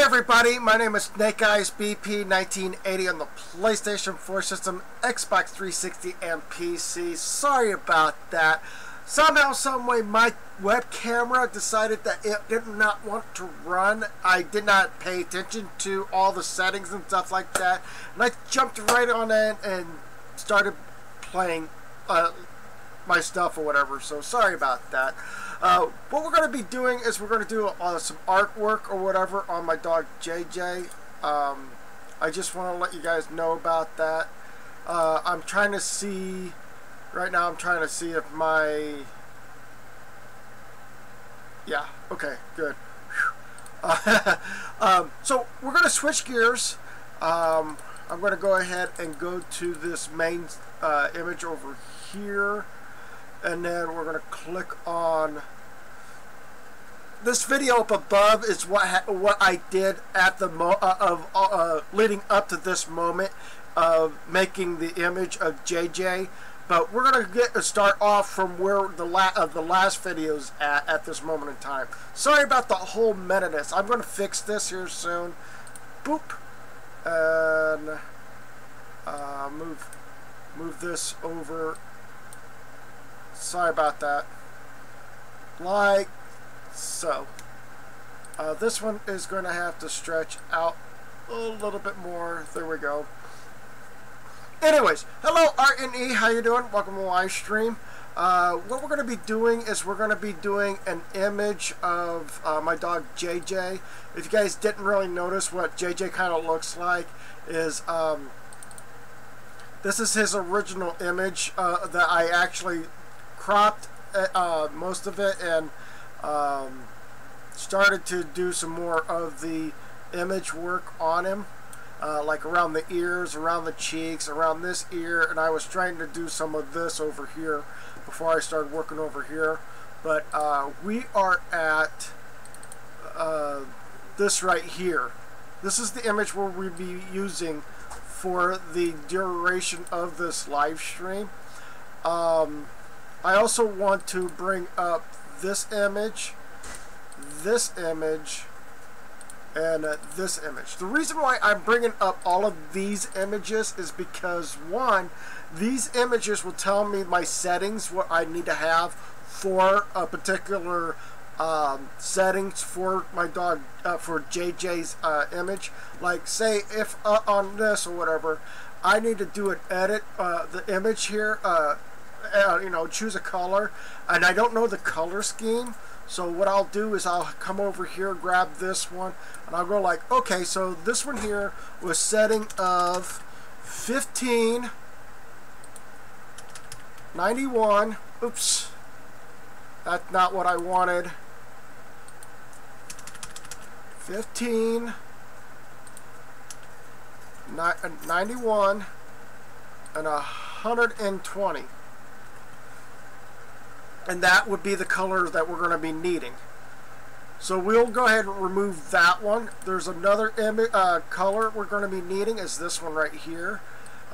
everybody, my name is Snake Eyes BP 1980 on the PlayStation 4 system, Xbox 360, and PC. Sorry about that. Somehow, someway, my web camera decided that it did not want to run. I did not pay attention to all the settings and stuff like that, and I jumped right on in and started playing my stuff or whatever, so sorry about that. What we're going to be doing is we're going to do some artwork or whatever on my dog JJ. I just want to let you guys know about that. I'm trying to see, right now I'm trying to see if my, yeah, okay, good. So we're going to switch gears. I'm going to go ahead and go to this main image over here. And then we're going to click on this video up above. Is what I did at the leading up to this moment of making the image of JJ. But we're going to start off from where the last video's at this moment in time. Sorry about the whole meta-ness. I'm going to fix this here soon. Boop, and move this over. Sorry about that. Like so. This one is going to have to stretch out a little bit more. There we go. Anyways, hello RNE, how you doing? Welcome to the live stream. What we're going to be doing is we're going to be doing an image of my dog JJ. If you guys didn't really notice what JJ kind of looks like, is this is his original image that I actually cropped most of it and started to do some more of the image work on him, like around the ears, around the cheeks, around this ear, and I was trying to do some of this over here before I started working over here. But we are at this right here. This is the image we'll be using for the duration of this live stream. I also want to bring up this image, and this image. The reason why I'm bringing up all of these images is because, one, these images will tell me my settings, what I need to have for a particular settings for my dog, for JJ's image. Like, say, if on this or whatever, I need to do an edit, the image here, you know, choose a color, and I don't know the color scheme. So what I'll do is I'll come over here, grab this one, and I'll go like, okay, so this one here was setting of 1591. Oops, that's not what I wanted. 1591 and 120. And that would be the color that we're going to be needing. So we'll go ahead and remove that one. There's another color we're going to be needing, is this one right here.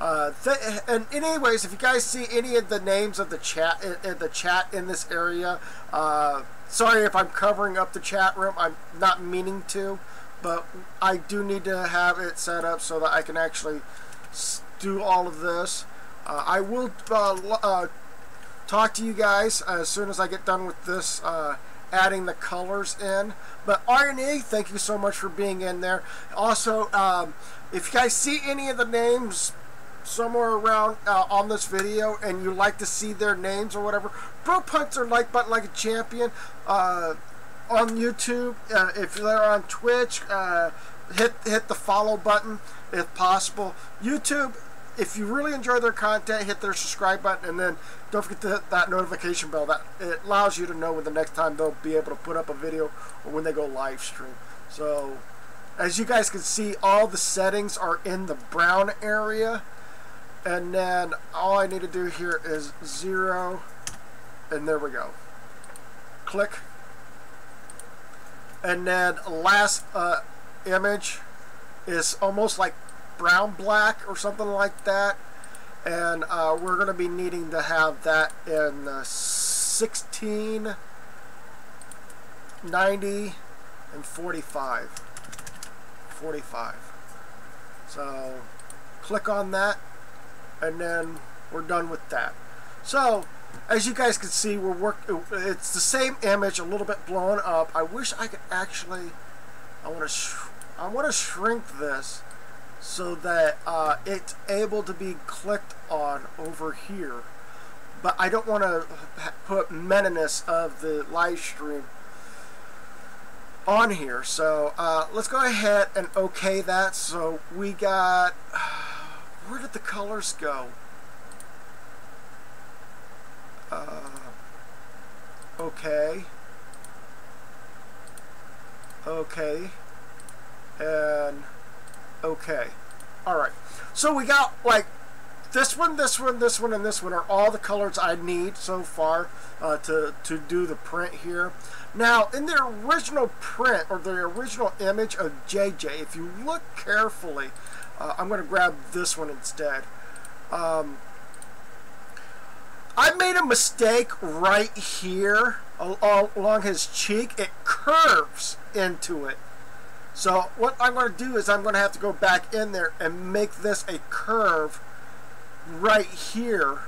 And anyways, if you guys see any of the names of the chat in this area, sorry if I'm covering up the chat room. I'm not meaning to, but I do need to have it set up so that I can actually do all of this. I will talk to you guys as soon as I get done with this, adding the colors in. But RNE, thank you so much for being in there. Also, if you guys see any of the names somewhere around on this video and you like to see their names or whatever, bro, punch their like button like a champion. On YouTube, if they're on Twitch, hit the follow button if possible. YouTube, if you really enjoy their content, hit their subscribe button, and then don't forget to hit that notification bell. That it allows you to know when the next time they'll be able to put up a video or when they go live stream. So, as you guys can see, all the settings are in the brown area, and then all I need to do here is 0, and there we go. Click, and then last image is almost like brown black or something like that, and we're going to be needing to have that in 1690 and 45. 45. So click on that, and then we're done with that. So as you guys can see, it's the same image, a little bit blown up. I wish I could actually, I want to shrink this so that it's able to be clicked on over here. But I don't want to put meta-ness of the live stream on here. So let's go ahead and OK that. So we got, where did the colors go? Okay. Okay. And okay. Alright. So we got like this one, this one, this one, and this one are all the colors I need so far to do the print here. Now, in the original print, or the original image of JJ, if you look carefully, I'm going to grab this one instead. I made a mistake right here along his cheek. It curves into it. So what I'm going to do is I'm going to have to go back in there and make this a curve right here.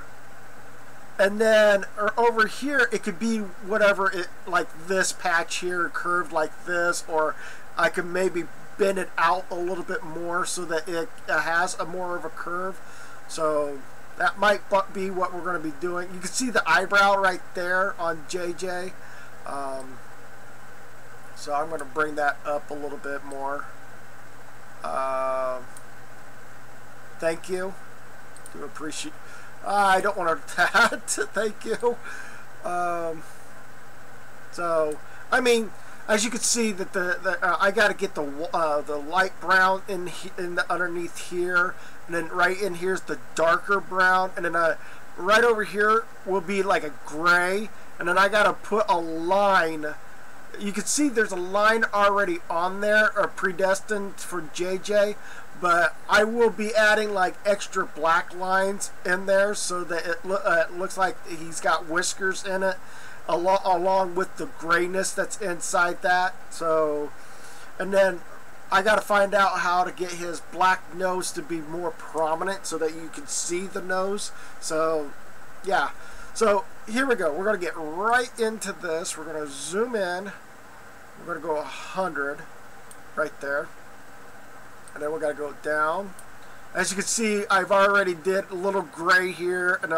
And then over here it could be whatever it, like this patch here curved like this, or I could maybe bend it out a little bit more so that it has a more of a curve. So that might be what we're going to be doing. You can see the eyebrow right there on JJ. So I'm going to bring that up a little bit more. Thank you. Do appreciate. I don't want to that. Thank you. So I mean, as you can see that I got to get the light brown in the underneath here, and then right in here's the darker brown, and then right over here will be like a gray, and then I got to put a line. You can see there's a line already on there, or predestined for JJ, but I will be adding like extra black lines in there so that it looks like he's got whiskers in it, along with the grayness that's inside that. So, and then I got to find out how to get his black nose to be more prominent so that you can see the nose. So, yeah. So here we go. We're going to get right into this. We're going to zoom in. We're going to go 100 right there. And then we're going to go down. As you can see, I've already did a little gray here and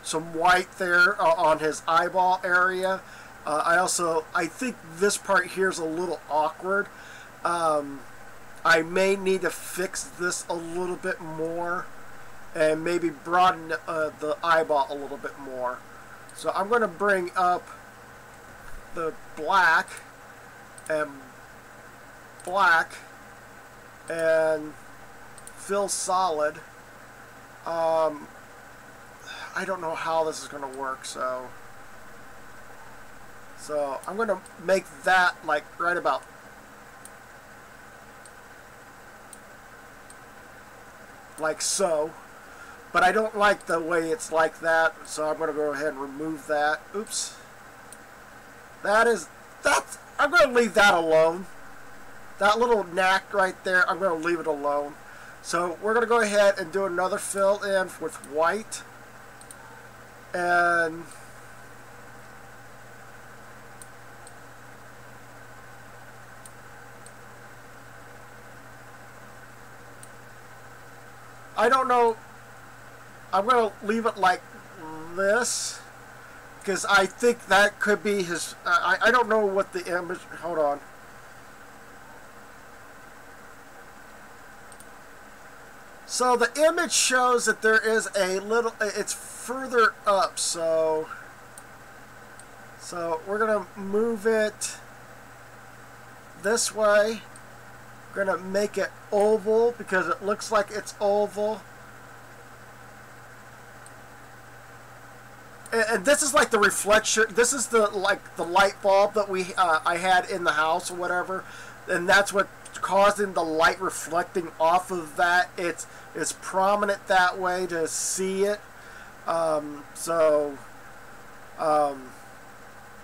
some white there on his eyeball area. I think this part here is a little awkward. I may need to fix this a little bit more and maybe broaden the eyeball a little bit more. So I'm going to bring up the black and fill solid. I don't know how this is going to work, so I'm going to make that like right about like so, but I don't like the way it's like that, so I'm going to go ahead and remove that. Oops. I'm going to leave that alone. That little knack right there, I'm going to leave it alone. So we're going to go ahead and do another fill in with white. And I don't know. I'm going to leave it like this, because I think that could be his. I don't know what the image. Hold on. So the image shows that there is a little. It's further up. So we're gonna move it this way. We're gonna make it oval because it looks like it's oval. And this is like the reflection. This is the light bulb that I had in the house or whatever, and that's what causing the light reflecting off of that. It's prominent that way to see it. So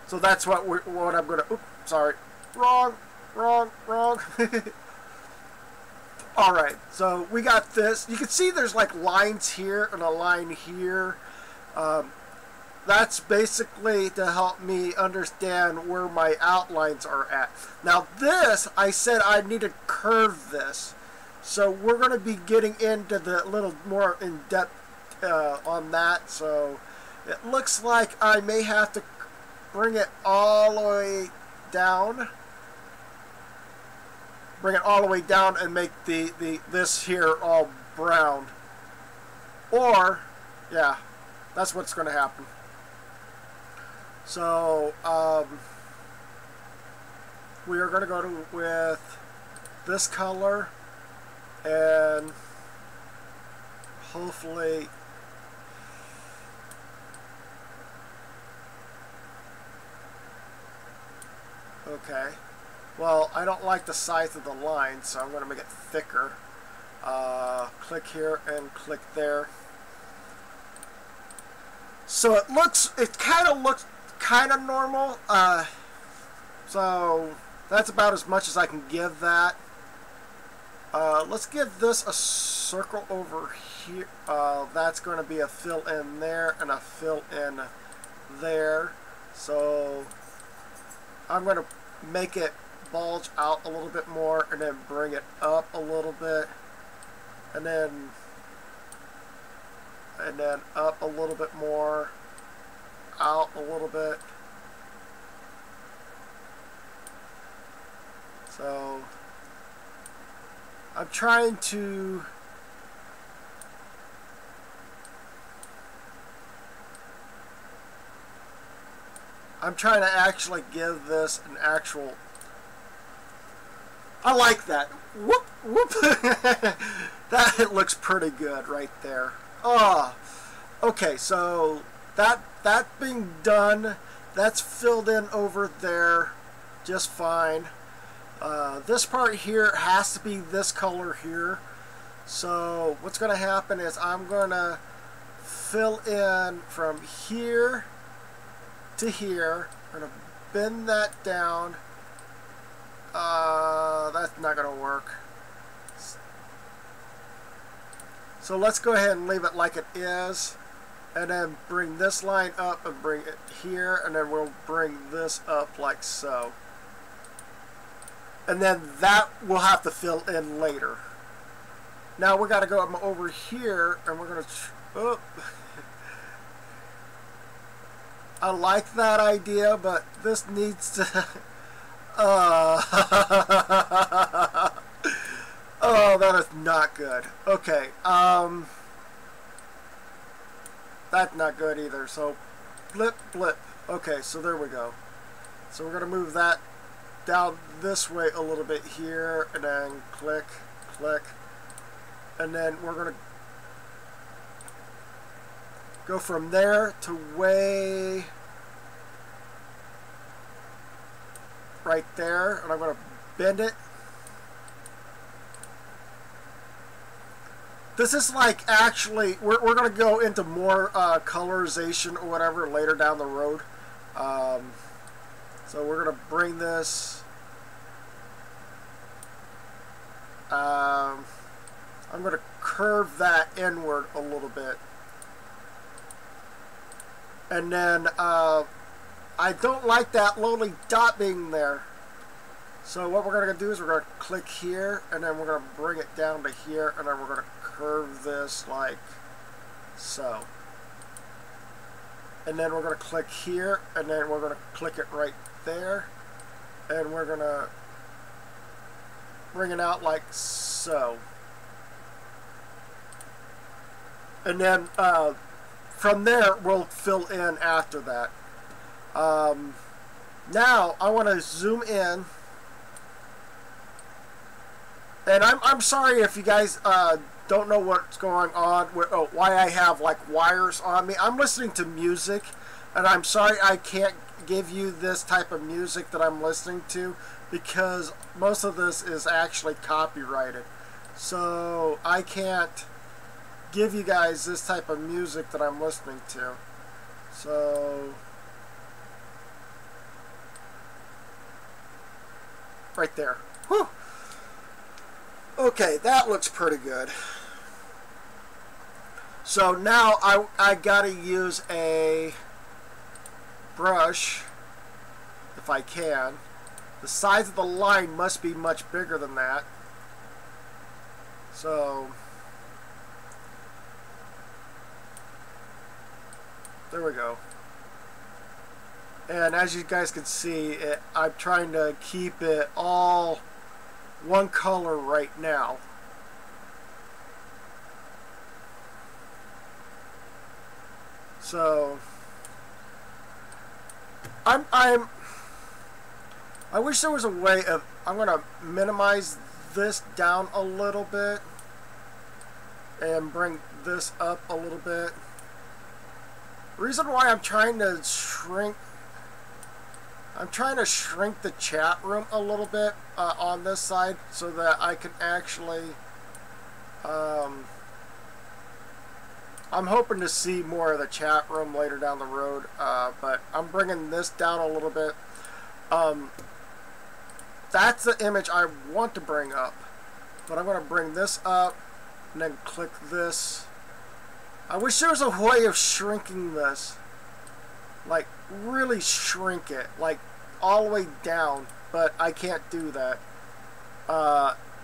that's what I'm gonna. Oops, sorry, wrong. wrong. Alright, so we got this. You can see there's like lines here and a line here. That's basically to help me understand where my outlines are at. Now this, I said I need to curve this. So we're going to be getting into the little more in-depth on that. So it looks like I may have to bring it all the way down. Bring it all the way down and make this here all brown. Or, yeah, that's what's going to happen. So, we are going to go with this color and hopefully okay. Well, I don't like the size of the line, so I'm going to make it thicker. Click here and click there. So it kind of looks kind of normal. So that's about as much as I can give that. Let's give this a circle over here. That's going to be a fill in there and a fill in there. So I'm going to make it bulge out a little bit more and then bring it up a little bit and then up a little bit more, out a little bit. So I'm trying to actually give this an actual. I like that. Whoop, whoop. That looks pretty good right there. Oh, okay. So that being done, that's filled in over there just fine. This part here has to be this color here. So what's going to happen is I'm going to fill in from here to here. I'm going to bend that down. That's not going to work. So let's go ahead and leave it like it is. And then bring this line up and bring it here. And then we'll bring this up like so. And then that we'll have to fill in later. Now we got to go over here and we're going to... Oh. I like that idea, but this needs to... Oh, that is not good. Okay, that's not good either. So, blip, blip. Okay, so there we go. So we're going to move that down this way a little bit here, and then click, click. And then we're going to go from there to way right there, and I'm going to bend it. This is like actually, we're going to go into more colorization or whatever later down the road. So we're going to bring this, I'm going to curve that inward a little bit. And then I don't like that lonely dot being there. So what we're going to do is we're going to click here, and then we're going to bring it down to here, and then we're going to curve this like so. And then we're going to click here, and then we're going to click it right there, and we're going to bring it out like so. And then from there we'll fill in after that. Now I want to zoom in, and I'm sorry if you guys don't know what's going on, why I have like wires on me. I'm listening to music, and I'm sorry I can't give you this type of music that I'm listening to, because most of this is actually copyrighted. So I can't give you guys this type of music that I'm listening to. So right there. Whew. Okay, that looks pretty good. So now I gotta use a brush, if I can. The size of the line must be much bigger than that. So there we go. And as you guys can see, I'm trying to keep it all one color right now. So I wish there was a way of, I'm going to minimize this down a little bit and bring this up a little bit. Reason why I'm trying to shrink the chat room a little bit on this side so that I can actually I'm hoping to see more of the chat room later down the road, but I'm bringing this down a little bit. That's the image I want to bring up, but I'm going to bring this up and then click this. I wish there was a way of shrinking this, like really shrink it, like all the way down, but I can't do that.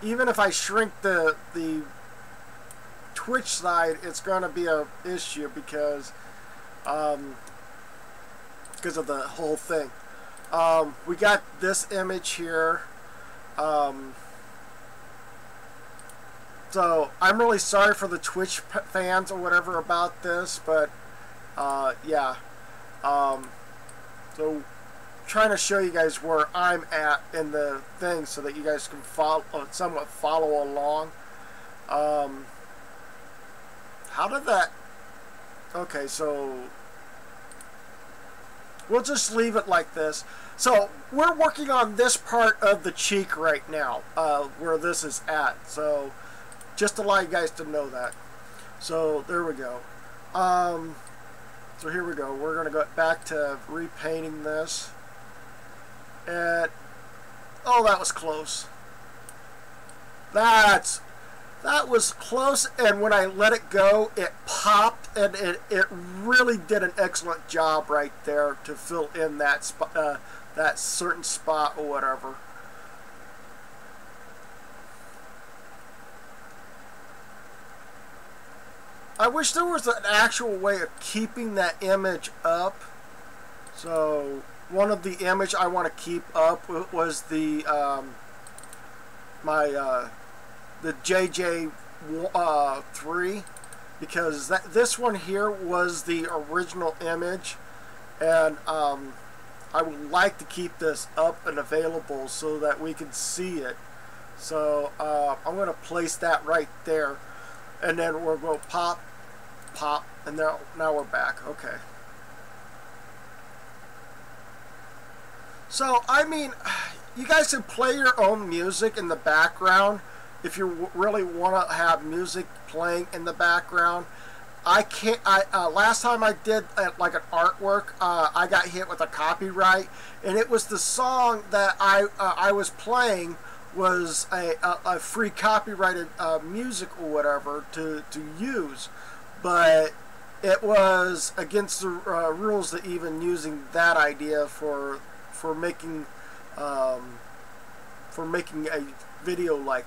Even if I shrink the Twitch side, it's going to be an issue because of the whole thing. We got this image here. So I'm really sorry for the Twitch fans or whatever about this, but yeah. So trying to show you guys where I'm at in the thing so that you guys can follow, somewhat follow along. How did that? Okay, so we'll just leave it like this. So we're working on this part of the cheek right now, where this is at. So just to allow you guys to know that. So there we go. So here we go. We're gonna go back to repainting this. And oh, that was close. That was close, and when I let it go, it popped, and it really did an excellent job right there to fill in that spot, that certain spot or whatever. I wish there was an actual way of keeping that image up. So one of the image I want to keep up was the the JJ3, because this one here was the original image, and I would like to keep this up and available so that we can see it. So I'm going to place that right there, and then we're going to pop, and now we're back. Okay. So I mean, you guys can play your own music in the background if you really want to have music playing in the background. I can't. Last time I did like an artwork, I got hit with a copyright, and it was the song that I was playing was a free copyrighted music or whatever to use, but it was against the rules to even using that idea for making a video like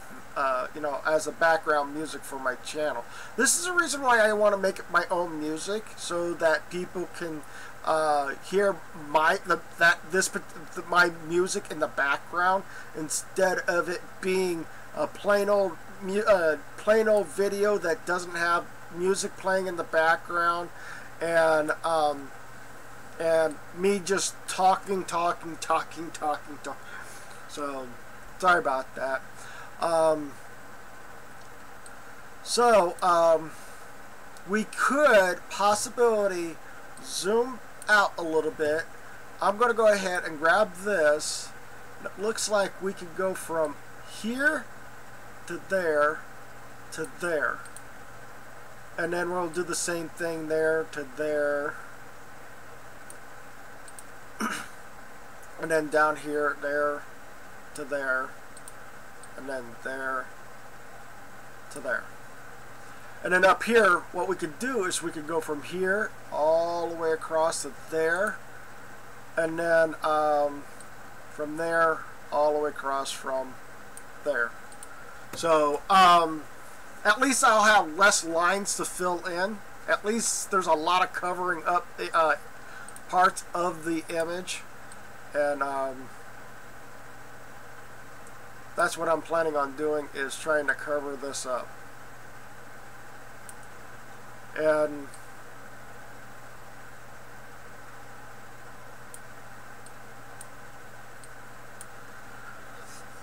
you know, as a background music for my channel. This is the reason why I want to make my own music, so that people can hear my music in the background instead of it being a plain old video that doesn't have music playing in the background, and me just talking. So sorry about that. We could possibility zoom out a little bit. I'm going to go ahead and grab this. It looks like we can go from here to there to there. And then we'll do the same thing there to there. And then down here, there. to there, and then there to there. And then up here, what we could do is we could go from here all the way across to there, and then from there all the way across from there. So at least I'll have less lines to fill in. At least there's a lot of covering up parts of the image, and that's what I'm planning on doing, is trying to cover this up. And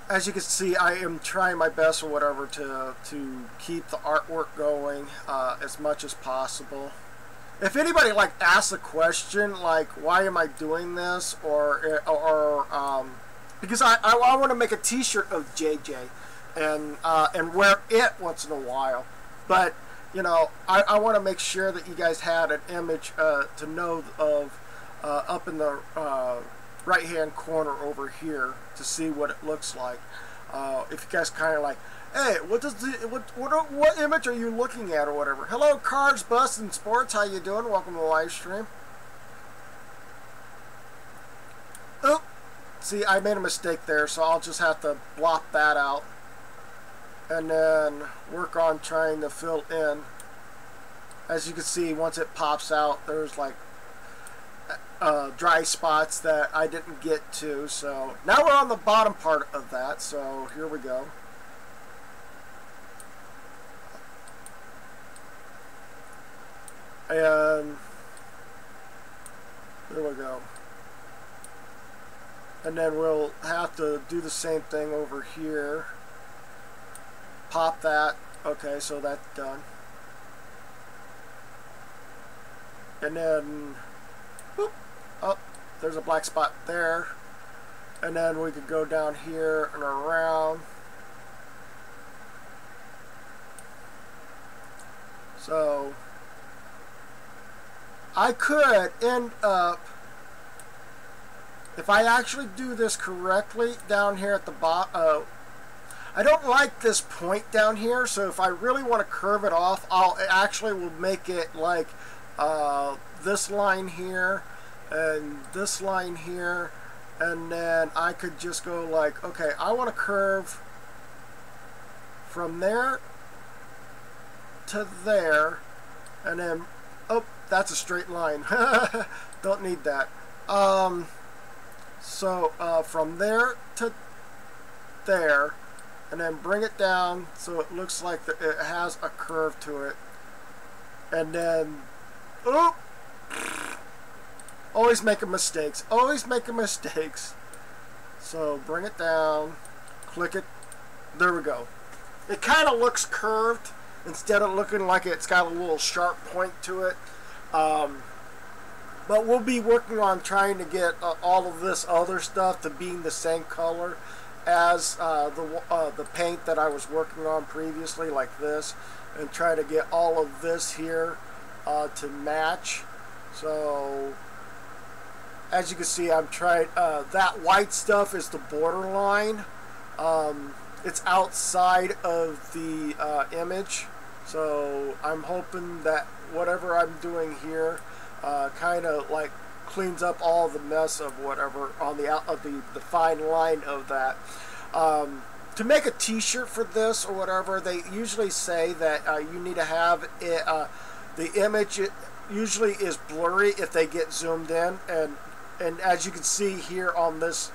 as you can see, I am trying my best or whatever to keep the artwork going as much as possible. If anybody like asks a question like, why am I doing this, or because I want to make a T-shirt of JJ and wear it once in a while, but you know, I want to make sure that you guys had an image to know of up in the right hand corner over here to see what it looks like. If you guys kind of like, hey, what image are you looking at or whatever. Hello, Cars, Bus, and Sports. How you doing? Welcome to the live stream. Oh, see, I made a mistake there, so I'll just have to blot that out and then work on trying to fill in. As you can see, once it pops out, there's like dry spots that I didn't get to. So now we're on the bottom part of that, so here we go. And there we go. And then we'll have to do the same thing over here. Pop that. Okay, so that's done. And then, whoop, oh, there's a black spot there. And then we could go down here and around. So I could end up, if I actually do this correctly down here at the bottom, I don't like this point down here, so if I really want to curve it off, I'll actually will make it like this line here and this line here, and then I could just go like, okay, I want to curve from there to there, and then, oh, that's a straight line. Don't need that. So from there to there, and then bring it down so it looks like it has a curve to it, and then, oh, always making mistakes. Always making mistakes. So bring it down, click it. There we go. It kind of looks curved instead of looking like it's got a little sharp point to it. But we'll be working on trying to get all of this other stuff to being the same color as the paint that I was working on previously, like this, and try to get all of this here to match. So as you can see, I'm trying, that white stuff is the borderline. It's outside of the image, so I'm hoping that whatever I'm doing here kind of like cleans up all the mess of whatever on the out of the fine line of that. To make a T-shirt for this or whatever, they usually say that you need to have it, the image usually is blurry if they get zoomed in, and as you can see here on this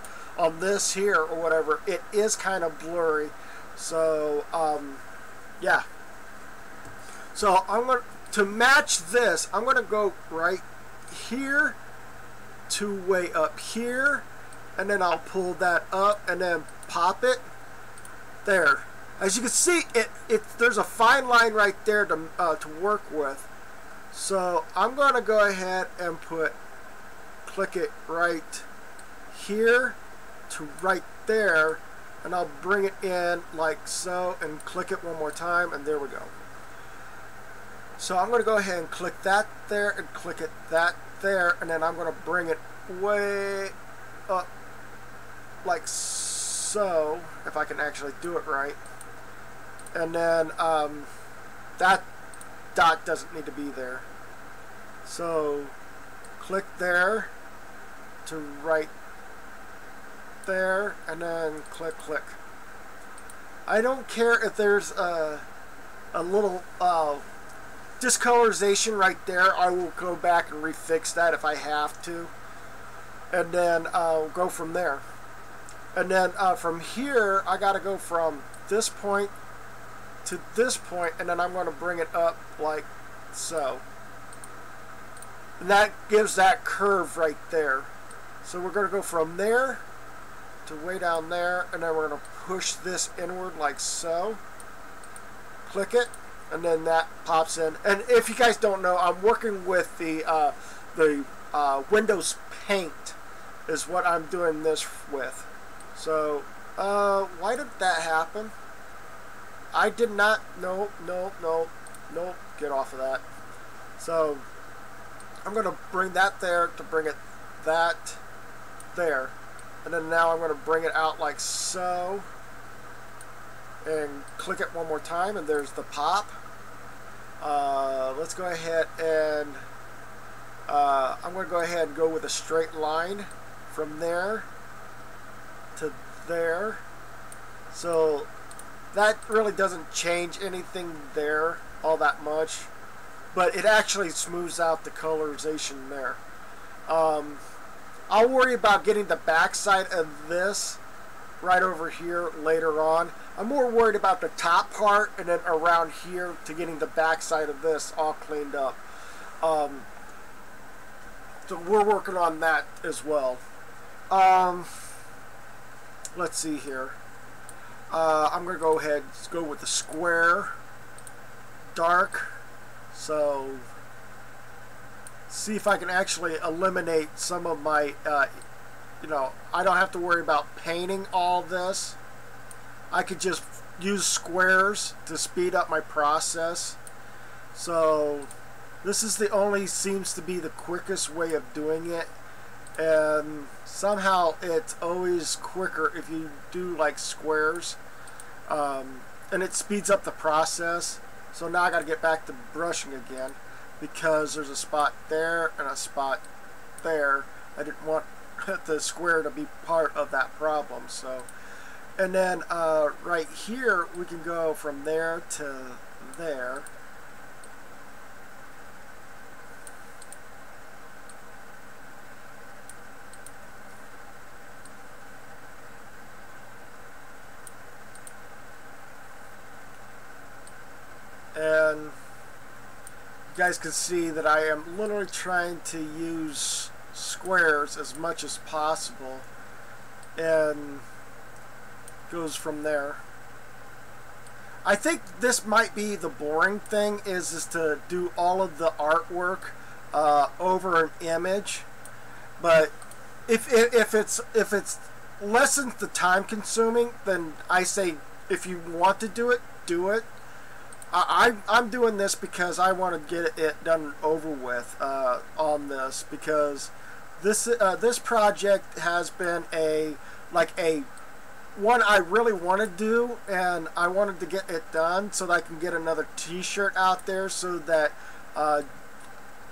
here or whatever, it is kind of blurry. So yeah. So I'm going to match this. I'm going to go right here to way up here, and then I'll pull that up and then pop it there. As you can see, there's a fine line right there to work with. So I'm going to go ahead and click it right here to right there, and I'll bring it in like so and click it one more time, and there we go. So I'm going to go ahead and click that there and click it that there, and then I'm going to bring it way up like so, if I can actually do it right. And then that dot doesn't need to be there. So click there to right there, and then click. I don't care if there's a little discolorization right there. I will go back and refix that if I have to, and then I'll go from there. And then from here I gotta go from this point to this point, and then I'm going to bring it up like so, and that gives that curve right there. So we're going to go from there to way down there, and then we're going to push this inward like so. Click it, and then that pops in. And if you guys don't know, I'm working with the Windows Paint is what I'm doing this with. So why did that happen? I did not. Nope. Get off of that. So I'm going to bring that there to bring it that there, and then now I'm going to bring it out like so, and click it one more time, and there's the pop. Let's go ahead and I'm going to go ahead and go with a straight line from there to there. So that really doesn't change anything there all that much, but it actually smooths out the colorization there. I'll worry about getting the back side of this right over here later on. I'm more worried about the top part and then around here to getting the back side of this all cleaned up. So we're working on that as well. Let's see here. I'm going to go ahead and go with the square dark. So see if I can actually eliminate some of my, you know, I don't have to worry about painting all this. I could just use squares to speed up my process. So this is the only seems to be the quickest way of doing it. And somehow it's always quicker if you do like squares, and it speeds up the process. So now I got to get back to brushing again because there's a spot there and a spot there. I didn't want the square to be part of that problem. So, and then right here we can go from there to there. And you guys can see that I am literally trying to use squares as much as possible, and goes from there. I think this might be the boring thing is to do all of the artwork over an image, but if it's lessens the time consuming, then I say if you want to do it, do it. I'm doing this because I want to get it done over with on this, because this project has been a one I really want to do, and I wanted to get it done so that I can get another t-shirt out there so that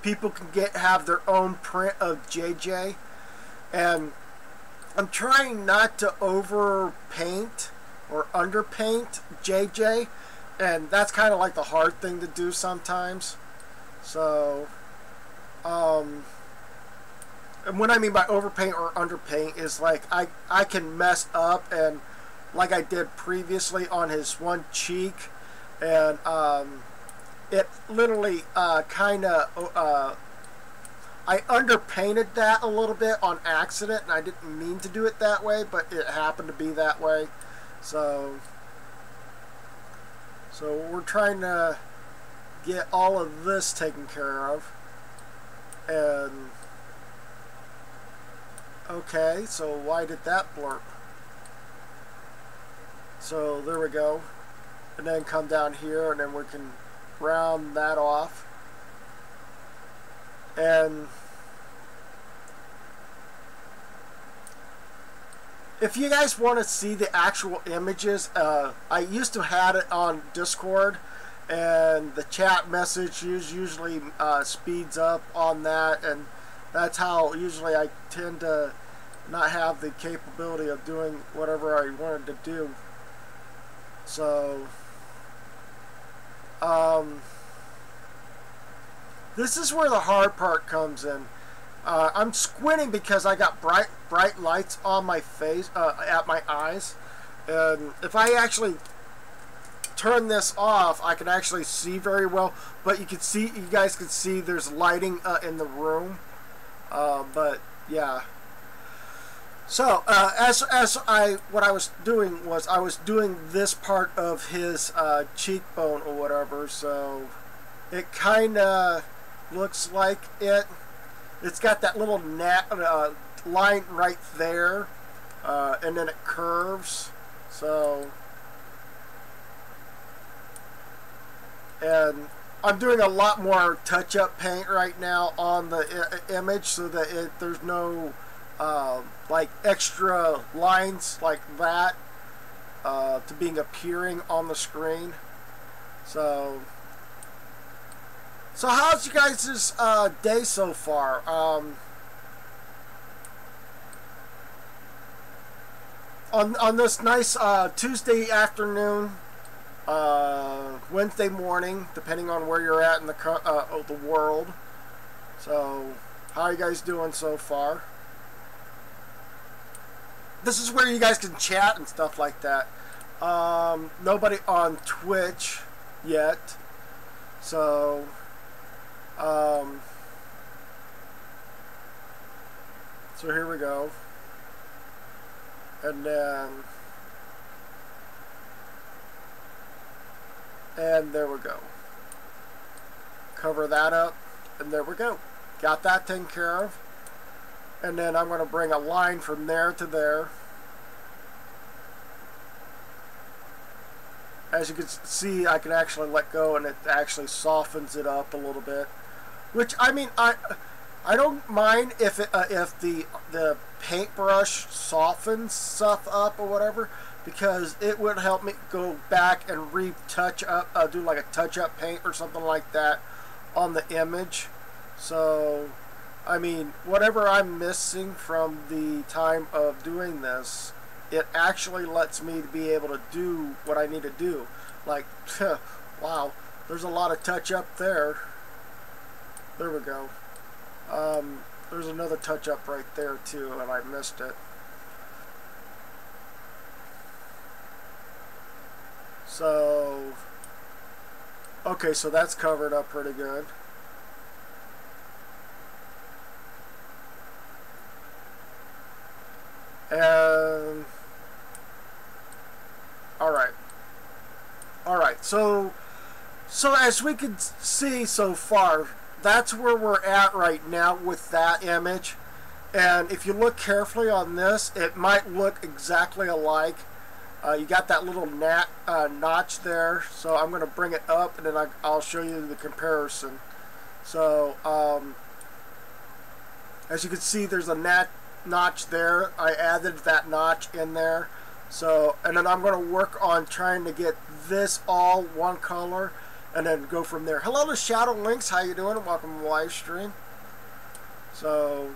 people can have their own print of JJ. And I'm trying not to over paint or underpaint JJ, and that's kind of like the hard thing to do sometimes. So and what I mean by overpaint or underpaint is like I can mess up, and like I did previously on his one cheek, and it literally kind of I underpainted that a little bit on accident, and I didn't mean to do it that way, but it happened to be that way. So we're trying to get all of this taken care of. And okay, so why did that blurb? So there we go. And then come down here, and then we can round that off. And if you guys want to see the actual images, I used to have it on Discord, and the chat message usually speeds up on that, and that's how usually I tend to not have the capability of doing whatever I wanted to do. So this is where the hard part comes in. I'm squinting because I got bright lights on my face, at my eyes, and if I actually turn this off, I can actually see very well. But you guys can see there's lighting in the room. But yeah. So what I was doing was I was doing this part of his cheekbone or whatever. So it kind of looks like it. It's got that little line right there, and then it curves. So, and I'm doing a lot more touch-up paint right now on the image, so that there's no like extra lines like that to being appearing on the screen. So how's you guys' day so far? On this nice Tuesday afternoon, Wednesday morning, depending on where you're at in the world. So, how are you guys doing so far? This is where you guys can chat and stuff like that. Nobody on Twitch yet, so. So here we go, and there we go. Cover that up, and there we go. Got that taken care of, and then I'm going to bring a line from there to there. As you can see, I can actually let go, and it actually softens it up a little bit. Which, I mean, I don't mind if the paintbrush softens stuff up or whatever, because it would help me go back and retouch up, do like a touch-up paint or something like that on the image. So, I mean, whatever I'm missing from the time of doing this, it actually lets me be able to do what I need to do. Like, wow, there's a lot of touch up there. There we go. There's another touch up right there too, and I missed it. So, okay, so that's covered up pretty good. And all right. So as we can see so far, that's where we're at right now with that image. And if you look carefully on this, it might look exactly alike. You got that little notch there, so I'm going to bring it up, and then I'll show you the comparison. So as you can see, there's a notch there. I added that notch in there. So, and then I'm going to work on trying to get this all one color, and then go from there. Hello to Shadow Links, how you doing? Welcome to the live stream. So,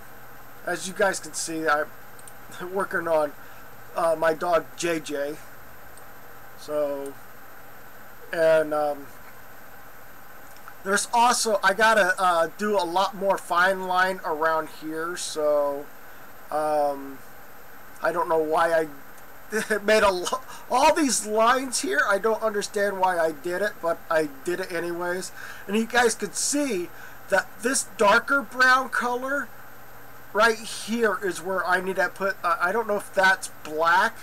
as you guys can see, I'm working on my dog JJ. So, and there's also, I gotta do a lot more fine line around here. So, I don't know why I made all these lines here. I don't understand why I did it, but I did it anyways. And you guys could see that this darker brown color right here is where I need to put, I don't know if that's black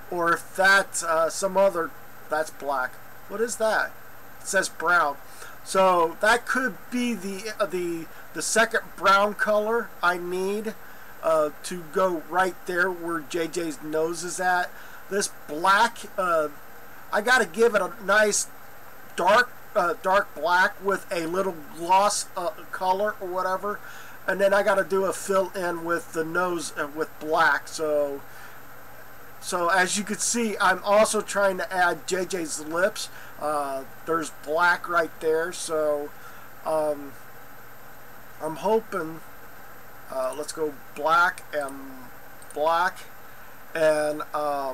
or if that's some other, that's black. What is that? It says brown. So that could be the second brown color I need to go right there where JJ's nose is at. This black, I got to give it a nice dark black with a little gloss color or whatever, and then I got to do a fill in with the nose with black. So So as you can see, I'm also trying to add JJ's lips. There's black right there, so I'm hoping, let's go black and black, and I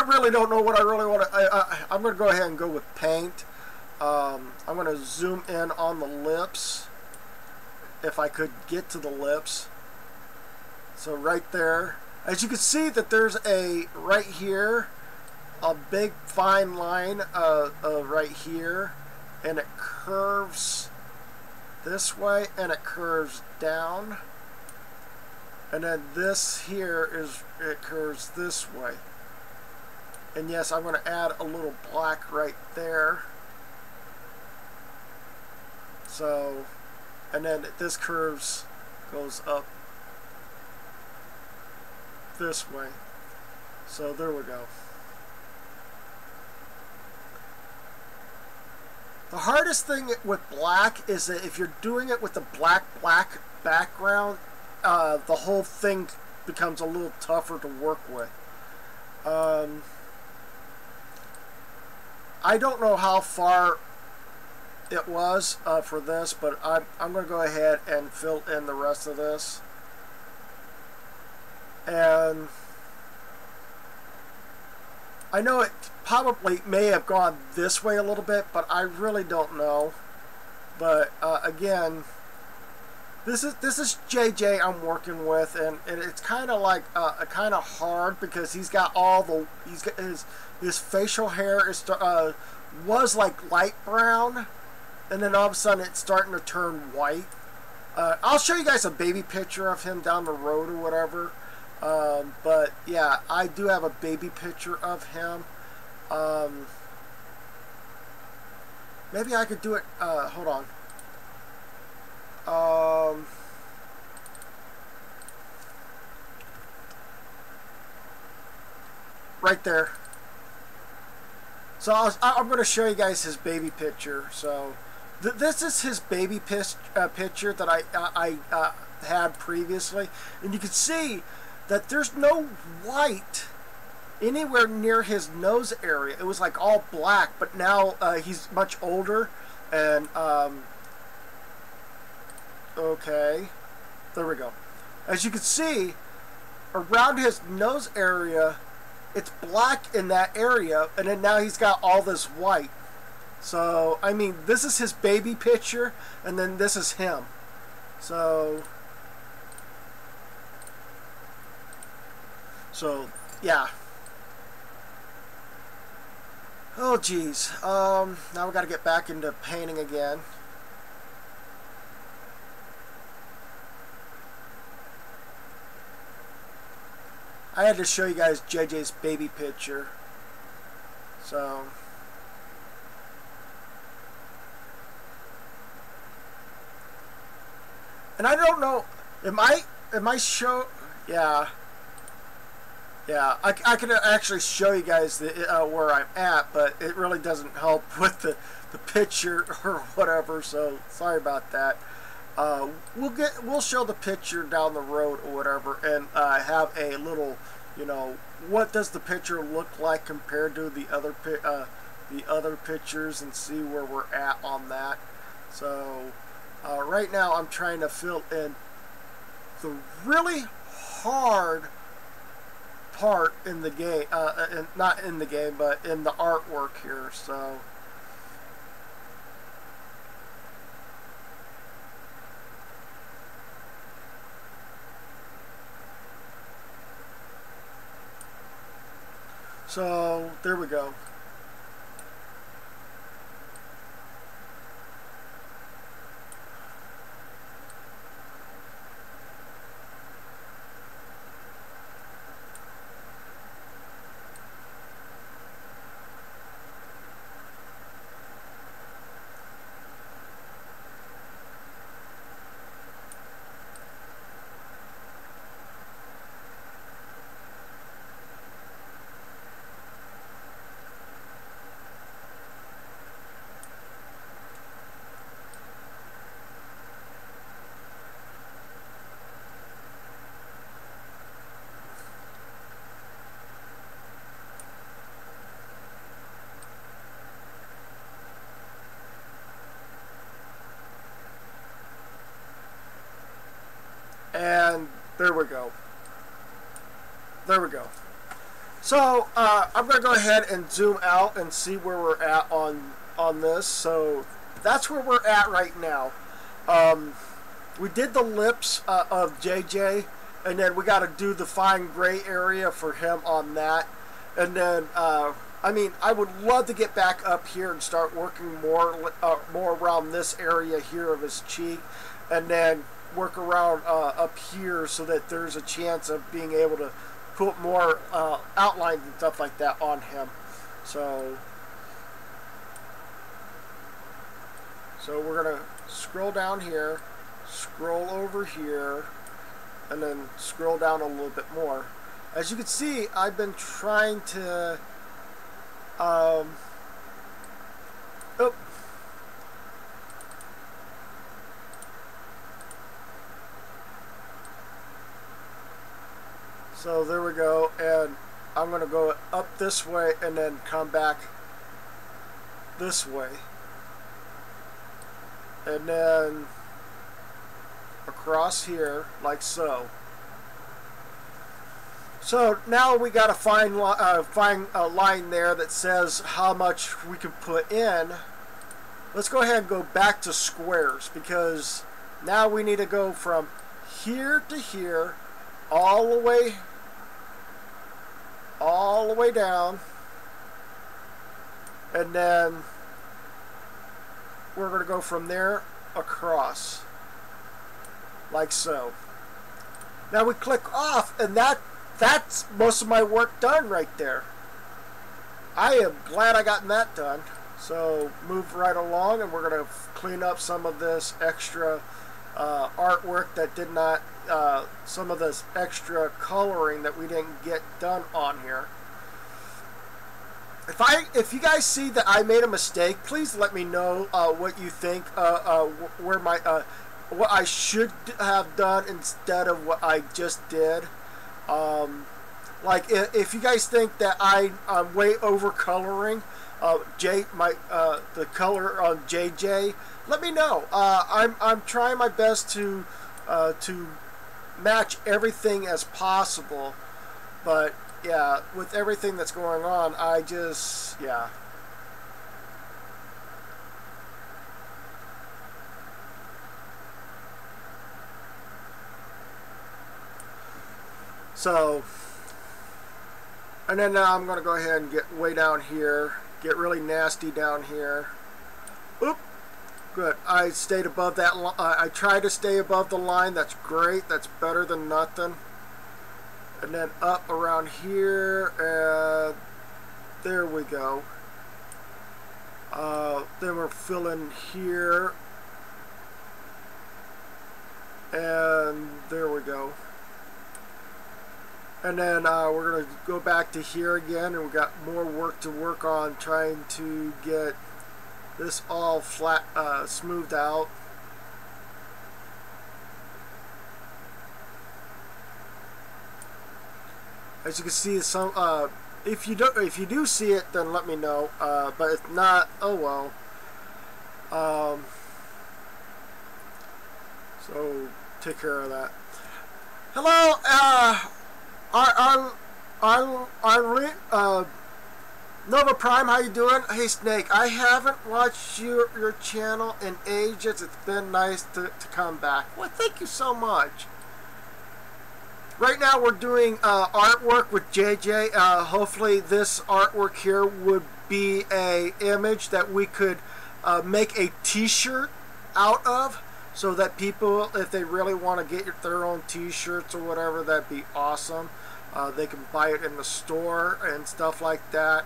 really don't know what I really want to, I'm going to go ahead and go with paint. I'm going to zoom in on the lips, if I could get to the lips. So right there, as you can see that there's a, right here, a big fine line right here, and it curves this way, and it curves down, and then this here is, it curves this way. And yes, I'm going to add a little black right there. So, and then this curves, goes up this way. So there we go. The hardest thing with black is that if you're doing it with a black background, the whole thing becomes a little tougher to work with. I don't know how far it was for this, but I'm going to go ahead and fill in the rest of this. And I know it probably may have gone this way a little bit, but I really don't know. But again, this is JJ I'm working with, and it's kind of like kind of hard because he's got all the, he's got his facial hair is was like light brown, and then all of a sudden it's starting to turn white. I'll show you guys a baby picture of him down the road or whatever. But yeah, I do have a baby picture of him. Maybe I could do it, hold on. Right there. So I'm going to show you guys his baby picture. So this is his baby picture that I had previously, and you can see that there's no white anywhere near his nose area. It was like all black, but now he's much older, and okay, there we go. As you can see, around his nose area, it's black in that area, and then now he's got all this white. So, I mean, this is his baby picture, and then this is him. So yeah. Oh geez. Now we got to get back into painting again. I had to show you guys JJ's baby picture. So and I don't know, am I show, yeah. Yeah, I could actually show you guys the, where I'm at, but it really doesn't help with the picture or whatever. So sorry about that. We'll show the picture down the road or whatever, and have a little, you know, what does the picture look like compared to the other pictures, and see where we're at on that. So right now I'm trying to fill in the really hard part in the game, not in the game, but in the artwork here. So there we go. And there we go. There we go. So I'm going to go ahead and zoom out and see where we're at on this. So that's where we're at right now. We did the lips of JJ, and then we got to do the fine gray area for him on that. And then, I mean, I would love to get back up here and start working more around this area here of his cheek, and then work around up here so that there's a chance of being able to put more outlines and stuff like that on him. So we're gonna scroll down here, scroll over here, and then scroll down a little bit more. As you can see, I've been trying to so there we go, and I'm going to go up this way and then come back this way, and then across here like so. So now we got to find a line there that says how much we can put in. Let's go ahead and go back to squares, because now we need to go from here to here, all the way down, and then we're going to go from there across like so. Now we click off, and that's most of my work done right there. I am glad I gotten that done. So move right along, and we're going to clean up some of this extra artwork that did not, some of this extra coloring that we didn't get done on here. If you guys see that I made a mistake, please let me know what you think, where my what I should have done instead of what I just did. Like if you guys think that I'm way over coloring the color on JJ, let me know. I'm trying my best to match everything as possible, but yeah, with everything that's going on, I just, yeah. So, and then now I'm going to go ahead and get way down here, get really nasty down here. Oop, good. I stayed above that line. I tried to stay above the line. That's great. That's better than nothing. And then up around here, and there we go. Then we're filling here, and there we go. And then we're going to go back to here again, and we've got more work to work on trying to get this all flat, smoothed out. As you can see, some if you do see it, then let me know. But if not, oh well. So take care of that. Hello, Nova Prime, how you doing? Hey Snake, I haven't watched your channel in ages. It's been nice to come back. Well, thank you so much. Right now we're doing artwork with JJ. Hopefully this artwork here would be a image that we could make a t-shirt out of, so that people, if they really want to get their own t-shirts or whatever, that'd be awesome. They can buy it in the store and stuff like that,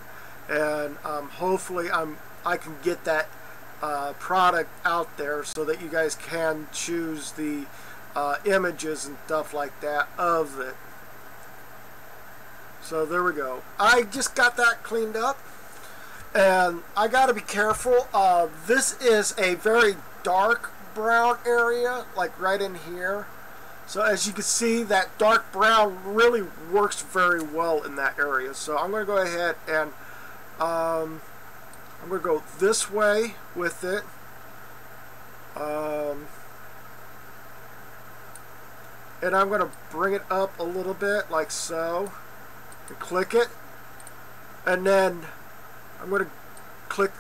and hopefully I can get that product out there so that you guys can choose the images and stuff like that of it. So there we go. I just got that cleaned up, and I got to be careful. This is a very dark brown area, like right in here. So as you can see, that dark brown really works very well in that area. So I'm going to go ahead and I'm going to go this way with it. and I'm going to bring it up a little bit like so, and click it, and then I'm going to click,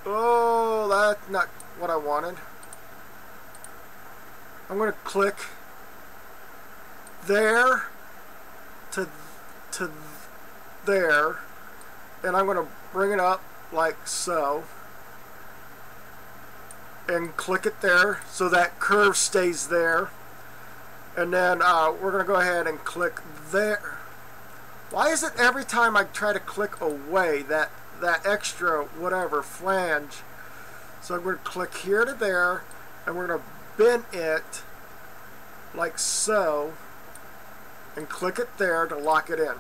oh, that's not what I wanted. I'm going to click there to there, and I'm going to bring it up like so, and click it there so that curve stays there. And then we're going to go ahead and click there. Why is it every time I try to click away, that extra whatever flange? So I'm going to click here to there, and we're going to bend it like so, and click it there to lock it in.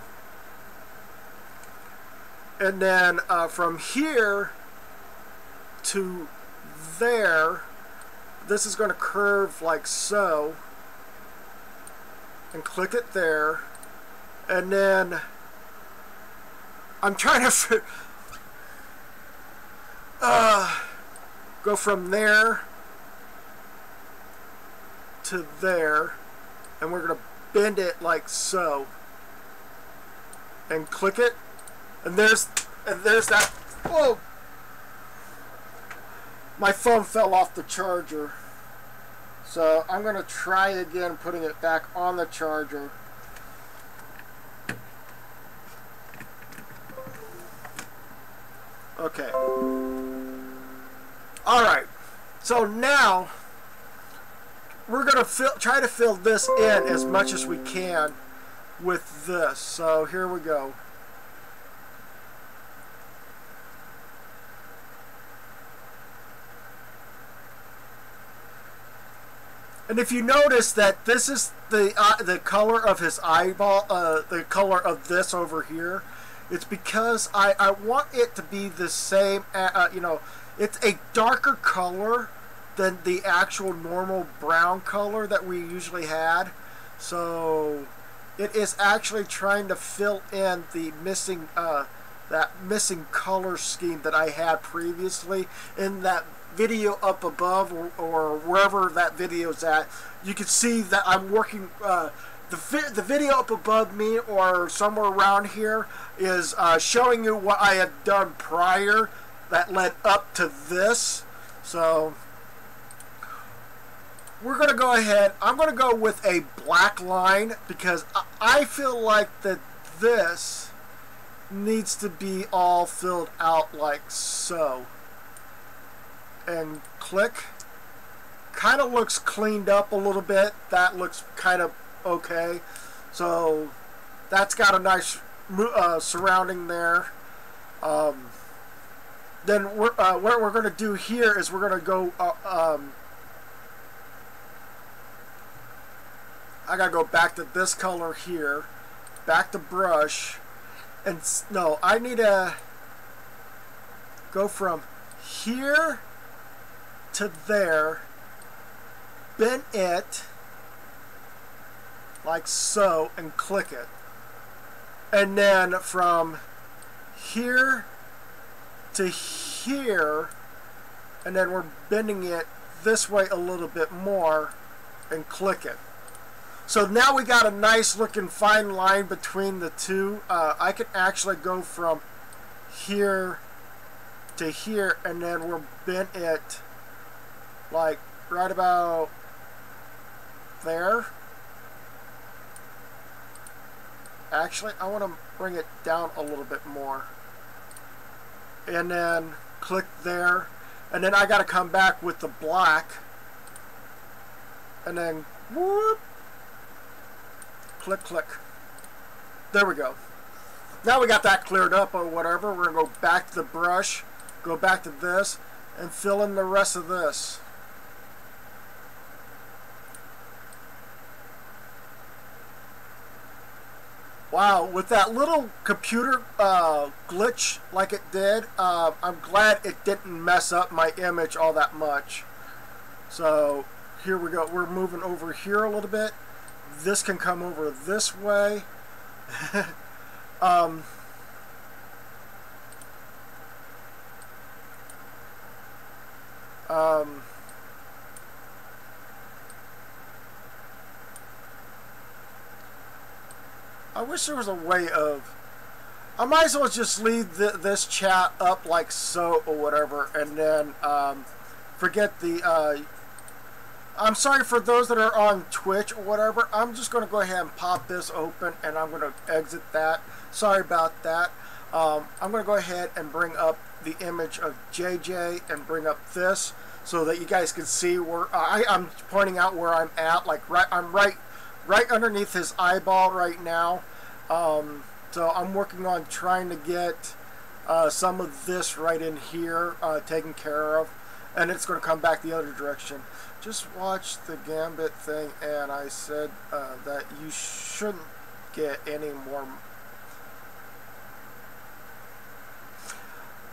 And then from here to there, this is going to curve like so, and click it there, and then I'm trying to go from there to there, and we're going to bend it like so, and click it, and there's that. Whoa! My phone fell off the charger. So I'm going to try again putting it back on the charger. Okay. Alright. So now we're going to try to fill this in as much as we can with this. So here we go. And if you notice that this is the color of his eyeball, the color of this over here, it's because I want it to be the same, you know, it's a darker color than the actual normal brown color that we usually had. So it is actually trying to fill in the missing, that missing color scheme that I had previously in that video up above, or wherever that video is at. You can see that I'm working, the video up above me or somewhere around here is showing you what I had done prior that led up to this. So we're going to go ahead, I'm going to go with a black line because I feel like that this needs to be all filled out like so. And click. Kind of looks cleaned up a little bit. That looks kind of okay. So that's got a nice surrounding there. Then what we're going to do here is we're going to go. I gotta go back to this color here. Back to brush. And no, I need to go from here to there, bend it like so, and click it. And then from here to here, and then we're bending it this way a little bit more, and click it. So now we got a nice looking fine line between the two. I can actually go from here to here, and then we'll bend it like right about there. Actually, I want to bring it down a little bit more. And then click there. And then I got to come back with the black. And then whoop. Click, click. There we go. Now we got that cleared up or whatever. We're going to go back to the brush. Go back to this. And fill in the rest of this. Wow, with that little computer glitch like it did, I'm glad it didn't mess up my image all that much. So here we go. We're moving over here a little bit. This can come over this way. I wish there was a way of... I might as well just leave this chat up like so or whatever, and then forget the... I'm sorry for those that are on Twitch or whatever. I'm just going to go ahead and pop this open, and I'm going to exit that. Sorry about that. I'm going to go ahead and bring up the image of JJ and bring up this so that you guys can see where I'm pointing out where I'm at. Like I'm right underneath his eyeball right now. So I'm working on trying to get some of this right in here taken care of, and it's going to come back the other direction. Just watch the Gambit thing, and I said that you shouldn't get any more.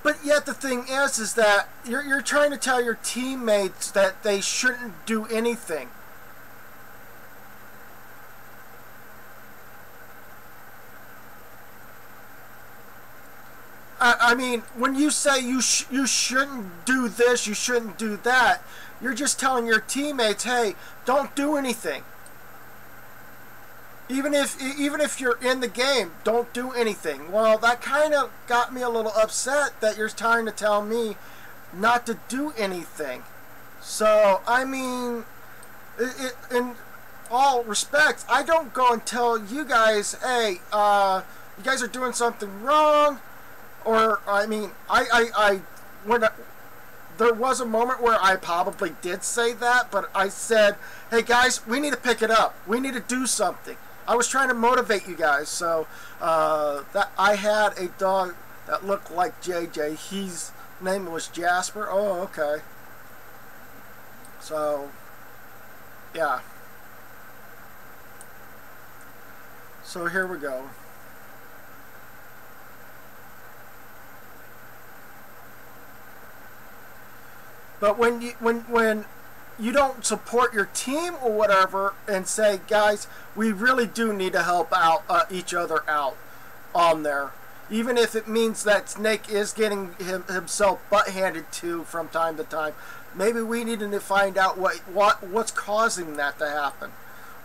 But yet the thing is that you're trying to tell your teammates that they shouldn't do anything. I mean, when you say you shouldn't do this, you shouldn't do that, you're just telling your teammates, hey, don't do anything. Even if you're in the game, don't do anything. Well, that kind of got me a little upset that you're trying to tell me not to do anything. So, I mean, in all respects, I don't go and tell you guys, hey, you guys are doing something wrong. Or, I mean, there was a moment where I probably did say that, but I said, hey guys, we need to pick it up. We need to do something. I was trying to motivate you guys. So, that I had a dog that looked like JJ. His name was Jasper. Oh, okay. So, yeah. So here we go. But when you don't support your team or whatever and say, guys, we really do need to help out each other out on there, even if it means that Snake is getting himself butt handed to from time to time, maybe we need to find out what's causing that to happen,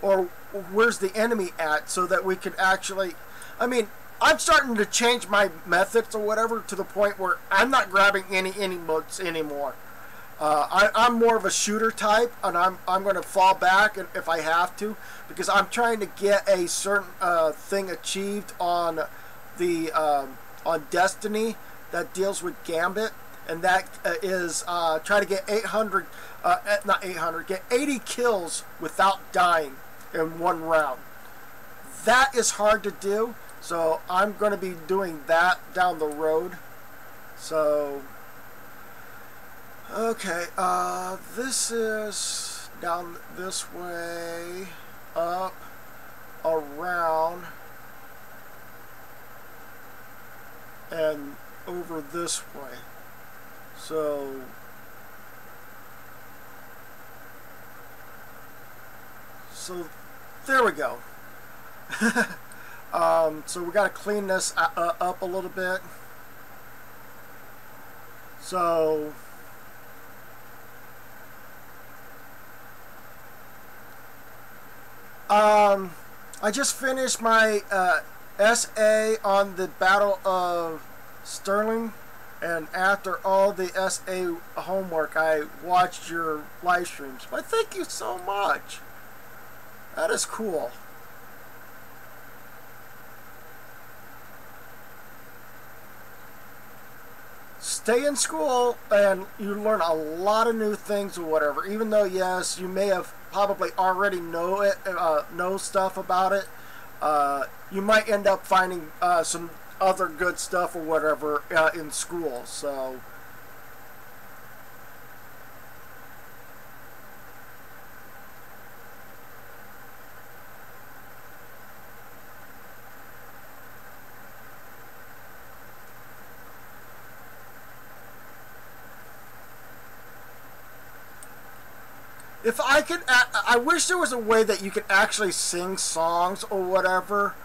or where's the enemy at, so that we can actually, I mean, I'm starting to change my methods or whatever to the point where I'm not grabbing any emotes anymore. I'm more of a shooter type, and I'm going to fall back if I have to, because I'm trying to get a certain thing achieved on the on Destiny that deals with Gambit, and that is try to get 80 kills without dying in one round. That is hard to do, so I'm going to be doing that down the road. So. Okay, this is down this way, up, around, and over this way. So, there we go. So we got to clean this up a little bit. So. I just finished my SA on the Battle of Sterling, and after all the SA homework, I watched your live streams. But thank you so much. That is cool. Stay in school and you learn a lot of new things or whatever, even though yes, you may have probably already know stuff about it. You might end up finding some other good stuff or whatever in school. So if I could, I wish there was a way that you could actually sing songs or whatever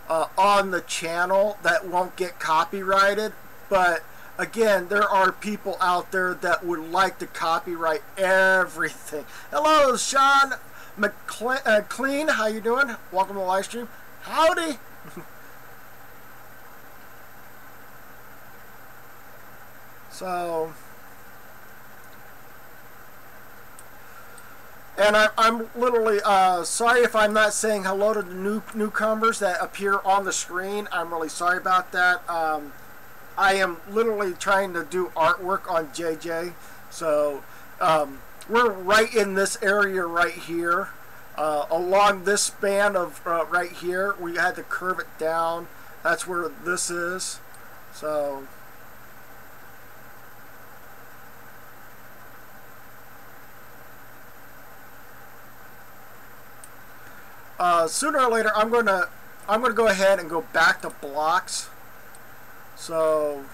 on the channel that won't get copyrighted. But again, there are people out there that would like to copyright everything. Hello, Sean McLean. How you doing? Welcome to the live stream. Howdy. So, and I'm literally sorry if I'm not saying hello to the newcomers that appear on the screen. I'm really sorry about that. I am literally trying to do artwork on JJ. So we're right in this area right here. Along this span of right here, we had to curve it down. That's where this is. So sooner or later, I'm gonna go ahead and go back to blocks. So,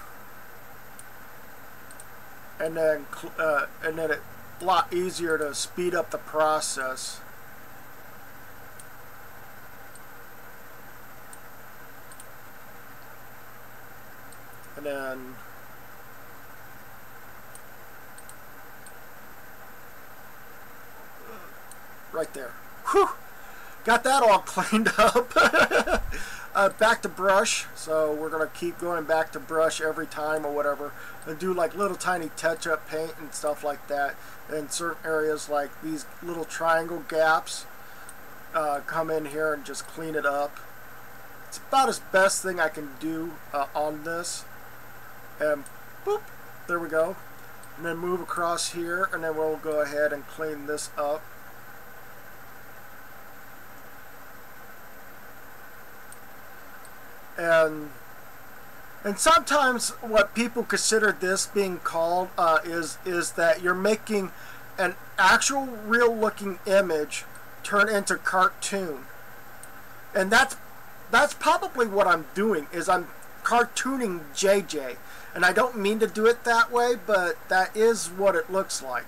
and then it's a lot easier to speed up the process. And then right there. Whew! Got that all cleaned up. Back to brush. So we're going to keep going back to brush every time or whatever. And do like little tiny touch-up paint and stuff like that. In certain areas like these little triangle gaps. Come in here and just clean it up. It's about as best thing I can do on this. And boop, there we go. And then move across here, and then we'll go ahead and clean this up. And sometimes what people consider this being called is that you're making an actual real looking image turn into cartoon. And that's probably what I'm doing, is I'm cartooning JJ. And I don't mean to do it that way, but that is what it looks like.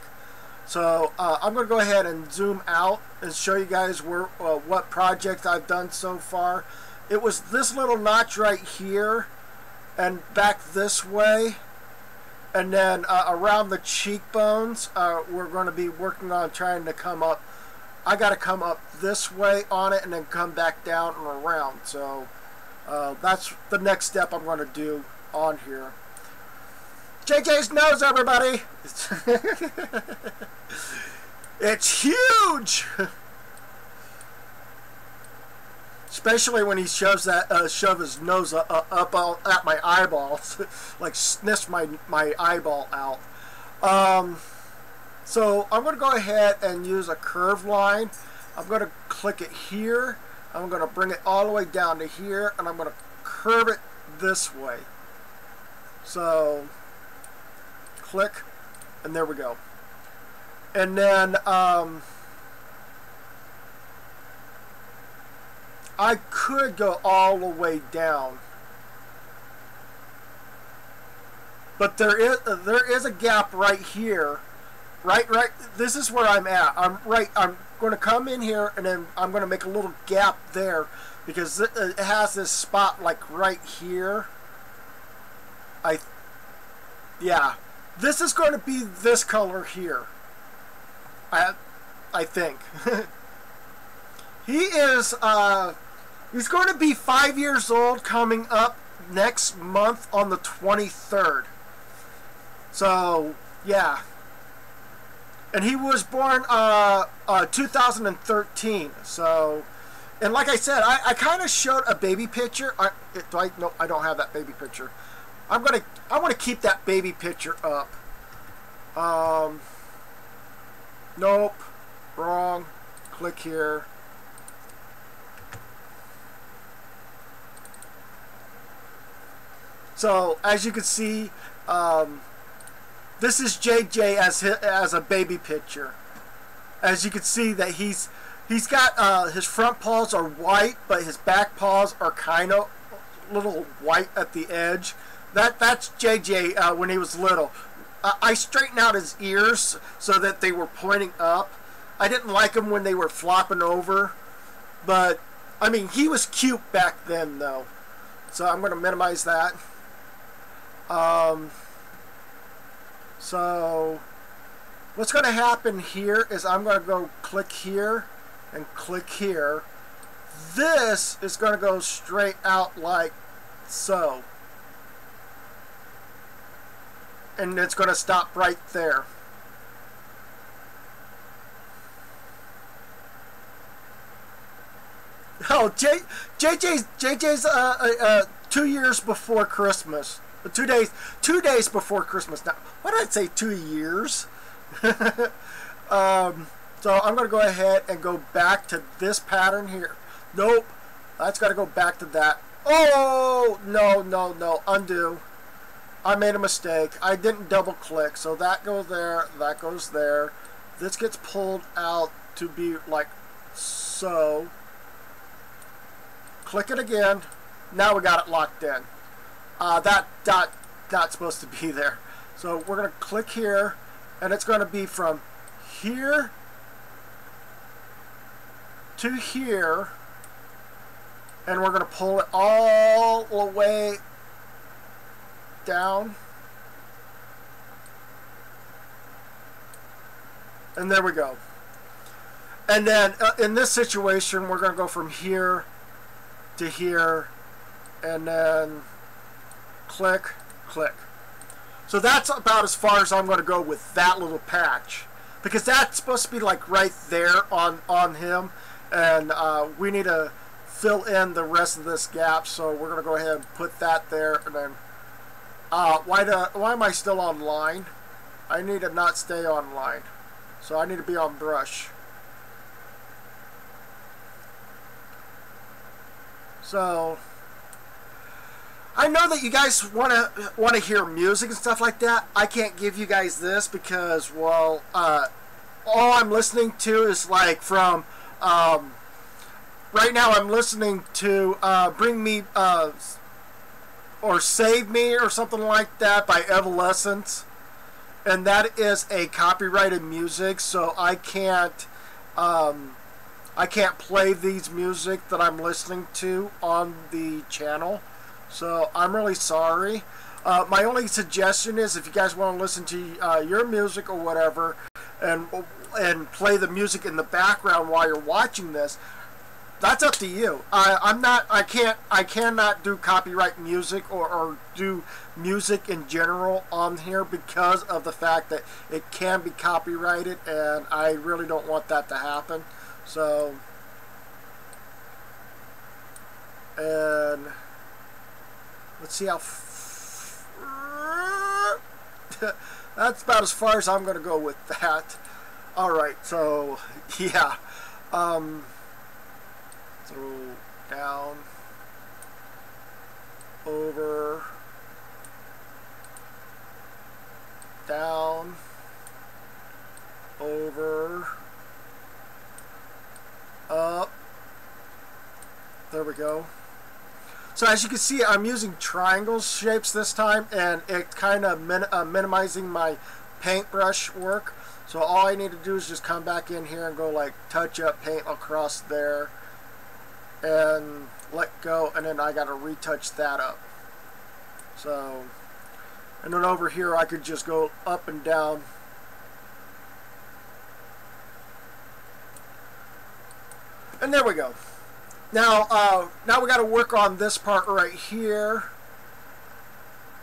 So I'm going to go ahead and zoom out and show you guys what project I've done so far. It was this little notch right here and back this way. And then around the cheekbones, we're going to be working on trying to come up. I got to come up this way on it and then come back down and around. So that's the next step I'm going to do on here. JJ's nose, everybody! It's huge! Especially when he shoves his nose up at my eyeballs, like sniffs my eyeball out. So I'm going to go ahead and use a curve line. I'm going to click it here. I'm going to bring it all the way down to here, and I'm going to curve it this way. So click, and there we go. And then I could go all the way down, but there is a gap right here. Right. This is where I'm at. I'm going to come in here, and then I'm going to make a little gap there because it has this spot like right here. Yeah. This is going to be this color here. I think. He is he's going to be 5 years old coming up next month on the 23rd. So, yeah. And he was born 2013. So, and like I said, I kind of showed a baby picture. No, I don't have that baby picture. I want to keep that baby picture up. Nope, wrong. Click here. So as you can see, this is JJ as a baby picture. As you can see that he's got his front paws are white, but his back paws are kind of little white at the edge. That's JJ when he was little. I straightened out his ears so that they were pointing up. I didn't like them when they were flopping over, but I mean he was cute back then though. So I'm going to minimize that. So what's going to happen here is I'm going to go click here and click here, this is going to go straight out like so. And it's going to stop right there. Oh, JJ's 2 years before Christmas. 2 days before Christmas. Now, why did I say 2 years? So I'm going to go ahead and go back to this pattern here. Nope, that's got to go back to that. Oh, no, undo. I made a mistake. I didn't double click, so that goes there, that goes there. This gets pulled out to be like so. Click it again. Now we got it locked in. That dot not supposed to be there. So we're going to click here, and it's going to be from here to here, and we're going to pull it all the way down, and there we go. And then in this situation, we're going to go from here to here, and then click, click. So that's about as far as I'm going to go with that little patch, because that's supposed to be like right there on him, and we need to fill in the rest of this gap. So we're going to go ahead and put that there, and then why am I still online? I need to not stay online, so I need to be on brush. So I know that you guys want to hear music and stuff like that. I can't give you guys this because, well, all I'm listening to is like from right now I'm listening to Bring Me or Save Me or something like that by Evanescence, and that is a copyrighted music, so I can't play these music that I'm listening to on the channel. So I'm really sorry. My only suggestion is if you guys want to listen to your music or whatever, and play the music in the background while you're watching this, that's up to you. I cannot do copyright music or do music in general on here because of the fact that it can be copyrighted, and I really don't want that to happen. So, and let's see how that's about as far as I'm going to go with that. Alright, so yeah, so down, over, down, over, up. There we go. So as you can see, I'm using triangle shapes this time, and it's kind of minimizing my paintbrush work. So all I need to do is just come back in here and go like touch up, paint across there, and let go, and then I got to retouch that up. So, and then over here I could just go up and down. And there we go. Now, now we got to work on this part right here.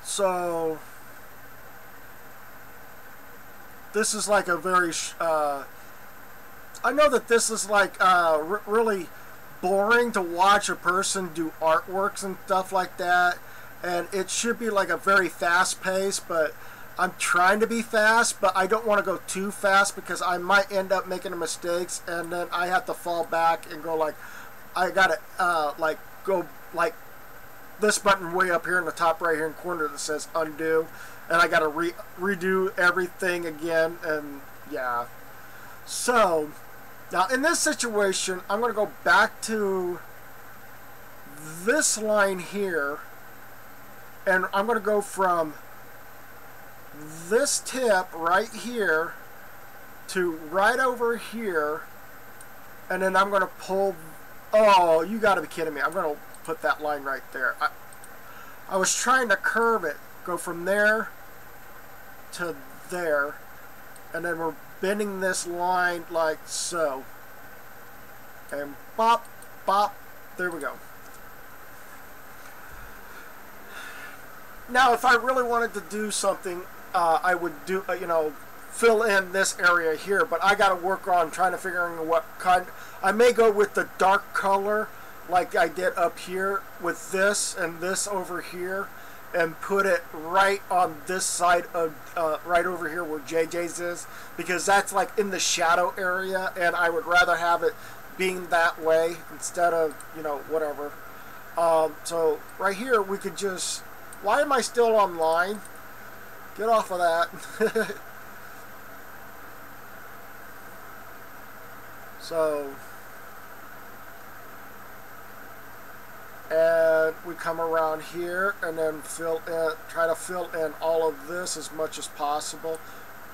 So this is like a very, I know that this is like really boring to watch a person do artworks and stuff like that, and it should be like a very fast pace, but I'm trying to be fast, but I don't want to go too fast because I might end up making mistakes, and then I have to fall back and go like, I gotta like go like this button way up here in the top right hand corner that says undo, and I gotta redo everything again, and yeah. So now in this situation, I'm gonna go back to this line here, and I'm gonna go from this tip right here to right over here, and then I'm gonna pull. Oh, you gotta be kidding me. I'm gonna put that line right there. I was trying to curve it, go from there to there, and then we're bending this line like so, and pop, Bop. There we go. Now, if I really wanted to do something, I would do, you know, fill in this area here, but I got to work on trying to figure out what kind. I may go with the dark color like I did up here with this and this over here, and put it right on this side of, right over here where JJ's is, because that's like in the shadow area, and I would rather have it being that way instead of, you know, whatever. So right here we could just, why am I still online? Get off of that. So, and we come around here and then fill in, try to fill in all of this as much as possible.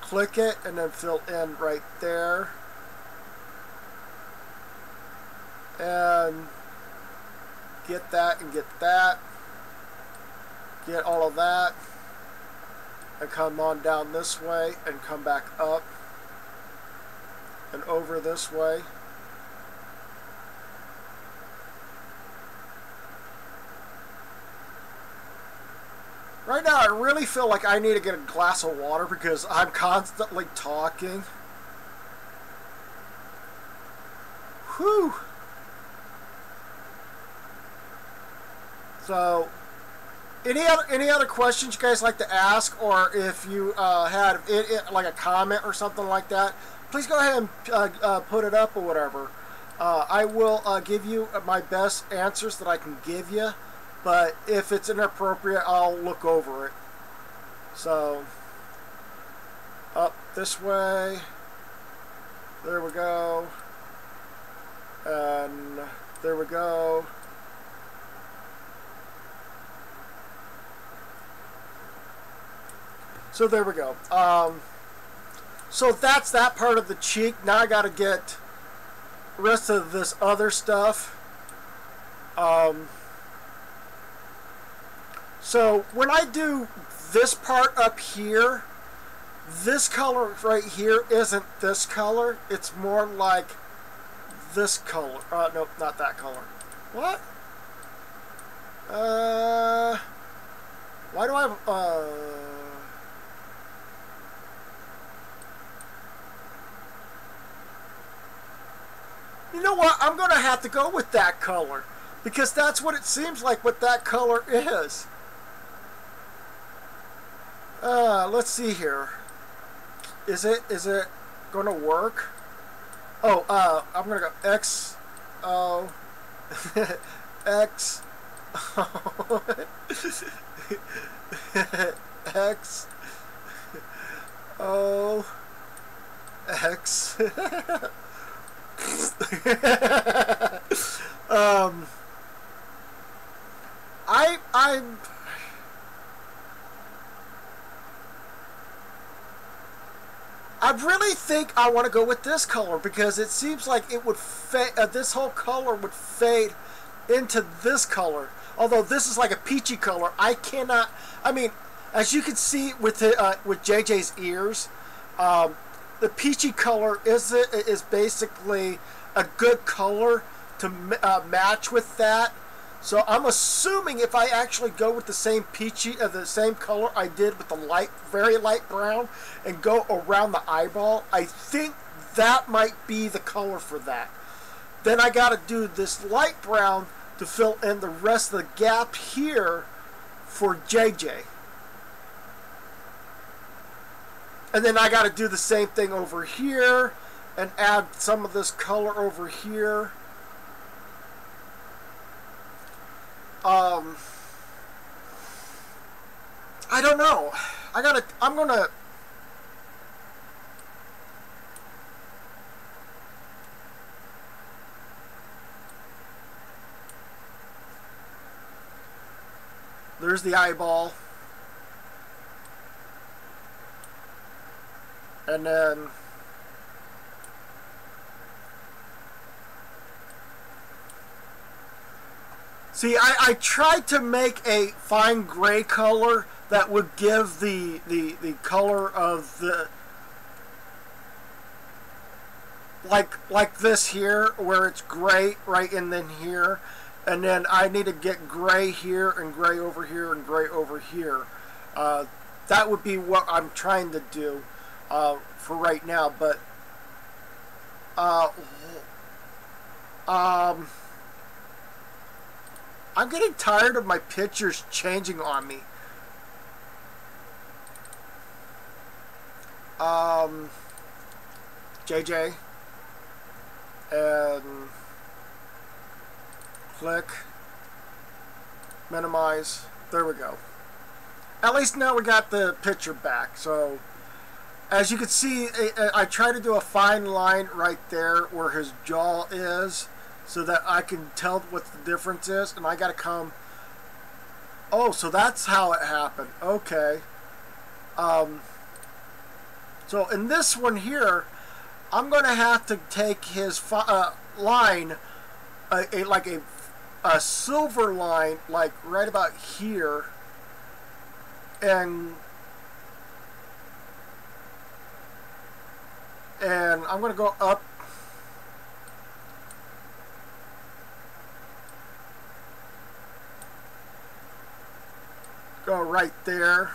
Click it and then fill in right there. And get that and get that. Get all of that. And come on down this way and come back up. And over this way. Right now I really feel like I need to get a glass of water because I'm constantly talking. Whew. So, any other questions you guys like to ask, or if you had like a comment or something like that, please go ahead and put it up or whatever. I will give you my best answers that I can give you, but if it's inappropriate, I'll look over it. So, up this way. There we go. And there we go. So there we go. So that's that part of the cheek. Now I got to get the rest of this other stuff. So when I do this part up here, this color right here isn't this color. It's more like this color. Nope, not that color. What? Why do I have, you know what? I'm going to have to go with that color, because that's what it seems like what that color is. Let's see here. Is it going to work? Oh, I'm going to go X, O, X, O, X, O, X. I really think I want to go with this color, because it seems like it would fade. This whole color would fade into this color. Although this is like a peachy color, I cannot. I mean, as you can see with JJ's ears, the peachy color is basically a good color to match with that. So I'm assuming if I actually go with the same the same color I did with the very light brown, and go around the eyeball, I think that might be the color for that. Then I got to do this light brown to fill in the rest of the gap here for JJ. And then I got to do the same thing over here and add some of this color over here. I don't know. I'm gonna. There's the eyeball. And then see, I tried to make a fine gray color that would give the color of like this here, where it's gray right in then here, and then I need to get gray here and gray over here and gray over here. That would be what I'm trying to do for right now, but I'm getting tired of my pictures changing on me. JJ, and click, minimize, there we go. At least now we got the picture back. So as you can see, I try to do a fine line right there where his jaw is, so that I can tell what the difference is, and I gotta come, oh, so that's how it happened, okay. So in this one here, I'm going to have to take his line, like a silver line, like right about here, and I'm going to go up, go right there.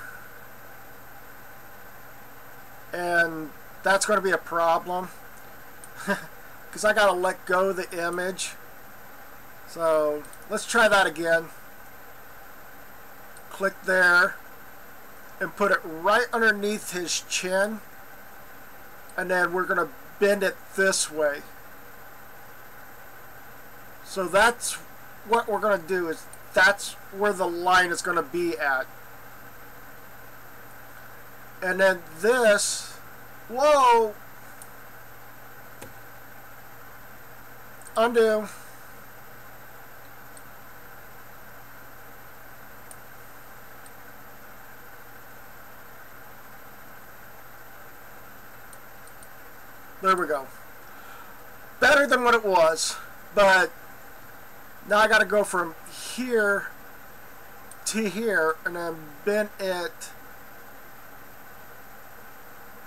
And that's going to be a problem because I got to let go of the image. So let's try that again. Click there and put it right underneath his chin, and then we're going to bend it this way. So that's what we're going to do, is that's where the line is going to be at. And then this, whoa, undo. There we go. Better than what it was, but now I got to go from here to here and then bend it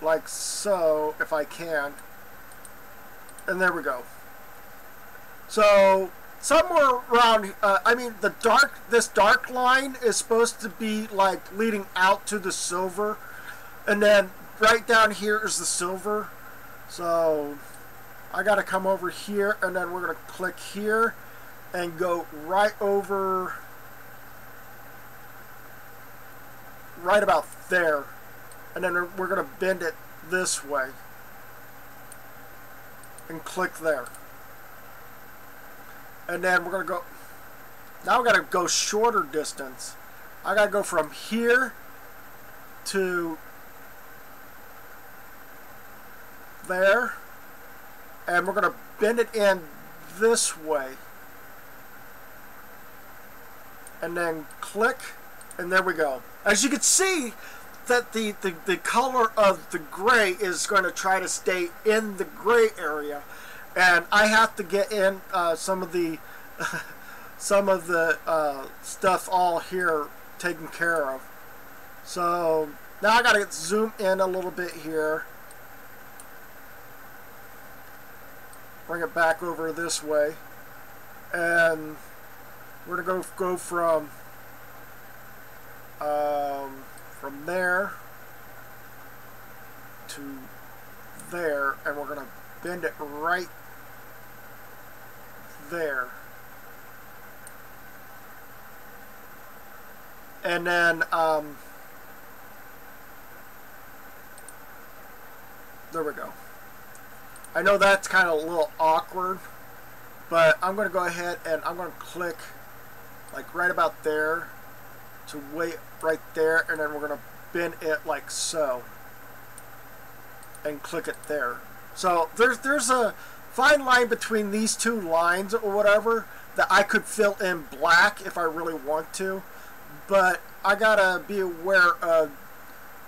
like so, if I can, and there we go. So somewhere around, I mean, this dark line is supposed to be like leading out to the silver, and then right down here is the silver. So I got to come over here, and then we're going to click here and go right over, right about there. And then we're going to bend it this way and click there. And then we're going to go, now we got to go shorter distance. I got to go from here to there, and we're going to bend it in this way. And then click, and there we go. As you can see, that the color of the gray is going to try to stay in the gray area, and I have to get in some of the stuff all here taken care of. So now I got to zoom in a little bit here, bring it back over this way, and we're gonna go from there to there, and we're going to bend it right there. And then there we go. I know that's kind of a little awkward, but I'm going to go ahead and I'm going to click like right about there to wait right there, and then we're going to bend it like so and click it there. So there's a fine line between these two lines or whatever that I could fill in black if I really want to, but I gotta be aware of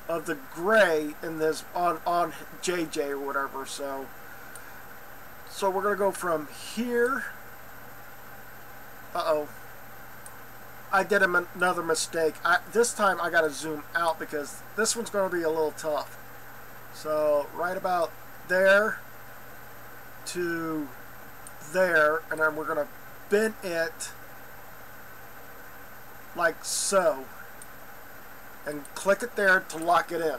the gray in this on JJ or whatever. So we're gonna go from here. I did another mistake. This time I gotta zoom out because this one's gonna be a little tough. So right about there, to there, and then we're going to bend it like so, and click it there to lock it in.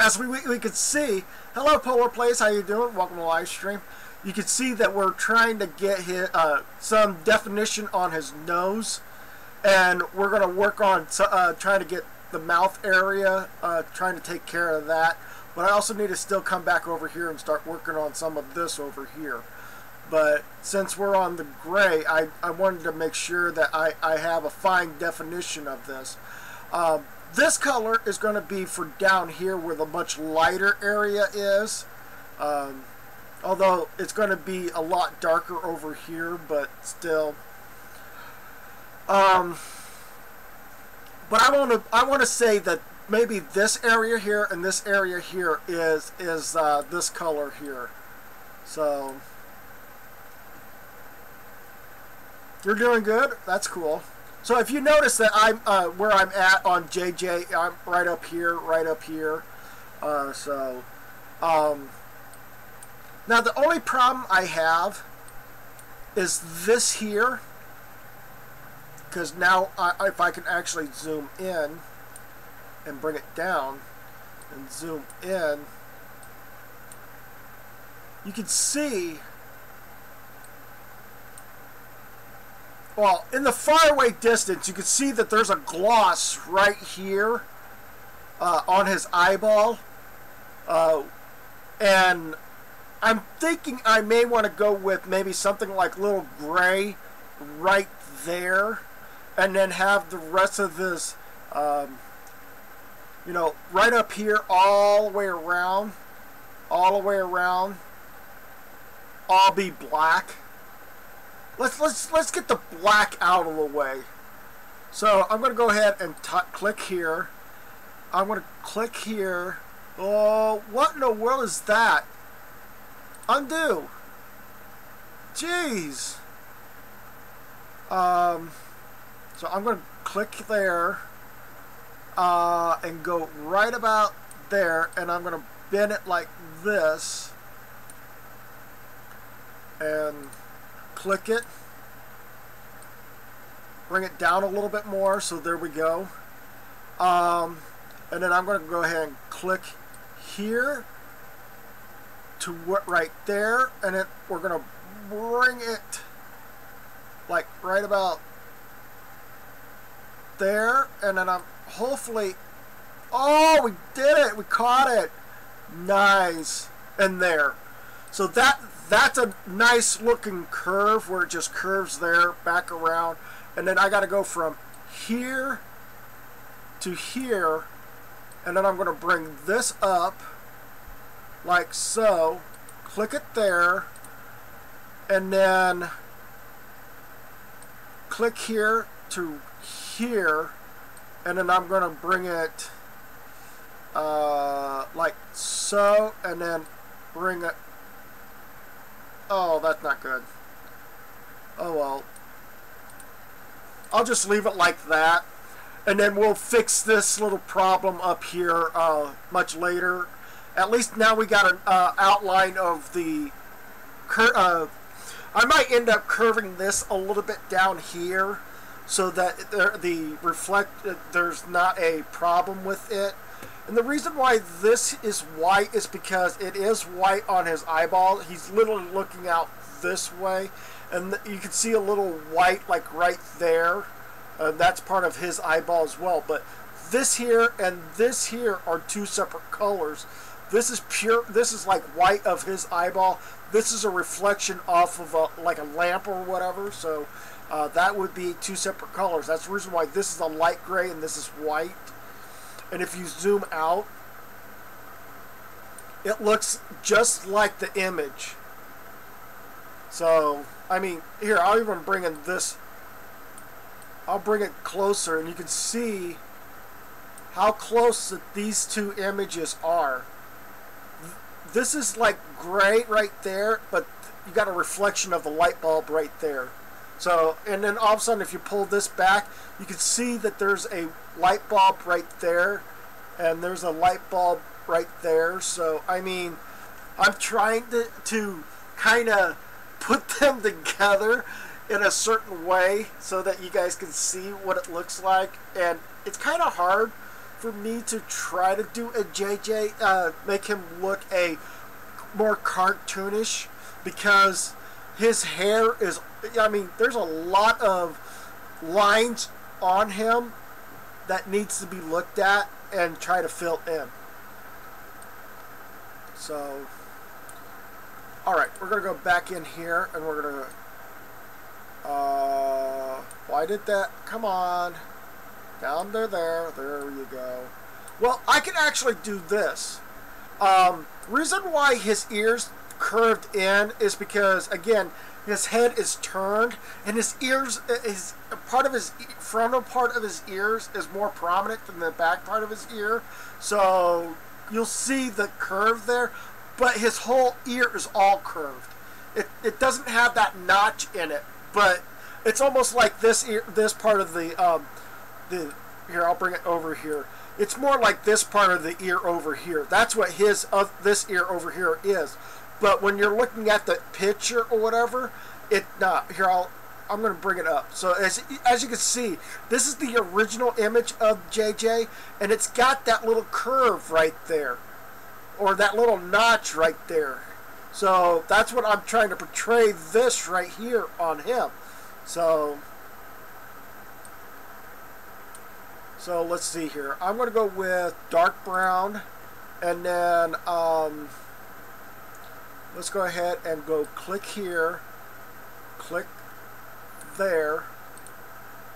As we could see, hello Polar Plays, how you doing? Welcome to the live stream. You can see that we're trying to get his, some definition on his nose, and we're going to work on trying to get the mouth area, trying to take care of that. But I also need to still come back over here and start working on some of this over here. But since we're on the gray, I wanted to make sure that I have a fine definition of this. This color is going to be for down here where the much lighter area is. Although it's going to be a lot darker over here, but still. But I want to say that maybe this area here and this area here is this color here. So you're doing good. That's cool. So if you notice that I'm where I'm at on JJ, I'm right up here, right up here. Now the only problem I have is this here, because now if I can actually zoom in and bring it down and zoom in, you can see, well, in the faraway distance, you can see that there's a gloss right here on his eyeball, and I'm thinking I may want to go with maybe something like a little gray right there, and then have the rest of this, you know, right up here, all the way around, all be black. Let's get the black out of the way. So I'm going to go ahead and click here. I'm going to click here. Oh, what in the world is that? Undo. Jeez. So I'm going to click there and go right about there, and I'm going to bend it like this and click it, bring it down a little bit more, so there we go. And then I'm going to go ahead and click here to right there, and then we're going to bring it like right about there, and then I'm hopefully, oh, we did it, we caught it, nice, and there. So that's a nice looking curve where it just curves there, back around, and then I got to go from here to here, and then I'm going to bring this up like so, click it there, and then click here to here, and then I'm going to bring it like so, and then bring it, oh, that's not good. Oh well, I'll just leave it like that, and then we'll fix this little problem up here much later. At least now we got an outline of the I might end up curving this a little bit down here so that there's not a problem with it. And the reason why this is white is because it is white on his eyeball. He's literally looking out this way, and you can see a little white like right there. That's part of his eyeball as well. But this here and this here are two separate colors. This is pure, this is like white of his eyeball. This is a reflection off of like a lamp or whatever. So that would be two separate colors. That's the reason why this is a light gray and this is white. And if you zoom out, it looks just like the image. So, I mean, here, I'll even bring in this. I'll bring it closer, and you can see how close that these two images are. This is like gray right there, but you got a reflection of the light bulb right there. So, and then all of a sudden, if you pull this back, you can see that there's a light bulb right there, and there's a light bulb right there. So, I mean, I'm trying to kind of put them together in a certain way so that you guys can see what it looks like, and it's kind of hard for me to try to do a JJ, make him look a more cartoonish, because his hair is, I mean, there's a lot of lines on him that needs to be looked at and try to fill in. So, alright, we're going to go back in here and we're going to, why did that, come on, down there, there you go. Well, I can actually do this. Reason why his ears curved in is because, again, his head is turned and his ears, his part of his frontal part of his ears is more prominent than the back part of his ear, so you'll see the curve there, but his whole ear is all curved. It doesn't have that notch in it, but it's almost like this ear, this part of the here, I'll bring it over here. It's more like this part of the ear over here. That's what his this ear over here is. But when you're looking at the picture or whatever, it not here. I'm going to bring it up. So as you can see, this is the original image of JJ, and it's got that little curve right there, or that little notch right there. So that's what I'm trying to portray this right here on him. So let's see here. I'm going to go with dark brown, and then let's go ahead and go click here, click there.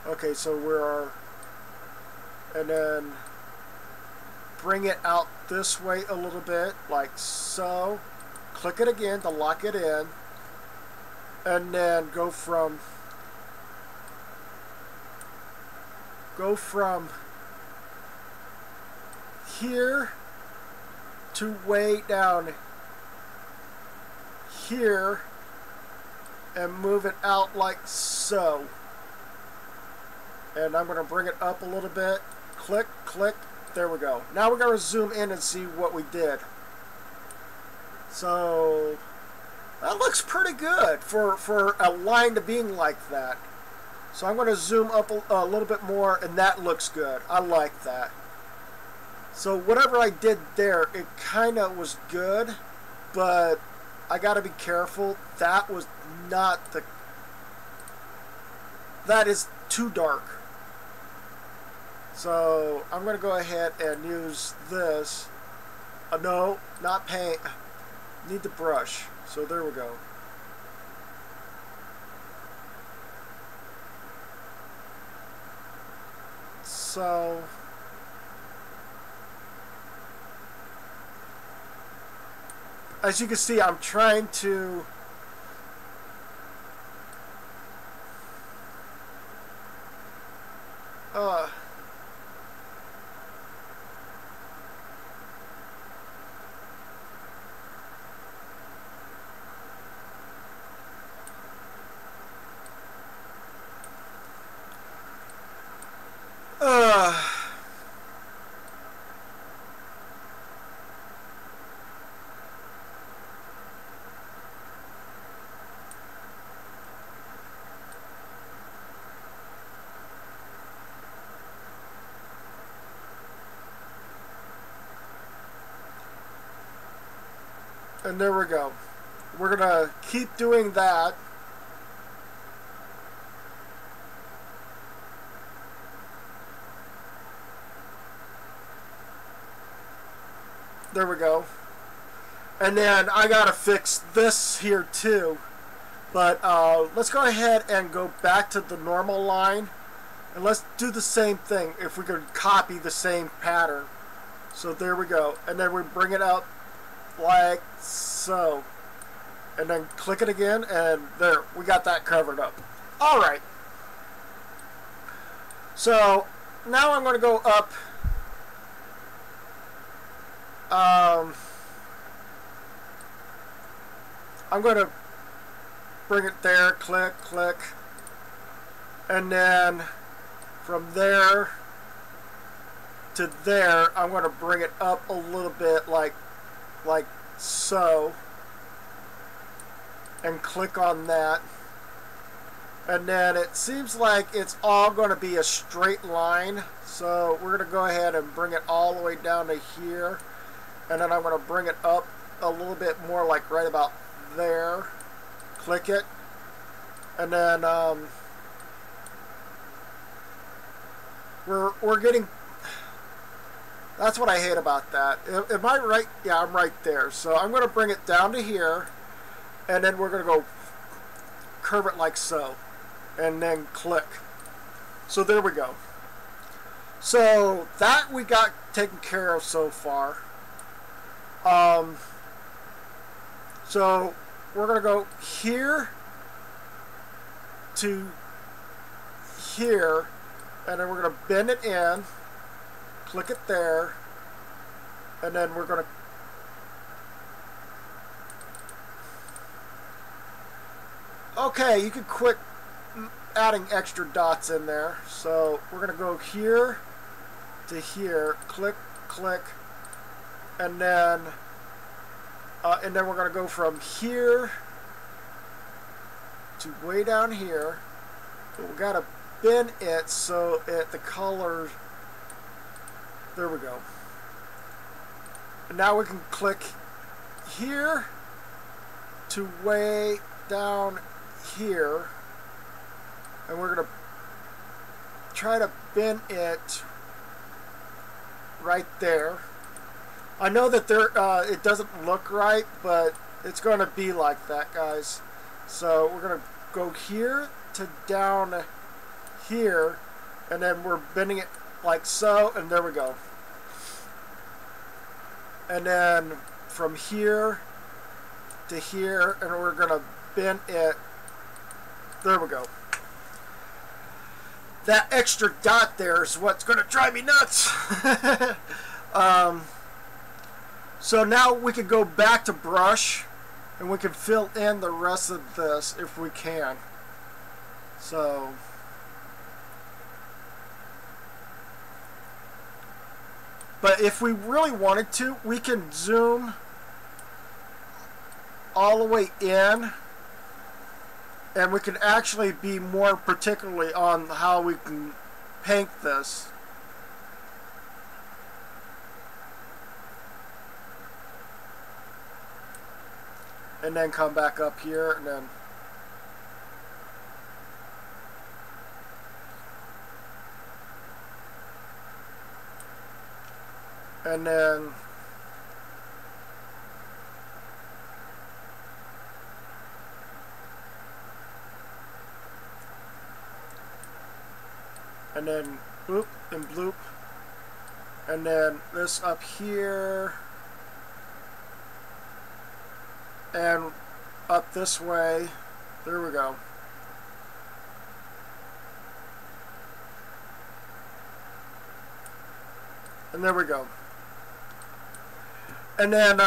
Okay, so and then bring it out this way a little bit, like so. Click it again to lock it in, and then go from here to way down here and move it out like so. And I'm going to bring it up a little bit. Click, click. There we go. Now we're going to zoom in and see what we did. So that looks pretty good for a line to being like that. So I'm going to zoom up a little bit more, and that looks good. I like that. So whatever I did there, it kind of was good, but I got to be careful. That was not the... That is too dark. So I'm going to go ahead and use this. No, not paint. Need the brush. So there we go. So as you can see, I'm trying to and there we go. We're gonna keep doing that. There we go. And then I gotta fix this here too. But let's go ahead and go back to the normal line, and let's do the same thing if we could copy the same pattern. So there we go. And then we bring it up like so, and then click it again, and there, we got that covered up. Alright, so now I'm going to go up I'm going to bring it there, click, click, and then from there to there I'm going to bring it up a little bit like so, and click on that. And then it seems like it's all going to be a straight line. So we're going to go ahead and bring it all the way down to here. And then I'm going to bring it up a little bit more, like right about there. Click it. And then we're getting... That's what I hate about that. Am I right? Yeah, I'm right there. So I'm going to bring it down to here. And then we're going to go curve it like so. And then click. So there we go. So that we got taken care of so far. So we're going to go here to here, and then we're going to bend it in, click it there, and then we're going to okay, you can quit adding extra dots in there. So we're going to go here to here, click, click, and then we're going to go from here to way down here. But we got to bend it so the color. There we go. And now we can click here to way down here, and we're going to try to bend it right there. I know that it doesn't look right, but it's going to be like that, guys. So we're going to go here to down here, and then we're bending it like so, and there we go. And then from here to here, and we're going to bend it. There we go. That extra dot there is what's going to drive me nuts. So now we can go back to brush, and we can fill in the rest of this if we can. So but if we really wanted to, we can zoom all the way in, and we can actually be more particularly on how we can paint this. And then come back up here, and then and then bloop and bloop, and then this up here and up this way. There we go. And there we go. And then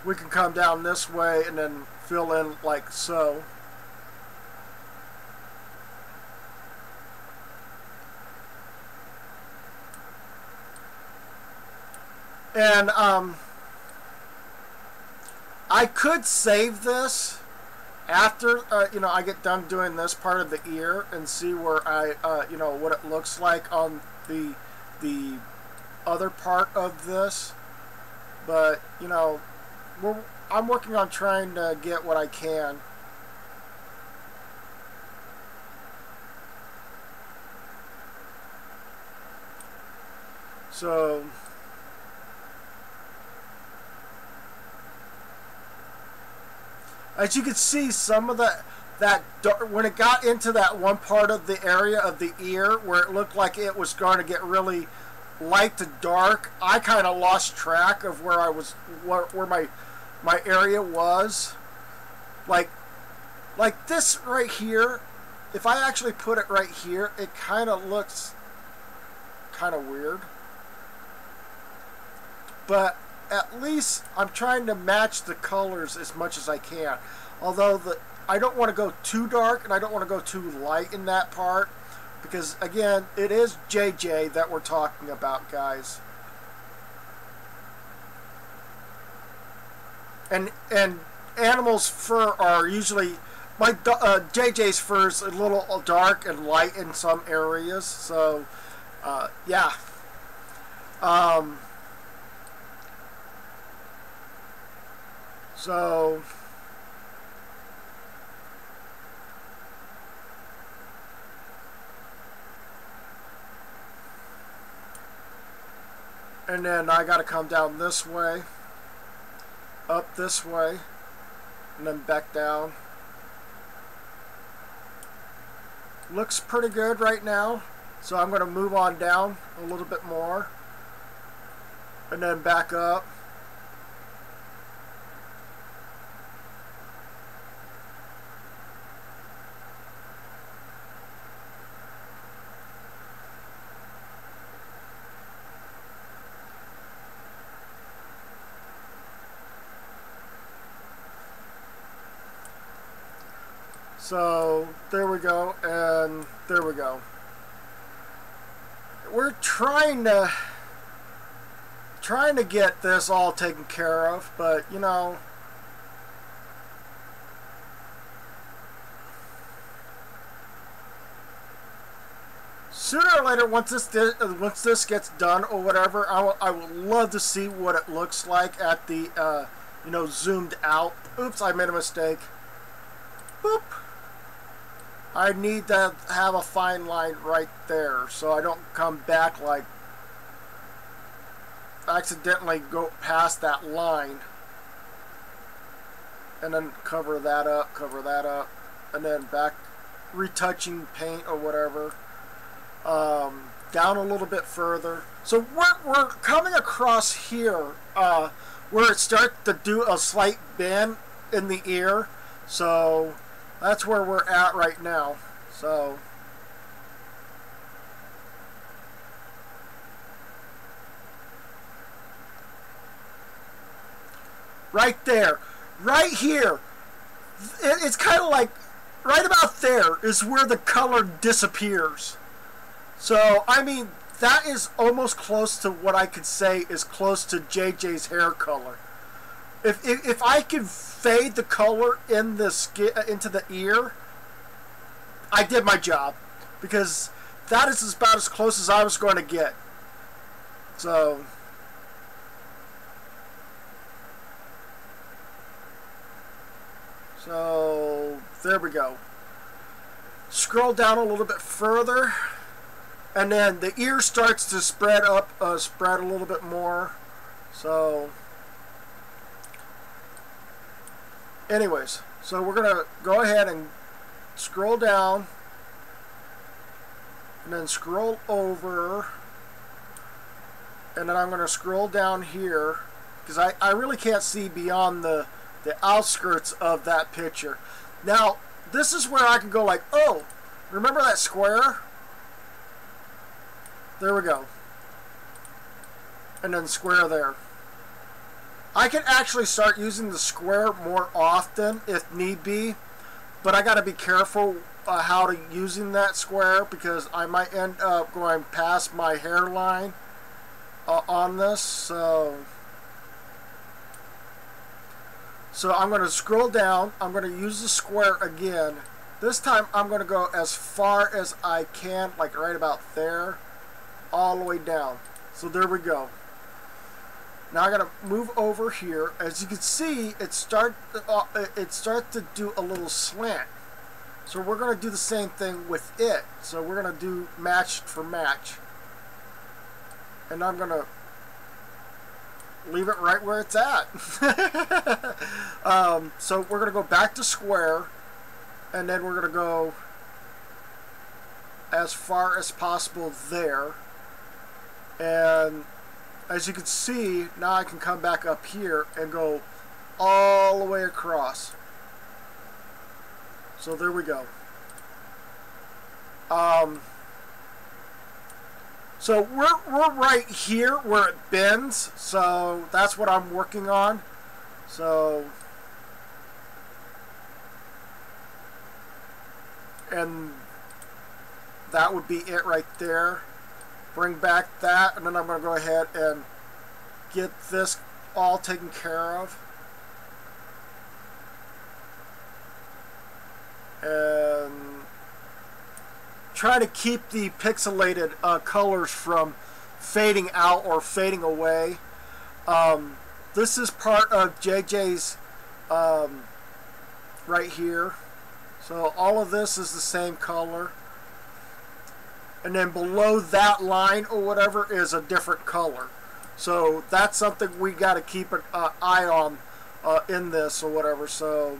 we can come down this way and then fill in like so. And I could save this after I get done doing this part of the ear and see where I what it looks like on the other part of this. But I'm working on trying to get what I can. So as you can see, some of that when it got into that one part of the area of the ear where it looked like it was going to get really light to dark, I kind of lost track of where I was, where my area was. Like this right here, if I actually put it right here, it kind of looks kind of weird. But at least I'm trying to match the colors as much as I can. Although I don't want to go too dark and I don't want to go too light in that part, because again, it is JJ that we're talking about, guys. And animals' fur are usually, like JJ's fur is a little dark and light in some areas. So yeah. So and then I got to come down this way, up this way, and then back down. Looks pretty good right now, so I'm going to move on down a little bit more, and then back up. So there we go, and there we go. We're trying to get this all taken care of, but you know, sooner or later, once this gets done or whatever, I would love to see what it looks like at the you know, zoomed out. Oops, I made a mistake. Boop. I need to have a fine line right there so I don't come back, like accidentally go past that line, and then cover that up, and then back, retouching paint or whatever, down a little bit further. So we're coming across here where it starts to do a slight bend in the ear, so that's where we're at right now. So right there, right here, it's kind of like right about there is where the color disappears. So I mean, that is almost close to what I could say is close to JJ's hair color. If I could fade the color in the skin into the ear, I did my job, because that is about as close as I was going to get. So there we go. Scroll down a little bit further, and then the ear starts to spread up, spread a little bit more. So anyways, so we're gonna go ahead and scroll down, and then scroll over, and then I'm gonna scroll down here, because I really can't see beyond the outskirts of that picture. Now this is where I can go like, oh, remember that square? There we go. And then square there. I can actually start using the square more often if need be, but I got to be careful how to using that square, because I might end up going past my hairline on this. So I'm going to scroll down. I'm going to use the square again. This time I'm going to go as far as I can, like right about there, all the way down. So there we go. Now I gotta move over here. As you can see, it starts to do a little slant. So we're gonna do the same thing with it. So we're gonna do match for match, and I'm gonna leave it right where it's at. So we're gonna go back to square, and then we're gonna go as far as possible there, and as you can see, now I can come back up here and go all the way across. So there we go. So we're right here where it bends, so that's what I'm working on. So, and that would be it right there. Bring back that, and then I'm going to go ahead and get this all taken care of. and try to keep the pixelated colors from fading out or fading away. This is part of JJ's right here. So all of this is the same color. And then below that line or whatever is a different color. So that's something we got to keep an eye on in this or whatever. So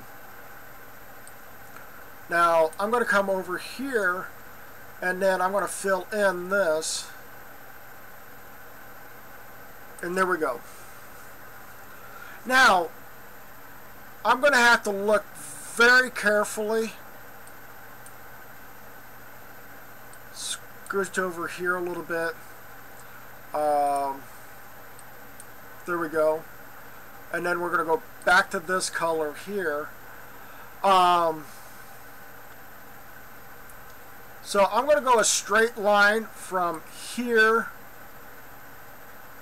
now I'm going to come over here and then I'm going to fill in this. And there we go. Now I'm going to have to look very carefully. Scooch over here a little bit. There we go. And then we're going to go back to this color here. So I'm going to go a straight line from here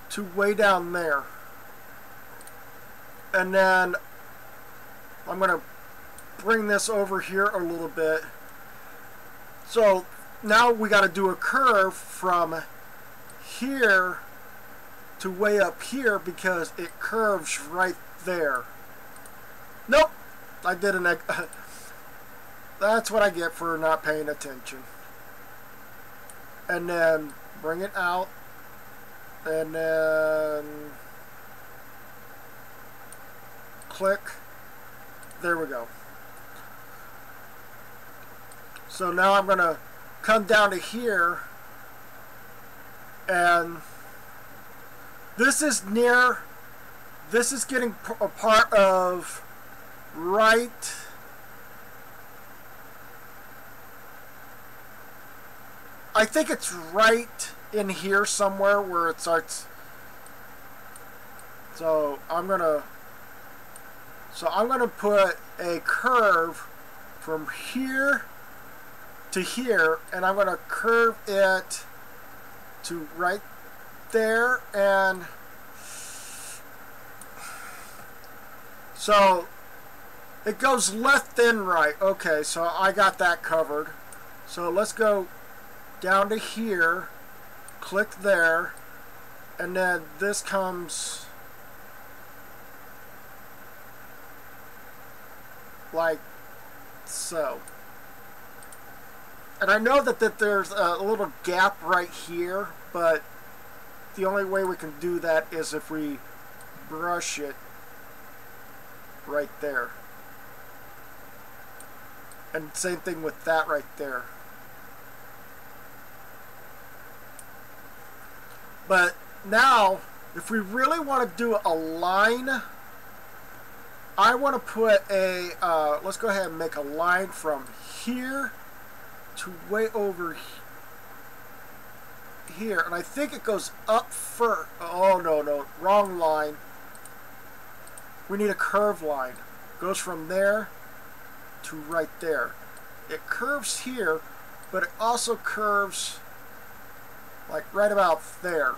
to way down there. And then I'm going to bring this over here a little bit. So now we got to do a curve from here to way up here because it curves right there. Nope, I did an. That's what I get for not paying attention. And then bring it out, and then click. There we go. So now I'm going to come down to here, and this is getting a part of right I think it's right in here somewhere where it starts. So I'm gonna put a curve from here to here, and I'm gonna curve it to right there, and so it goes left then right. Okay, so I got that covered. So let's go down to here, click there, and then this comes like so. And I know that there's a little gap right here, but the only way we can do that is if we brush it right there. And same thing with that right there. But now, if we really want to do a line, I want to put a, let's go ahead and make a line from here to way over here. And I think it goes up first. Oh, no, wrong line. We need a curve line. Goes from there to right there. It curves here, but it also curves like right about there.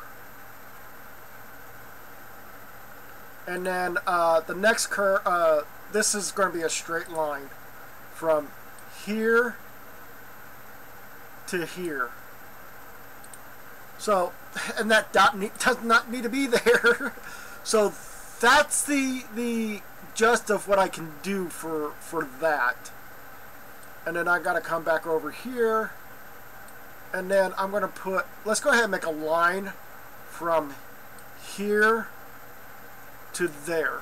And then the next curve, this is going to be a straight line from here to here. So, and that dot does not need to be there. So that's the gist of what I can do for that. And then I got to come back over here. And then I'm going to put, let's go ahead and make a line from here to there.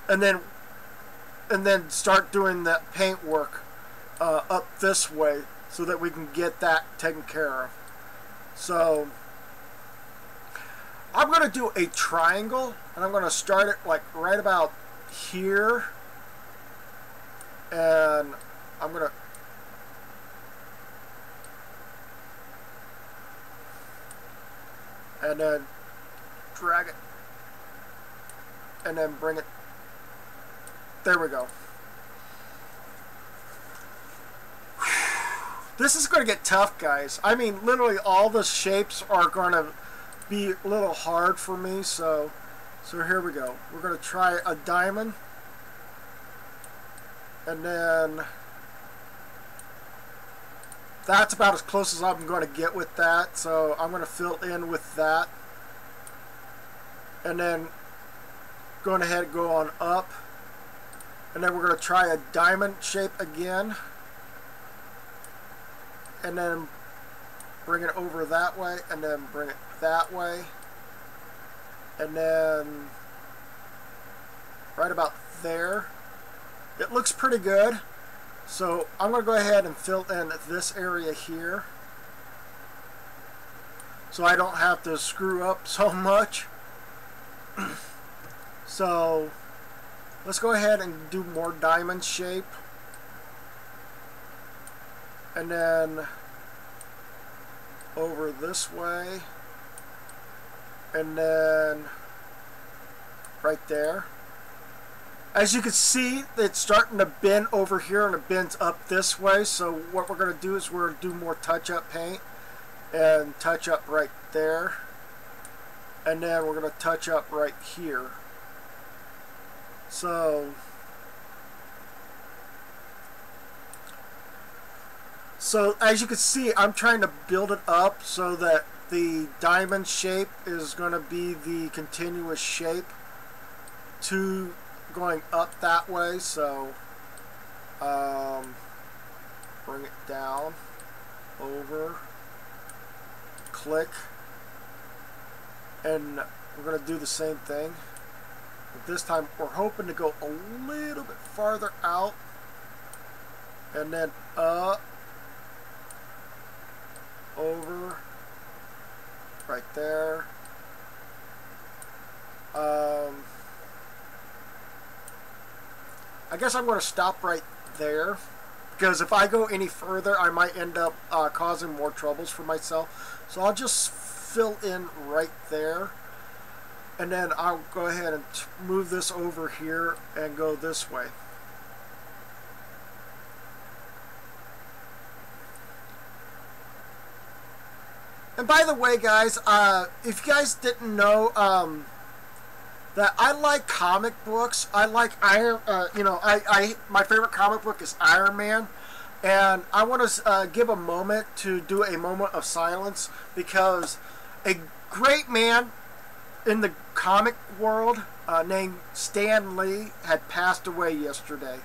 And then start doing that paint work up this way so that we can get that taken care of. So I'm going to do a triangle, and I'm going to start it like right about here. And I'm going to and then drag it, and then bring it. There we go. This is going to get tough, guys. I mean, literally all the shapes are going to be a little hard for me, so here we go. We're going to try a diamond, and then that's about as close as I'm going to get with that. So I'm going to fill in with that. And then going ahead and go on up. And then we're going to try a diamond shape again. And then bring it over that way. And then bring it that way. And then right about there. It looks pretty good. So I'm going to go ahead and fill in this area here. So I don't have to screw up so much. So let's go ahead and do more diamond shape. And then over this way. And then right there. As you can see, it's starting to bend over here and it bends up this way. So what we're going to do is we're going to do more touch-up paint and touch up right there. And then we're going to touch up right here. So as you can see, I'm trying to build it up so that the diamond shape is going to be the continuous shape to going up that way. So bring it down, over, click, and we're going to do the same thing. But this time we're hoping to go a little bit farther out, and then up, over, right there. I guess I'm going to stop right there, because if I go any further I might end up causing more troubles for myself. So I'll just fill in right there, and then I'll go ahead and move this over here and go this way. And by the way, guys, if you guys didn't know, that I like comic books. I like my favorite comic book is Iron Man, and I want to give a moment to do a moment of silence, because a great man in the comic world named Stan Lee had passed away yesterday,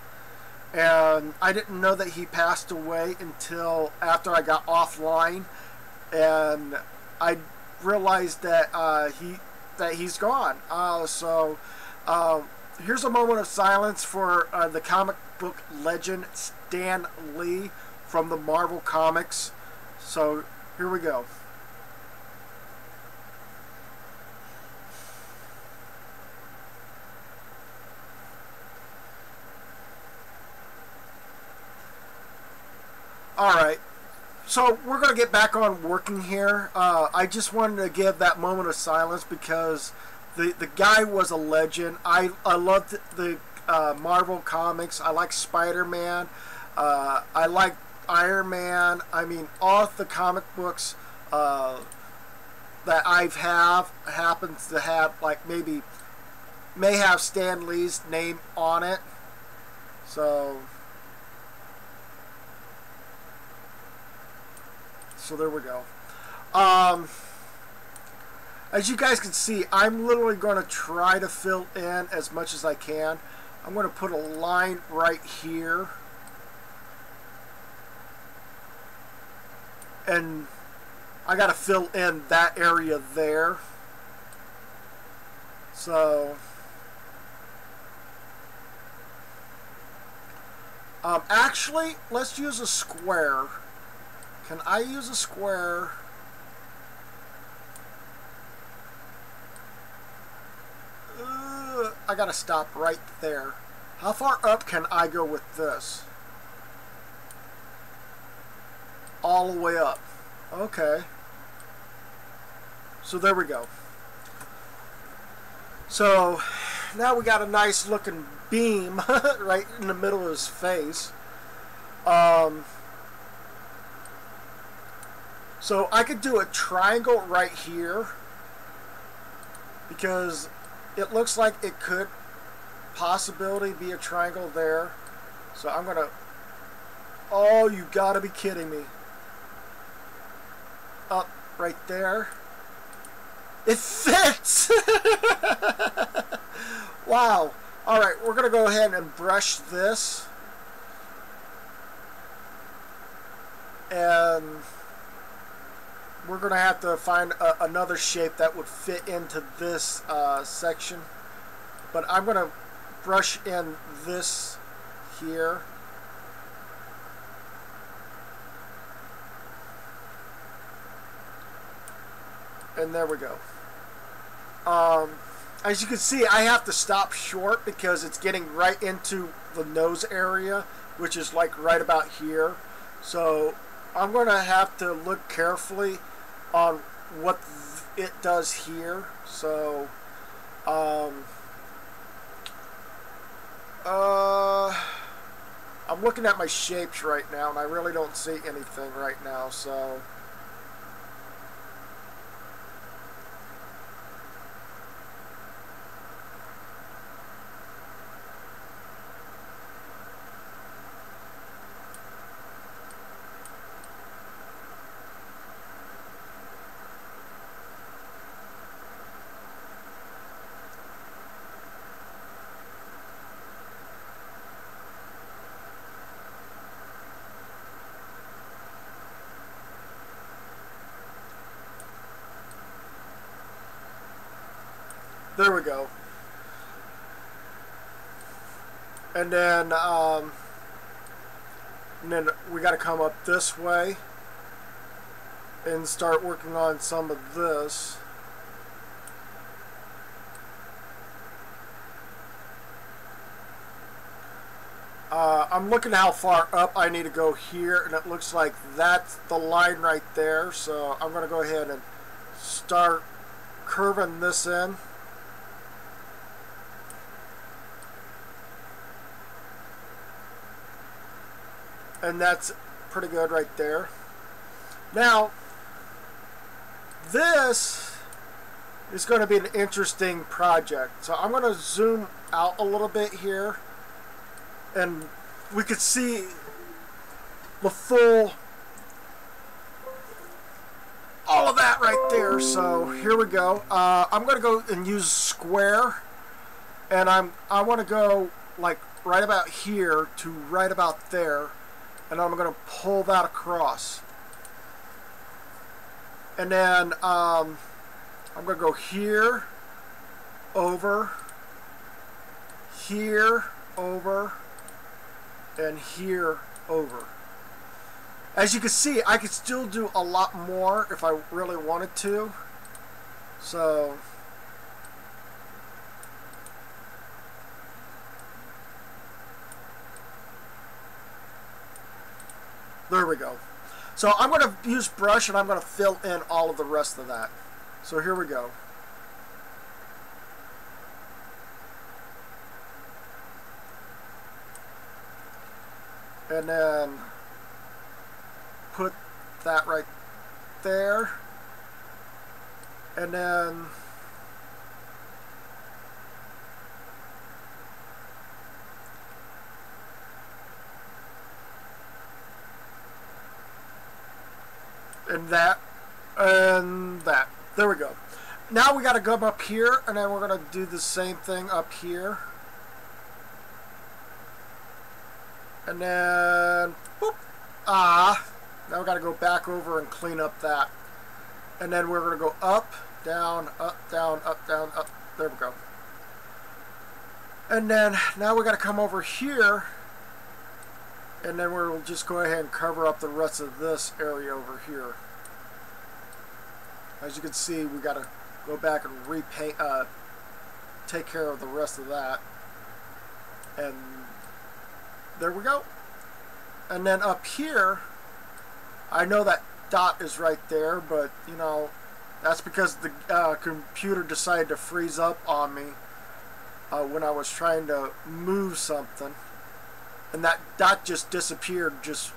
and I didn't know that he passed away until after I got offline, and I realized that he's gone. So here's a moment of silence for the comic book legend Stan Lee from the Marvel Comics. So here we go. Alright, so we're going to get back on working here. I just wanted to give that moment of silence because the guy was a legend. I loved the Marvel Comics. I like Spider-Man. I like Iron Man. I mean, all of the comic books that I've happens to have, like, may have Stan Lee's name on it. So there we go. As you guys can see, I'm literally going to try to fill in as much as I can. I'm going to put a line right here. And I got to fill in that area there. So actually, let's use a square. Can I use a square? I gotta stop right there. How far up can I go with this? All the way up. Okay. So there we go. So now we got a nice looking beam right in the middle of his face. So I could do a triangle right here, because it looks like it could possibly be a triangle there. So I'm gonna, oh, you gotta be kidding me. up right there. It fits! Wow. Alright, we're going to go ahead and brush this. And we're going to have to find another shape that would fit into this section. But I'm going to brush in this here. And there we go. As you can see, I have to stop short because it's getting right into the nose area, which is like right about here. So I'm going to have to look carefully on what it does here. So I'm looking at my shapes right now, and I really don't see anything right now. So there we go. And then we got to come up this way and start working on some of this. I'm looking how far up I need to go here, and it looks like that's the line right there. So I'm going to go ahead and start curving this in. And that's pretty good right there. Now, this is going to be an interesting project. So I'm going to zoom out a little bit here, and we could see the full, all of that right there. So here we go. I'm going to go and use square, and I want to go like right about here to right about there. And I'm going to pull that across. And then I'm going to go here, over, here, over, and here, over. As you can see, I could still do a lot more if I really wanted to. So there we go. So I'm going to use brush, and I'm going to fill in all of the rest of that. So here we go. And then put that right there. And then and that. There we go. Now we got to come up here, and then we're going to do the same thing up here. And then, boop. Now we got to go back over and clean up that. And then we're going to go up, down, up, down, up, down, up. There we go. And then now we got to come over here, and then we'll just go ahead and cover up the rest of this area over here. As you can see, we got to go back and repaint, take care of the rest of that. And there we go. And then up here, I know that dot is right there, but you know, that's because the computer decided to freeze up on me when I was trying to move something. And that dot just disappeared just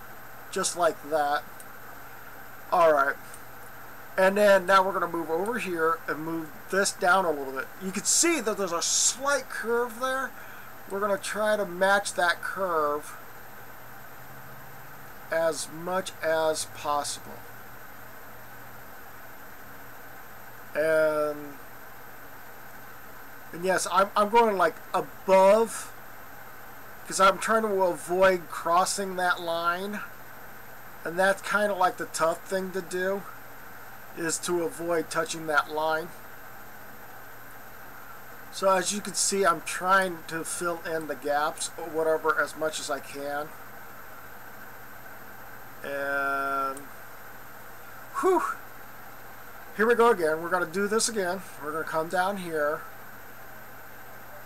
like that. Alright. And then now we're going to move over here and move this down a little bit. You can see that there's a slight curve there. We're going to try to match that curve as much as possible. And yes, I'm going like above, because I'm trying to avoid crossing that line. And that's kind of like the tough thing to do, is to avoid touching that line. So as you can see, I'm trying to fill in the gaps or whatever as much as I can. And whew, here we go again. We're going to do this again. We're going to come down here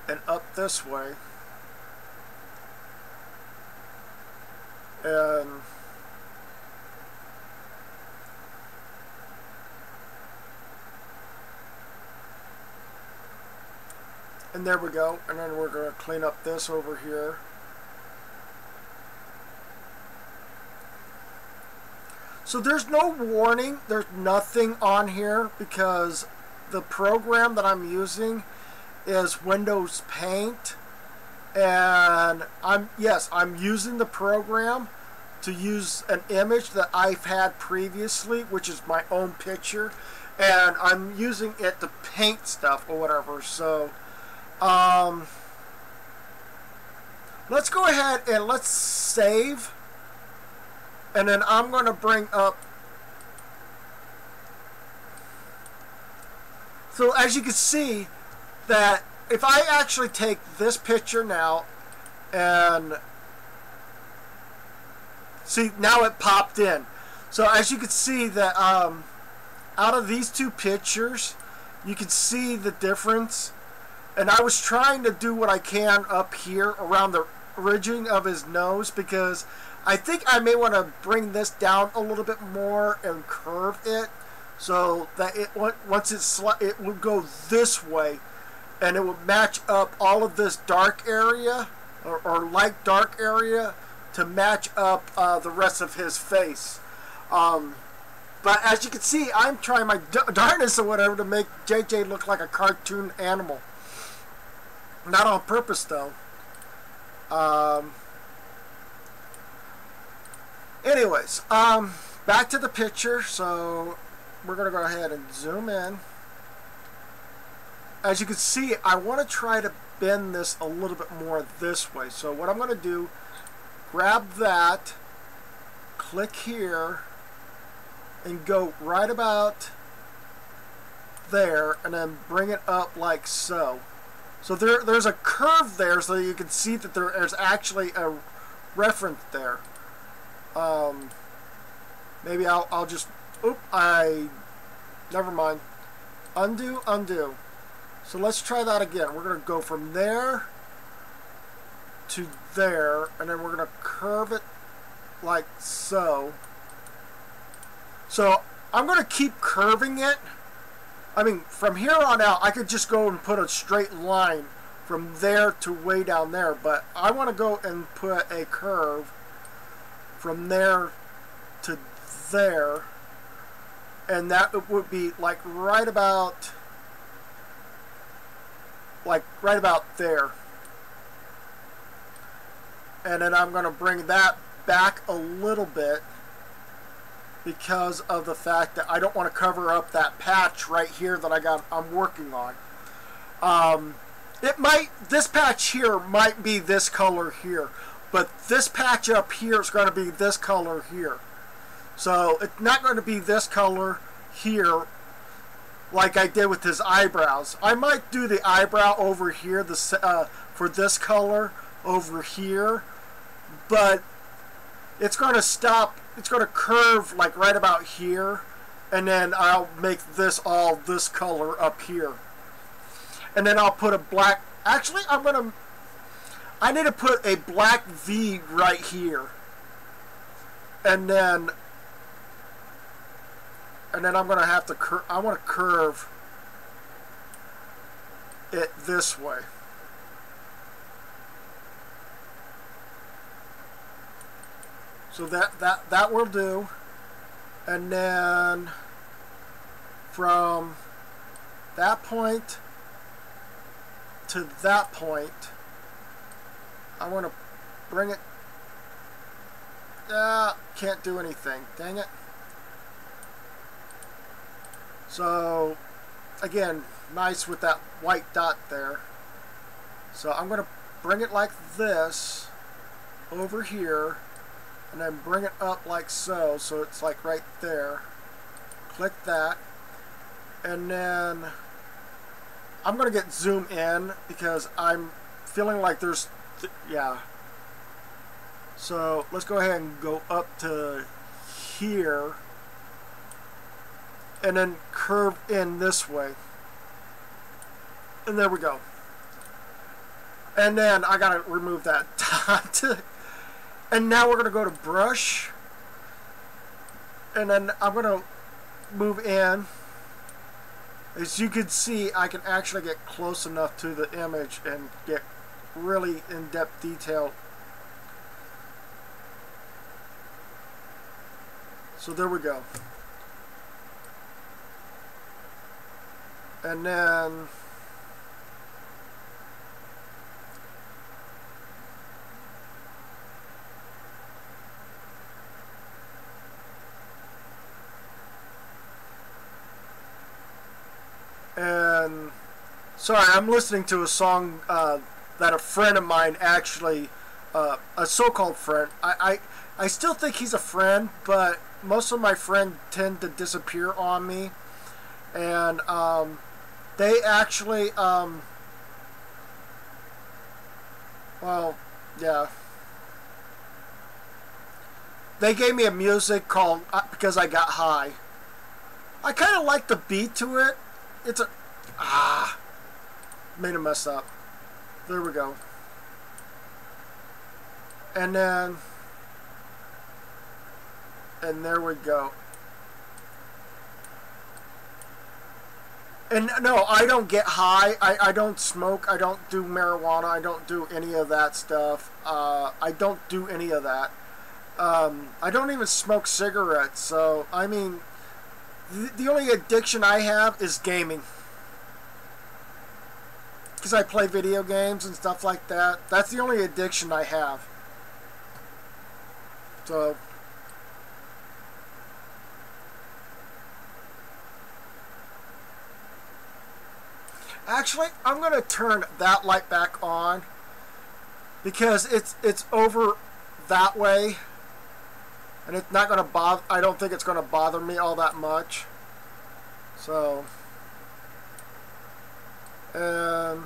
and up this way. And there we go. And then we're going to clean up this over here. So there's no warning. There's nothing on here because the program that I'm using is Windows Paint. And I'm using the program to use an image that I've had previously, which is my own picture. And I'm using it to paint stuff or whatever. So let's go ahead and let's save, and then I'm going to bring up, so as you can see that if I actually take this picture now and see, now it popped in. So as you can see that out of these two pictures, you can see the difference. And I was trying to do what I can up here around the ridging of his nose, because I think I may want to bring this down a little bit more and curve it so that it it would go this way, and it would match up all of this dark area or light dark area to match up the rest of his face. But as you can see, I'm trying my darnest or whatever to make JJ look like a cartoon animal. Not on purpose, though. Anyways, back to the picture. So we're going to go ahead and zoom in. As you can see, I want to try to bend this a little bit more this way. So what I'm going to do, grab that, click here, and go right about there, and then bring it up like so. So there's a curve there, so you can see that there's actually a reference there. Maybe I'll just, never mind. Undo. So let's try that again. We're going to go from there to there, and then we're going to curve it like so. So I'm going to keep curving it. I mean, from here on out, I could just go and put a straight line from there to way down there, but I want to go and put a curve from there to there, and that would be like right about there. And then I'm going to bring that back a little bit, because of the fact that I don't want to cover up that patch right here that I'm working on. This patch here might be this color here, but this patch up here is going to be this color here. So it's not going to be this color here like I did with his eyebrows. I might do the eyebrow over here for this color over here, but it's going to stop. It's going to curve like right about here, and then I'll make this all this color up here, and then I'll put a black. Actually, I need to put a black V right here, and then I'm going to have to I want to curve it this way. So that will do. And then from that point to that point, I want to bring it. Can't do anything. Dang it. So again, nice with that white dot there. So I'm going to bring it like this over here, and then bring it up like so, so it's like right there. Click that, and then I'm going to get zoom in because I'm feeling like there's, yeah. So let's go ahead and go up to here, and then curve in this way. And there we go. And then I gotta remove that dot. And now we're gonna go to brush. And then I'm gonna move in. As you can see, I can actually get close enough to the image and get really in-depth detail. So there we go. And then sorry, I'm listening to a song that a friend of mine actually, a so-called friend. I still think he's a friend, but most of my friends tend to disappear on me. And they actually, well, yeah. They gave me a music called Because I Got High. I kind of like the beat to it. It's a... made a mess up. There we go. And then... And there we go. And no, I don't get high. I don't smoke. I don't do marijuana. I don't do any of that stuff. I don't do any of that. I don't even smoke cigarettes. So, I mean, the only addiction I have is gaming. Because I play video games and stuff like that. That's the only addiction I have. So... Actually, I'm going to turn that light back on because it's over that way, and it's not going to bother. I don't think it's going to bother me all that much. So, and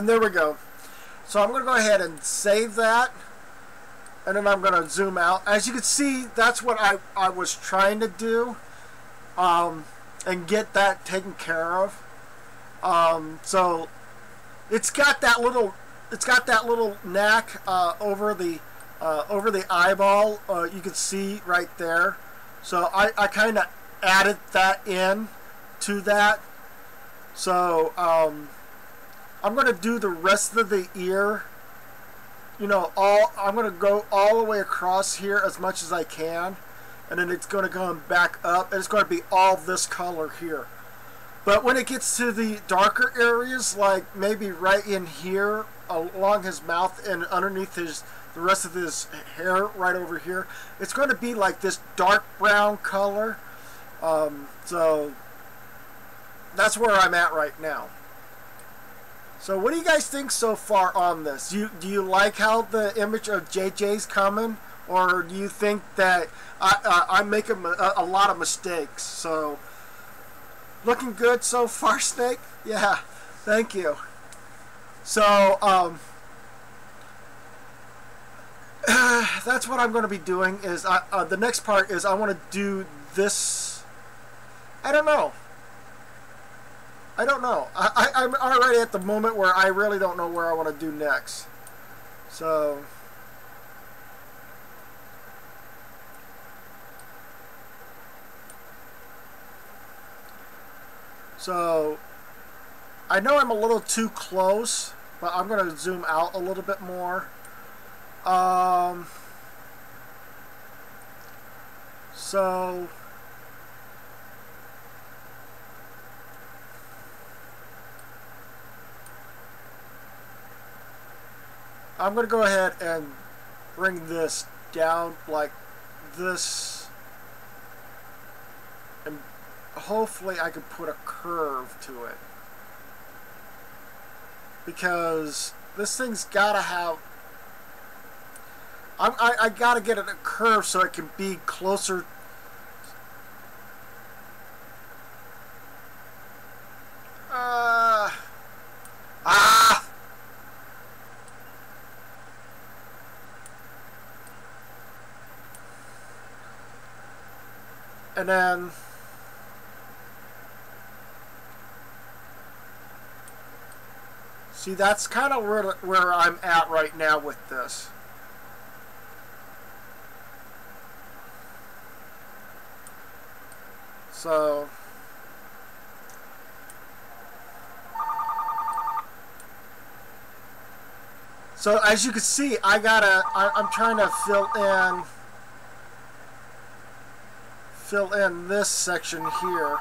there we go. So I'm going to go ahead and save that. And then I'm going to zoom out. As you can see, that's what I was trying to do. And get that taken care of. So it's got that little knack over the eyeball. You can see right there. So I kind of added that in to that. So I'm going to do the rest of the ear, you know, I'm going to go all the way across here as much as I can, and then it's going to go back up, and it's going to be all this color here. But when it gets to the darker areas, like maybe right in here, along his mouth and underneath the rest of his hair right over here, it's going to be like this dark brown color. So that's where I'm at right now. So what do you guys think so far on this? Do you like how the image of JJ's coming? Or do you think that I'm making a lot of mistakes? So, looking good so far, Snake? Yeah, thank you. So, that's what I'm going to be doing. Is the next part is I want to do this. I don't know. I'm already at the moment where I really don't know where I want to do next. So... I know I'm a little too close, but I'm going to zoom out a little bit more. I'm going to go ahead and bring this down like this, and hopefully I can put a curve to it, because this thing's got to have, I got to get it a curve so it can be closer. And then see, that's kind of where I'm at right now with this. So as you can see, I'm trying to fill in this section here,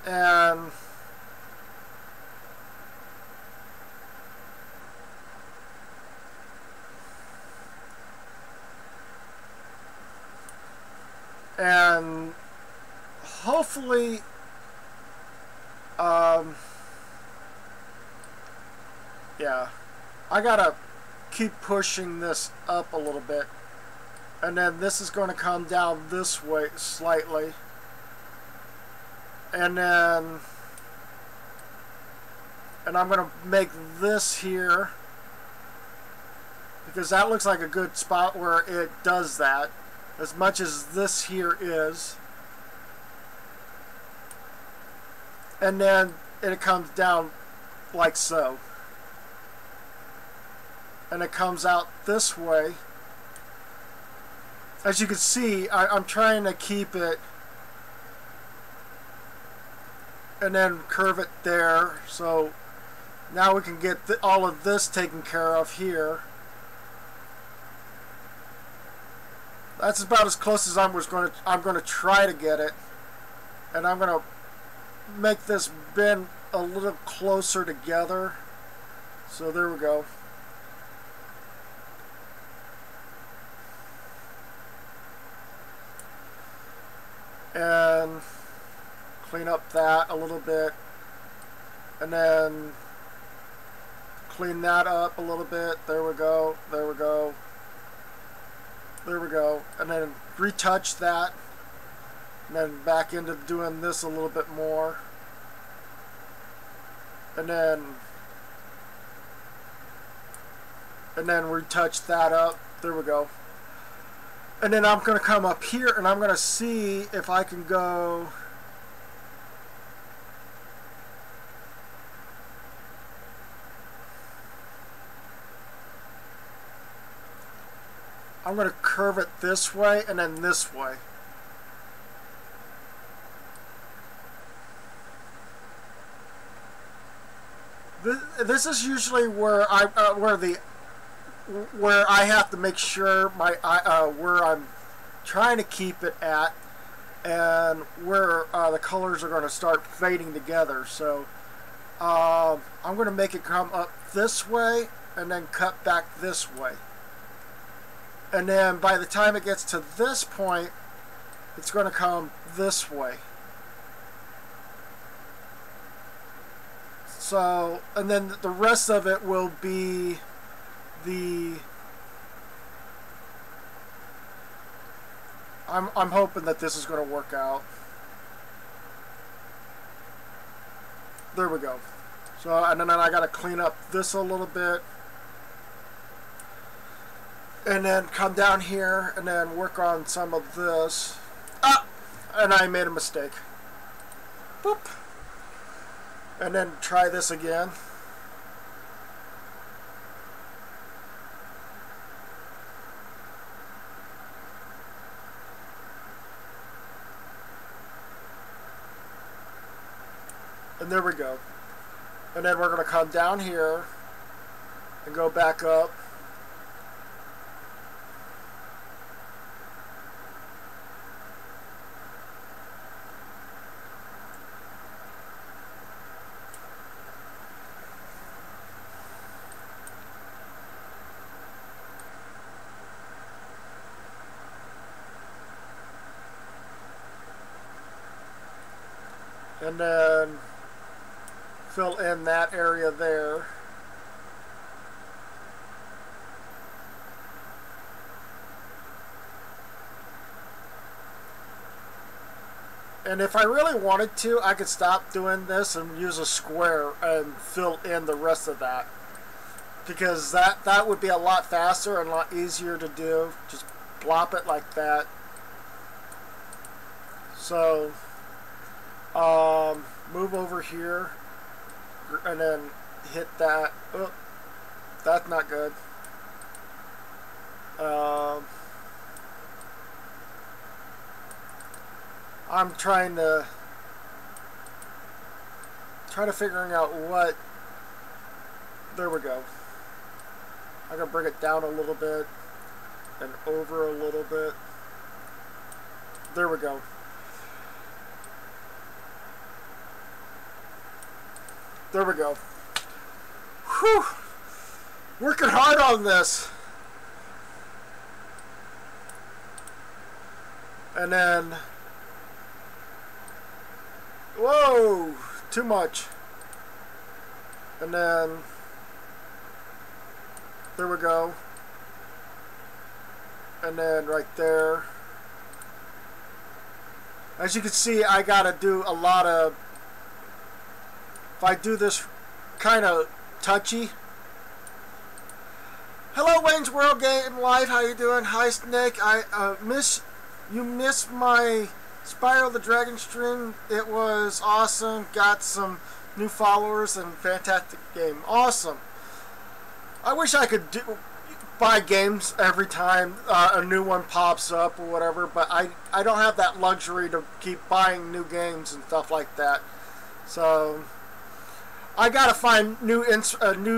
and hopefully yeah, I gotta keep pushing this up a little bit, and then this is going to come down this way slightly, and I'm going to make this here, because that looks like a good spot where it does that, as much as this here is. And then it comes down like so, and it comes out this way. As you can see, I'm trying to keep it and then curve it there, so now we can get all of this taken care of here. That's about as close as I'm going to try to get it, and I'm going to make this bend a little closer together. So there we go. And clean up that a little bit, and then clean that up a little bit. There we go, there we go, there we go, and then retouch that, and then back into doing this a little bit more, and then retouch that up. There we go. And then I'm going to come up here and I'm going to see if I can go I'm going to curve it this way and then this way. This is usually where where I have to make sure where I'm trying to keep it at, and where the colors are going to start fading together. So I'm going to make it come up this way and then cut back this way. And then by the time it gets to this point, it's going to come this way. So, and then the rest of it will be I'm hoping that this is going to work out. There we go. So, and then I got to clean up this a little bit, and then come down here and then work on some of this. And I made a mistake. Boop. And then try this again. And there we go. And then we're going to come down here and go back up. And then fill in that area there. And if I really wanted to, I could stop doing this and use a square and fill in the rest of that. Because that would be a lot faster and a lot easier to do. Just plop it like that. So, move over here and then hit that. Oh, that's not good. I'm trying to figuring out what. There we go. I'm gonna bring it down a little bit and over a little bit. There we go. There we go. Whew! Working hard on this. And then, whoa, too much. And then, there we go. And then right there. As you can see, I gotta do a lot of, if I do this kind of touchy. Hello, Wayne's World Game Live. How you doing? Hi, Snake. You missed my Spyro the Dragon stream. It was awesome. Got some new followers and fantastic game. Awesome. I wish I could buy games every time a new one pops up or whatever, but I don't have that luxury to keep buying new games and stuff like that. So I gotta find new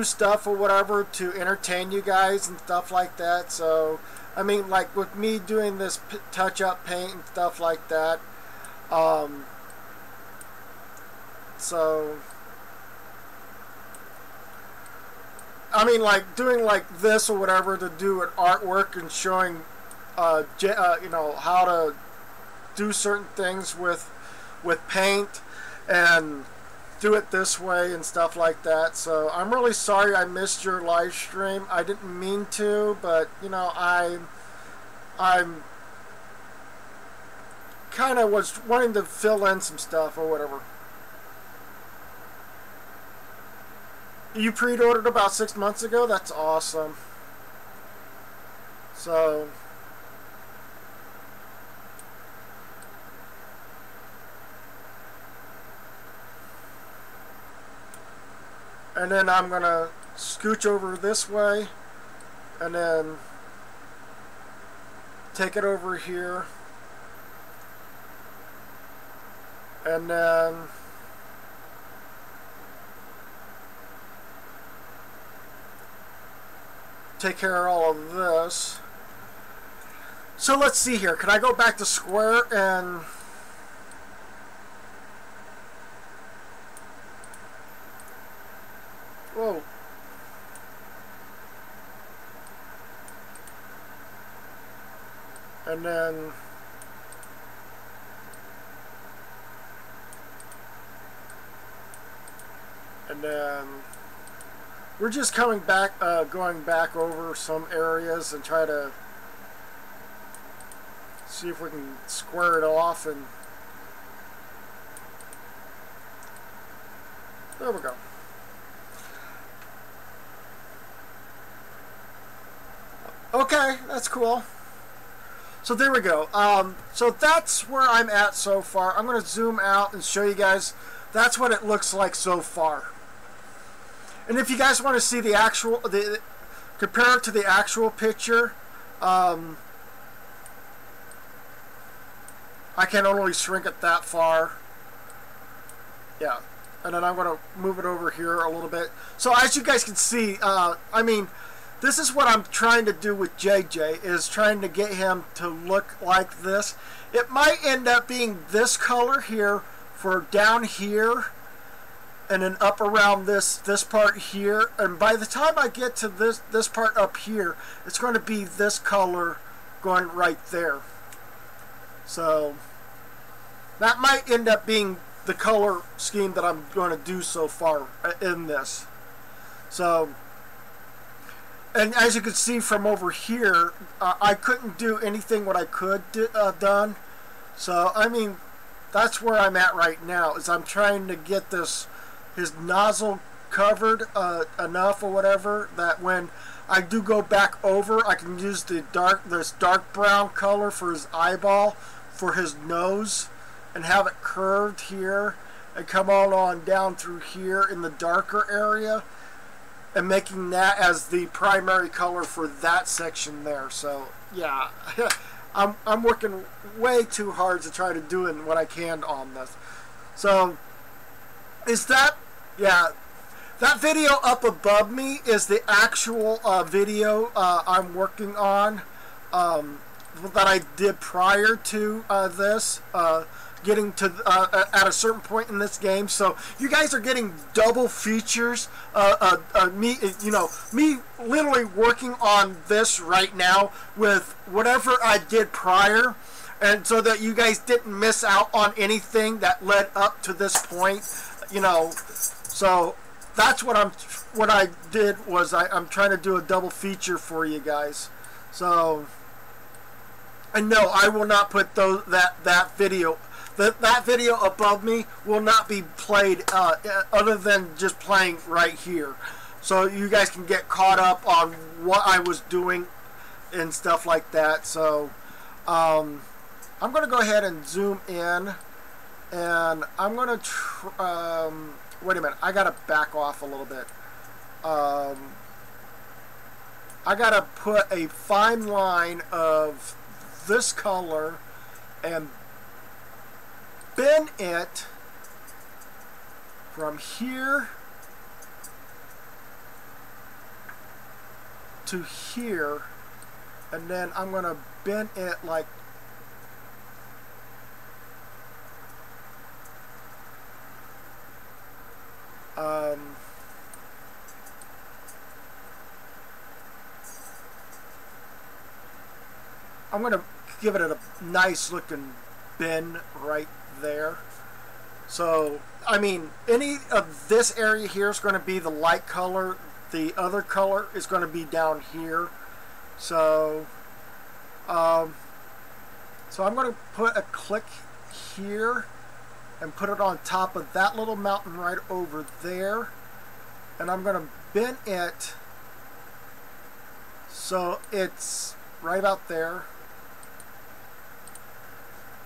stuff or whatever to entertain you guys and stuff like that. So I mean, like with me doing this touch-up paint and stuff like that. So I mean, like doing like this or whatever to do an artwork and showing, you know, how to do certain things with paint and do it this way and stuff like that. So I'm really sorry I missed your live stream. I didn't mean to, but you know, I'm kind of was wanting to fill in some stuff or whatever. You pre-ordered about 6 months ago? That's awesome. So and then I'm gonna scooch over this way and then take it over here and then take care of all of this. So let's see here. Can I go back to square and whoa. And then we're just coming back, going back over some areas and try to see if we can square it off, and there we go. Okay, that's cool. So there we go. So that's where I'm at so far. I'm going to zoom out and show you guys. That's what it looks like so far. And if you guys want to see the actual, compare it to the actual picture, I can only shrink it that far. Yeah. And then I'm going to move it over here a little bit. So as you guys can see, I mean, this is what I'm trying to do with JJ, is trying to get him to look like this. It might end up being this color here for down here, and then up around this part here. And by the time I get to this part up here, it's going to be this color going right there. So that might end up being the color scheme that I'm going to do so far in this. So, and as you can see from over here, I couldn't do anything what I could done. So, I mean, that's where I'm at right now, is I'm trying to get his nozzle covered enough or whatever that when I do go back over, I can use this dark brown color for his eyeball, for his nose, and have it curved here and come on down through here in the darker area, and making that as the primary color for that section there. So yeah, I'm working way too hard to try to do what I can on this. So is that, yeah, that video up above me is the actual video I'm working on that I did prior to this, getting to at a certain point in this game. So you guys are getting double features. Me literally working on this right now with whatever I did prior, and so that you guys didn't miss out on anything that led up to this point. So that's what I did was I'm trying to do a double feature for you guys. So, and no, I will not put that video. That video above me will not be played other than just playing right here, so you guys can get caught up on what I was doing and stuff like that. So I'm going to go ahead and zoom in, and I'm going to wait a minute, I got to back off a little bit. I got to put a fine line of this color and bend it from here to here, and then I'm going to bend it like I'm going to give it a nice looking bend right there. So, I mean, any of this area here is going to be the light color. The other color is going to be down here. So, so I'm going to put a click here and put it on top of that little mountain right over there. And I'm going to bend it so it's right about there.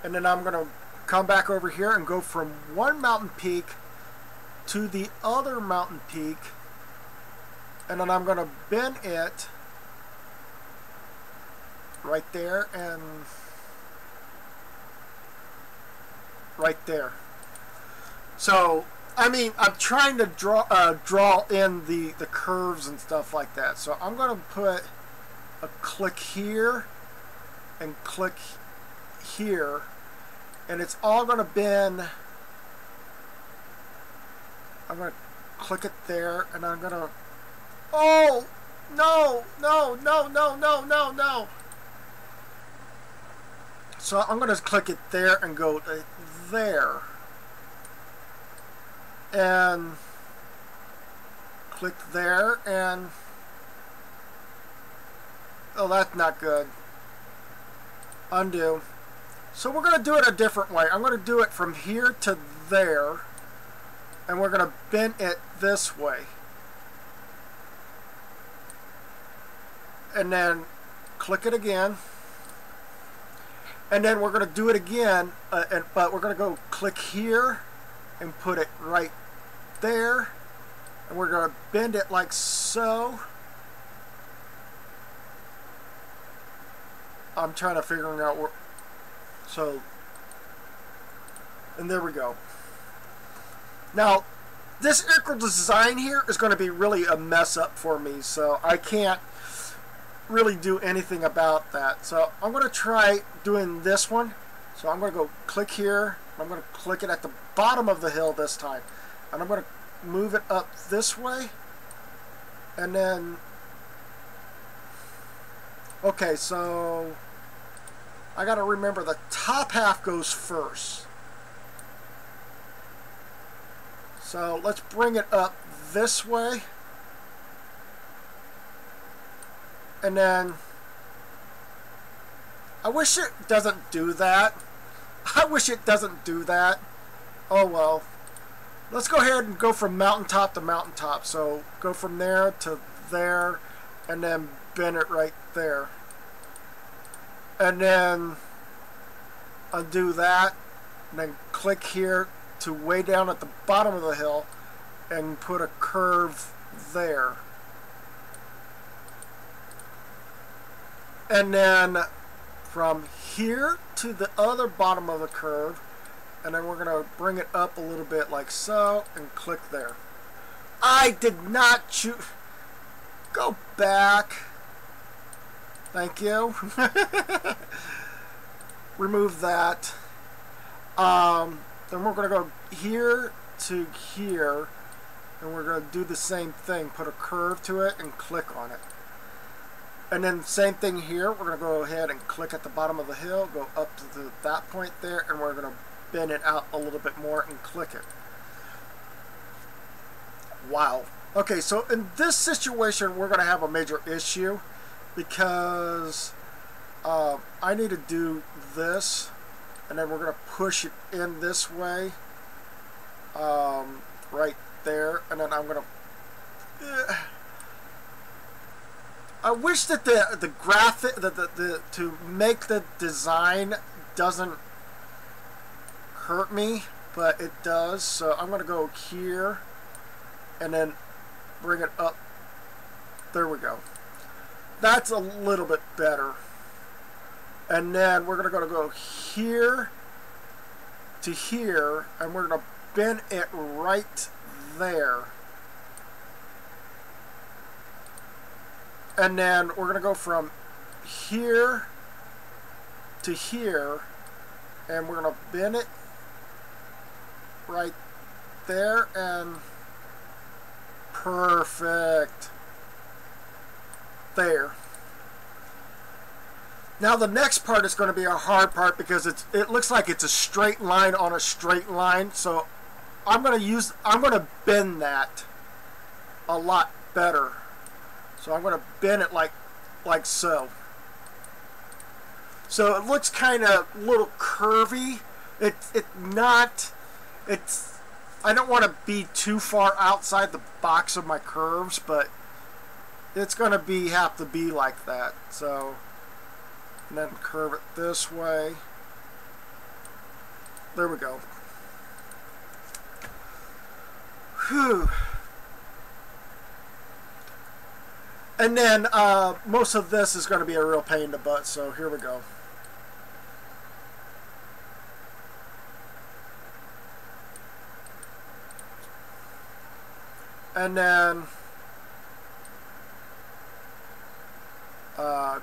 And then I'm going to come back over here and go from one mountain peak to the other mountain peak, and then I'm going to bend it right there and right there. So I mean, I'm trying to draw in the curves and stuff like that. So I'm going to put a click here and click here, and it's all going to bend. I'm going to click it there, and I'm going to, oh, no. So I'm going to click it there and go there. And click there, and oh, that's not good. Undo. So we're going to do it a different way. I'm going to do it from here to there, and we're going to bend it this way. And then click it again. And then we're going to do it again, but we're going to go click here and put it right there. And we're going to bend it like so. I'm trying to figure out where. So, and there we go. Now, this equal design here is going to be really a mess up for me, so I can't really do anything about that. So I'm going to try doing this one. So I'm going to go click here. I'm going to click it at the bottom of the hill this time, and I'm going to move it up this way, and then okay, so I got to remember the top half goes first. So let's bring it up this way. And then, I wish it doesn't do that. I wish it doesn't do that. Oh well. Let's go ahead and go from mountaintop to mountaintop. So go from there to there, and then bend it right there. And then undo that, and then click here to way down at the bottom of the hill and put a curve there. And then from here to the other bottom of the curve, and then we're going to bring it up a little bit like so, and click there. I did not choose. Go back. Thank you. Remove that. Then we're going to go here to here, and we're going to do the same thing. Put a curve to it and click on it. And then same thing here. We're going to go ahead and click at the bottom of the hill, go up to that point there, and we're going to bend it out a little bit more and click it. Wow. Okay, so in this situation, we're going to have a major issue because I need to do this, and then we're going to push it in this way, right there, and then I'm going to. I wish that the graphic, to make the design doesn't hurt me, but it does. So I'm going to go here and then bring it up. There we go. That's a little bit better. And then we're going to go here to here, and we're going to bend it right there. And then we're going to go from here to here, and we're going to bend it right there, and perfect. There. Now the next part is going to be a hard part because it looks like it's a straight line on a straight line. So I'm going to bend that a lot better. So I'm going to bend it like so. So it looks kind of a little curvy. I don't want to be too far outside the box of my curves, but it's going to have to be like that. So, and then curve it this way. There we go. Whew. And then most of this is going to be a real pain in the butt, so here we go. And then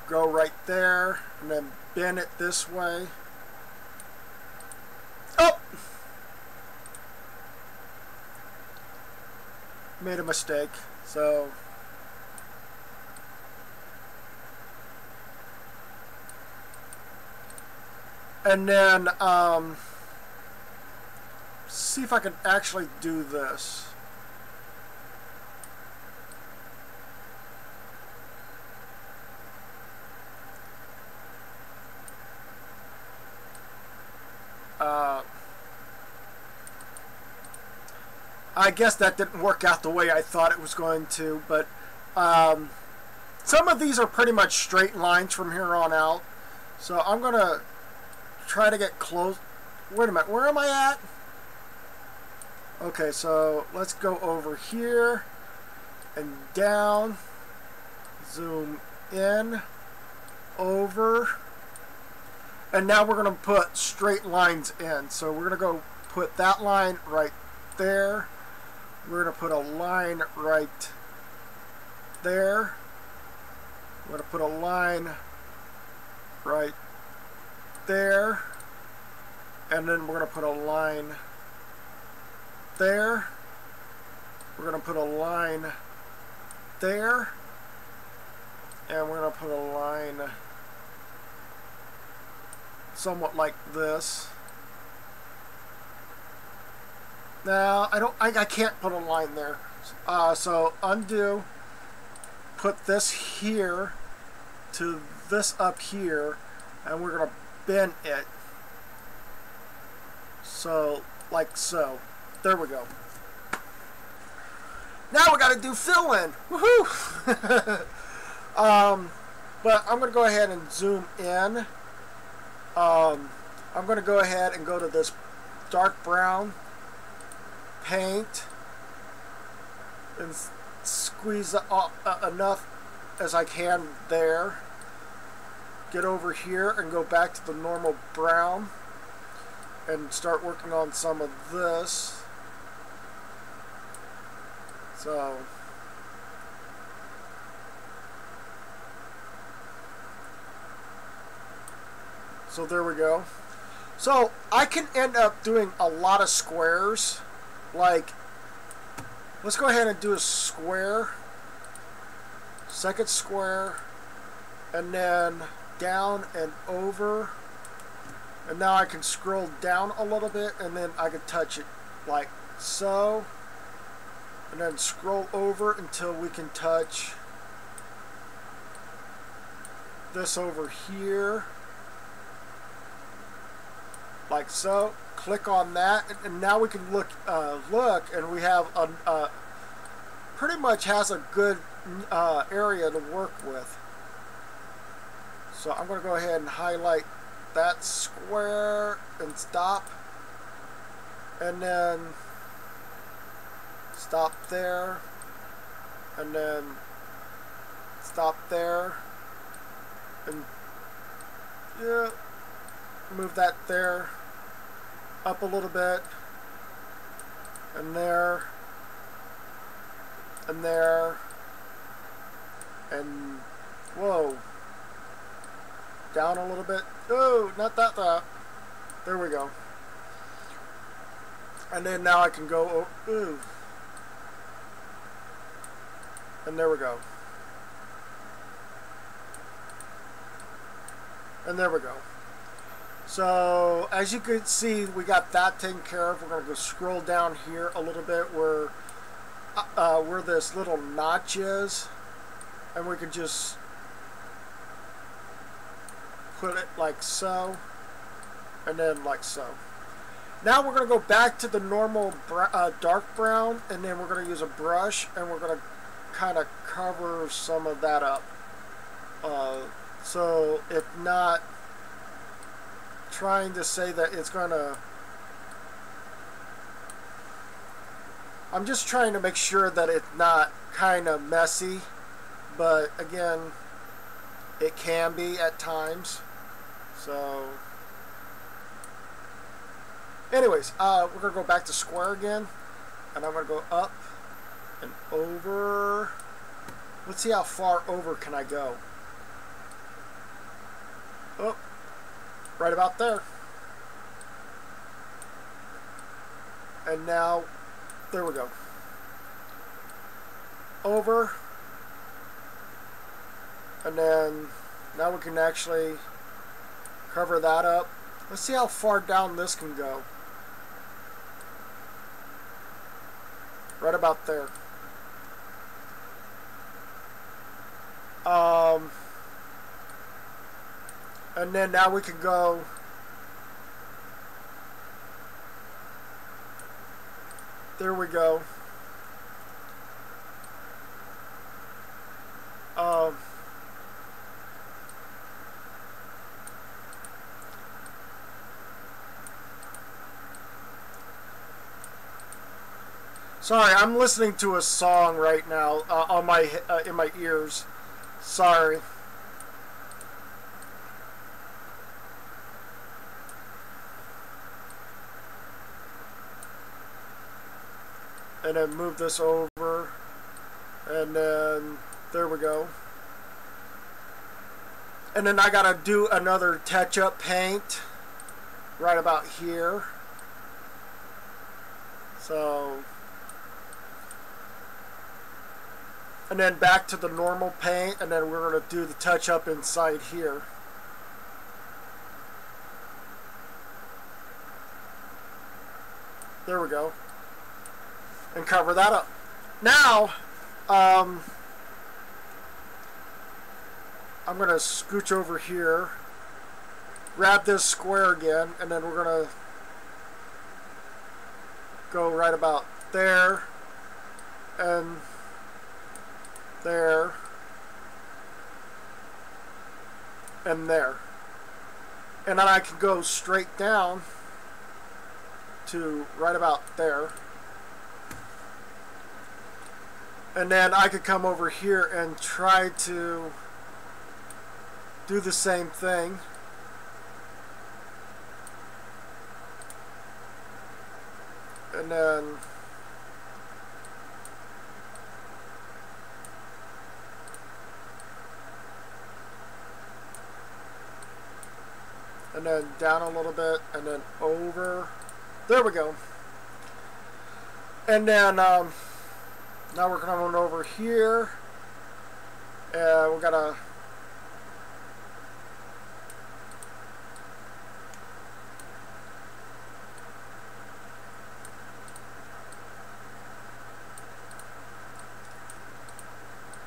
go right there, and then bend it this way. Oh! Made a mistake, so... And then, see if I can actually do this. I guess that didn't work out the way I thought it was going to, but some of these are pretty much straight lines from here on out. So I'm going to try to get close. Wait a minute, where am I at? Okay, so let's go over here and down, zoom in, over, and now we're going to put straight lines in. So we're going to go put that line right there. We're going to put a line right there. We're going to put a line right there, and then we're going to put a line there. We're going to put a line there, and we're going to put a line somewhat like this. Now, I can't put a line there. So undo, put this here to this up here, and we're going to bend it. So, like so. There we go. Now we got to do fill in. Woohoo! But I'm going to go ahead and zoom in. I'm going to go ahead and go to this dark brown, paint, and squeeze enough as I can there. Get over here and go back to the normal brown and start working on some of this. So there we go. So I can end up doing a lot of squares. Like, let's go ahead and do a square, second square, and then down and over. And now I can scroll down a little bit, and then I can touch it like so. And then scroll over until we can touch this over here. Like so. Click on that, and now we can look, and we have pretty much has a good area to work with. So I'm going to go ahead and highlight that square and stop, and then stop there, and then stop there, and yeah, move that there, up a little bit, and there, and there, and whoa, down a little bit. Oh, not that. There we go. And then now I can go, ooh, and there we go. And there we go. So as you can see, we got that taken care of. We're going to go scroll down here a little bit where this little notch is, and we can just put it like so, and then like so. Now we're going to go back to the normal dark brown, and then we're going to use a brush, and we're going to kind of cover some of that up. So if not trying to say that it's going to, I'm just trying to make sure that it's not kind of messy, but again, it can be at times. So anyways, we're going to go back to square again, and I'm going to go up and over. Let's see how far over can I go. Oh, right about there. And now, there we go. Over. And then, now we can actually cover that up. Let's see how far down this can go. Right about there. And then now we can go there we go. Sorry, I'm listening to a song right now on my in my ears. Sorry. And then move this over, and then there we go. And then I gotta do another touch-up paint right about here. So, and then back to the normal paint, and then we're gonna do the touch-up inside here. There we go. and cover that up. Now, I'm going to scooch over here, grab this square again, and then we're going to go right about there, and there, and there. And then I can go straight down to right about there. And then I could come over here and try to do the same thing. And then down a little bit, and then over. There we go. And then now we're coming over here, and we're gonna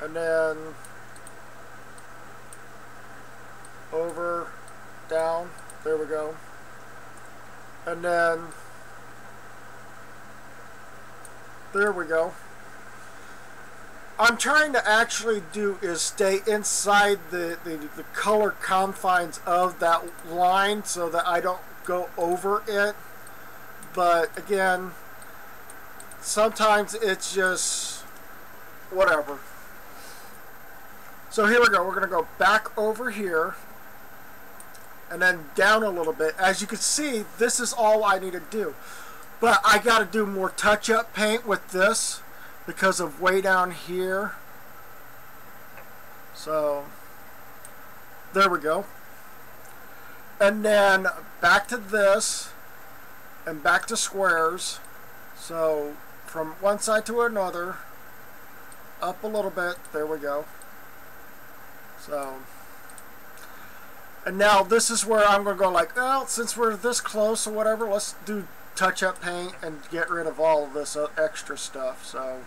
and then over, down, there we go, and then there we go. I'm trying to actually do is stay inside the color confines of that line so that I don't go over it, but again, sometimes it's just whatever. So here we go. We're going to go back over here and then down a little bit. As you can see, this is all I need to do. But I got to do more touch-up paint with this because of way down here. So there we go. And then back to this and back to squares. So from one side to another, up a little bit. There we go. So, and now this is where I'm going to go like, well, since we're this close or whatever, let's do touch-up paint and get rid of all of this extra stuff. So,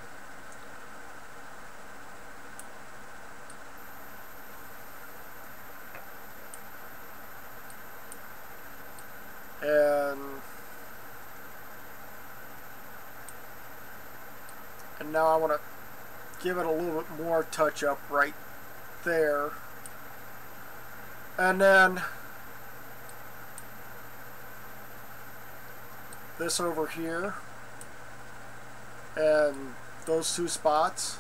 and now I want to give it a little bit more touch-up right there, and then this over here, and those two spots,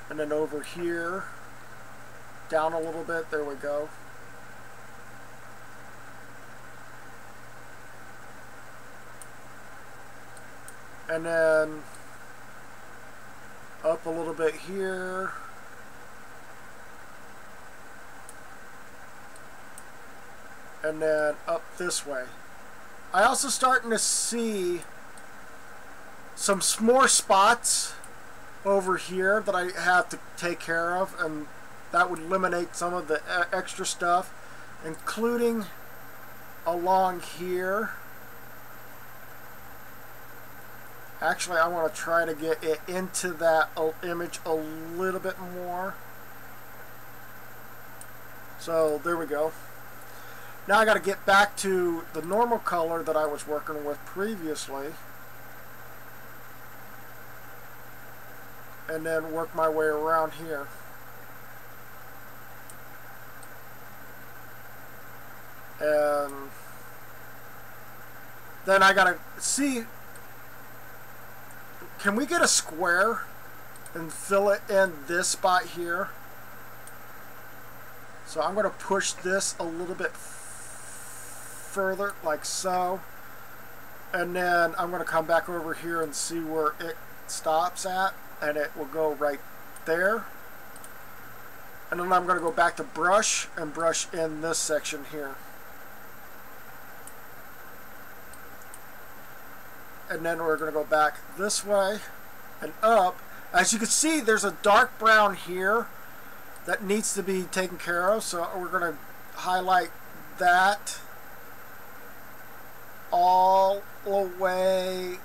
and then over here, down a little bit, there we go. And then up a little bit here, and then up this way. I also starting to see some more spots over here that I have to take care of, and that would eliminate some of the extra stuff, including along here. Actually, I want to try to get it into that image a little bit more. So there we go. Now I got to get back to the normal color that I was working with previously, and then work my way around here. And then I got to see, can we get a square and fill it in this spot here? So I'm going to push this a little bit further, like so, and then I'm going to come back over here and see where it stops at, and it will go right there. And then I'm going to go back to brush and brush in this section here. And then we're going to go back this way and up. As you can see, there's a dark brown here that needs to be taken care of, so we're going to highlight that all the way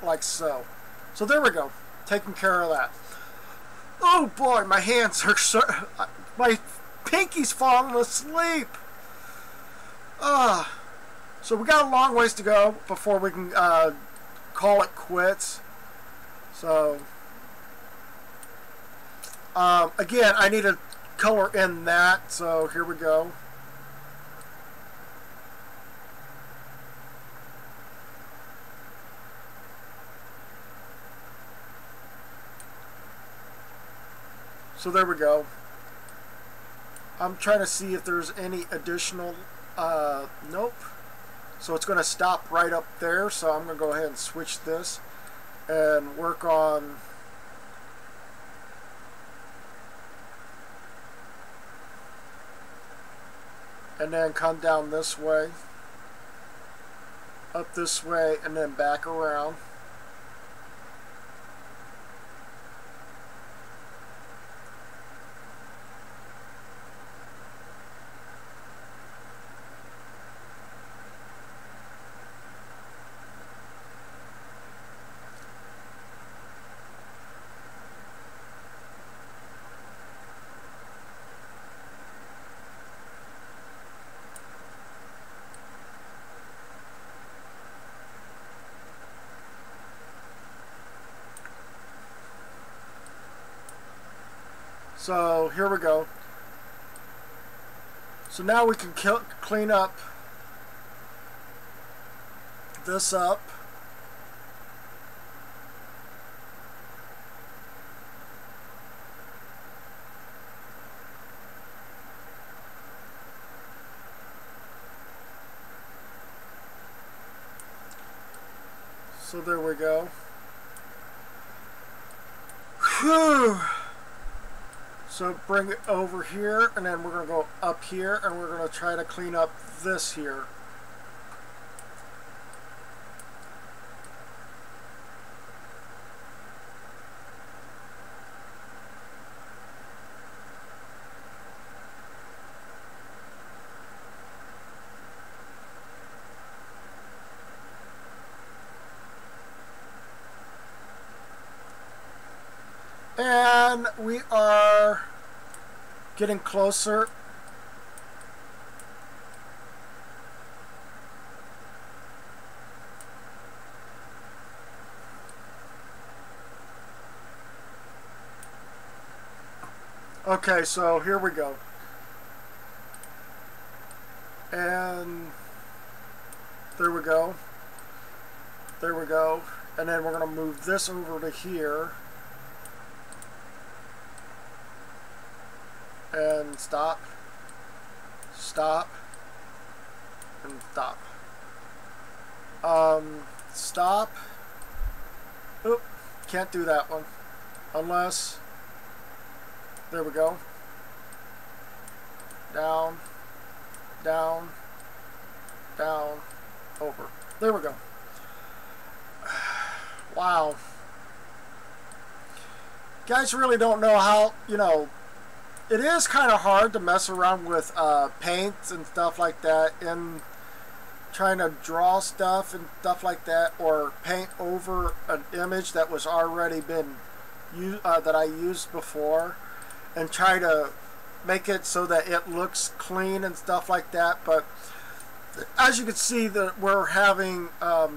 like so. So there we go, taking care of that. Oh boy, my hands are so, my pinky's falling asleep. So we got a long ways to go before we can call it quits. So again, I need to color in that, so here we go. So there we go. I'm trying to see if there's any additional, nope. So it's going to stop right up there, so I'm going to go ahead and switch this and work on and then come down this way, up this way, and then back around. So here we go. So now we can clean up this up. So there we go. Whew. So bring it over here, and then we're going to go up here, and we're going to try to clean up this here. And we are getting closer. Okay, so here we go. And there we go. There we go. And then we're going to move this over to here. And stop, stop, and stop. Stop. Oop, can't do that one. Unless, there we go. Down, down, down, over. There we go. Wow. Guys really don't know how, you know, it is kind of hard to mess around with paints and stuff like that in trying to draw stuff and stuff like that, or paint over an image that was already been that I used before, and try to make it so that it looks clean and stuff like that. But as you can see, that we're having oh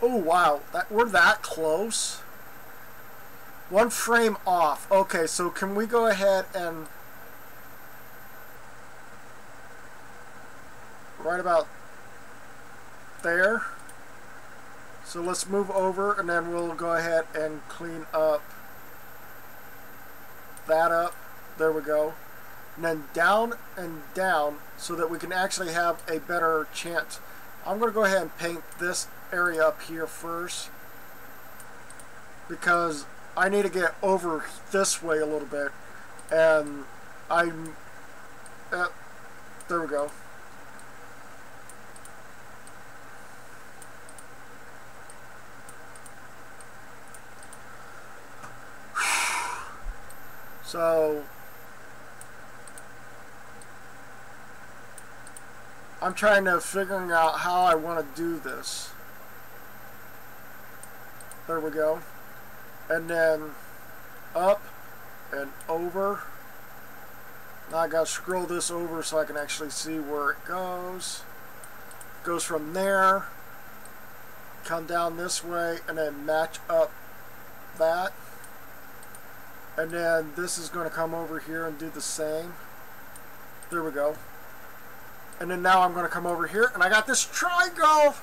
wow, we're that close. One frame off. Okay, so can we go ahead and right about there? So let's move over, and then we'll go ahead and clean up that up. There we go. And then down and down so that we can actually have a better chance. I'm going to go ahead and paint this area up here first, because I need to get over this way a little bit, and I'm there we go. So I'm trying to figure out how I want to do this. There we go. And then up and over. Now I gotta scroll this over so I can actually see where it goes. Goes from there, come down this way, and then match up that. And then this is going to come over here and do the same. There we go. And then now I'm going to come over here, and I got this triangle.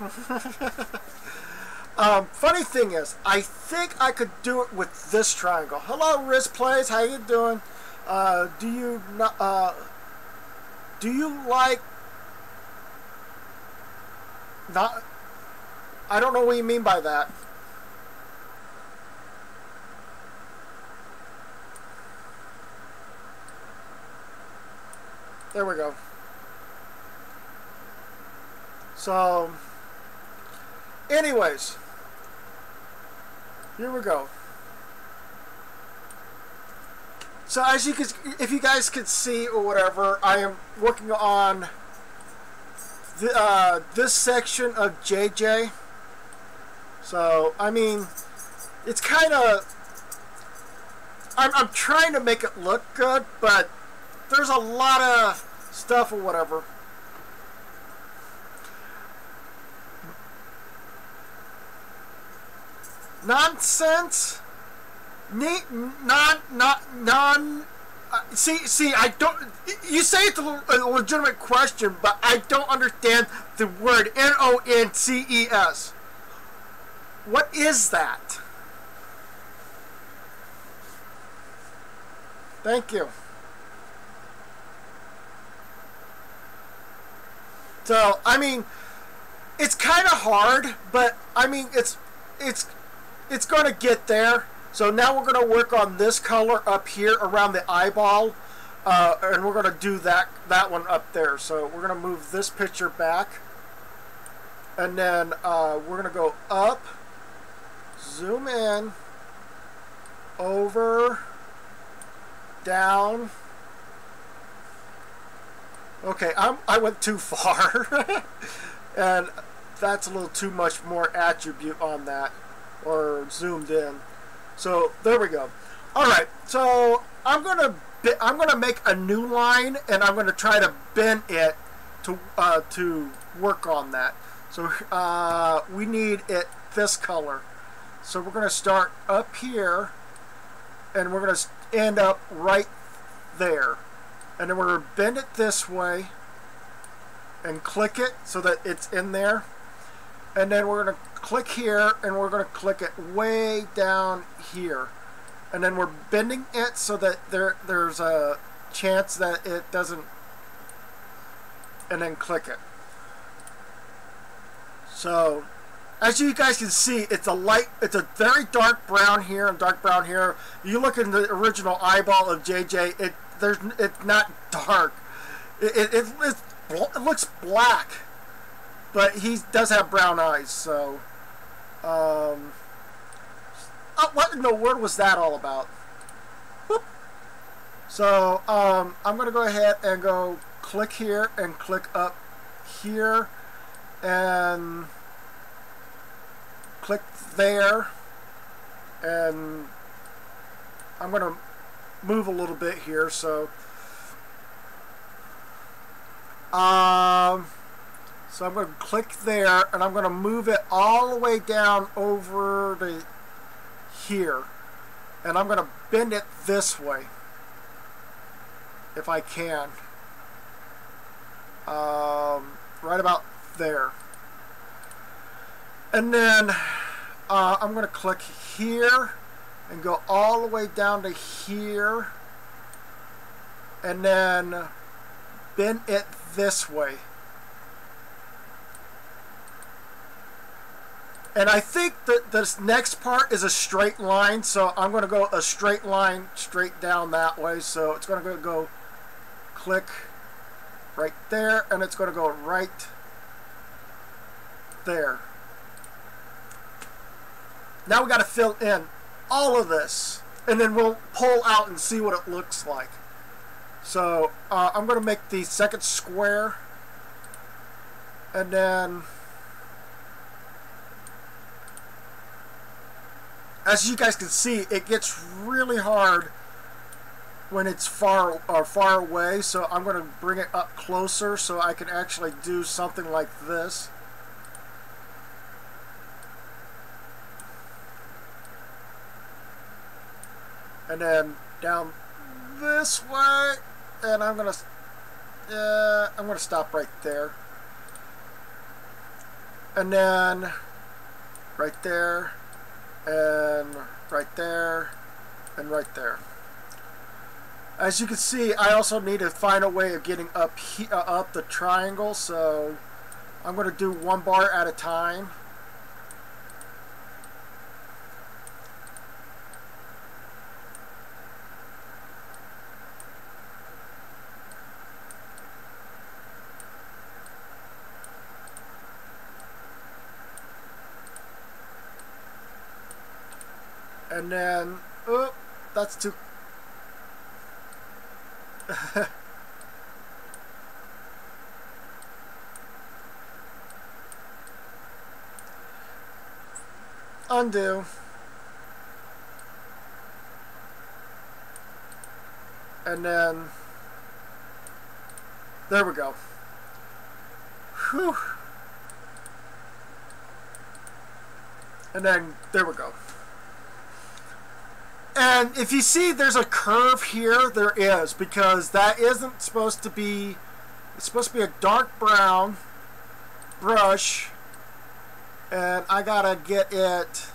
Funny thing is, I think I could do it with this triangle. Hello, Riz Plays. How you doing? Do you like not? I don't know what you mean by that. There we go. So, anyways, here we go. So as you can, if you guys could see or whatever, I am working on this section of JJ. So I mean, it's kind of, I'm trying to make it look good, but there's a lot of stuff or whatever. Nonsense. See, I don't. You say it's a legitimate question, but I don't understand the word nonces. What is that? Thank you. So, I mean, it's kind of hard, but I mean, it's going to get there. So now we're going to work on this color up here around the eyeball, and we're going to do that one up there. So we're going to move this picture back, and then we're going to go up, zoom in, over, down. Okay, I went too far, and that's a little too much more attribute on that, or zoomed in. So there we go. All right, so I'm gonna make a new line, and I'm gonna try to bend it to work on that. So we need it this color. So we're gonna start up here, and we're gonna end up right there, and then we're gonna bend it this way, and click it so that it's in there, and then we're gonna click here, and we're going to click it way down here, and then we're bending it so that there's a chance that it doesn't, and then click it. So as you guys can see, it's a very dark brown here and dark brown here. You look in the original eyeball of JJ, it's not dark. It looks black, but he does have brown eyes. So what in the world was that all about? Whoop. So I'm going to go ahead and go click here and click up here and click there, and I'm going to move a little bit here. So so I'm going to click there, and I'm going to move it all the way down over to here, and I'm going to bend it this way if I can, right about there. And then I'm going to click here and go all the way down to here, and then bend it this way. And I think that this next part is a straight line, so I'm going to go a straight line straight down that way. So it's going to go click right there, and it's going to go right there. Now we got to fill in all of this, and then we'll pull out and see what it looks like. So I'm going to make the second square, and then as you guys can see, it gets really hard when it's far away, so I'm going to bring it up closer so I can actually do something like this. And then down this way, and I'm gonna stop right there, and then right there, and right there, and right there. As you can see, I also need to find a way of getting up the triangle, so I'm going to do one bar at a time. And then, oh, that's too... Undo. And then, there we go. Whew. And then, there we go. And if you see there's a curve here, there is, because that isn't supposed to be, it's supposed to be a dark brown brush, and I gotta get it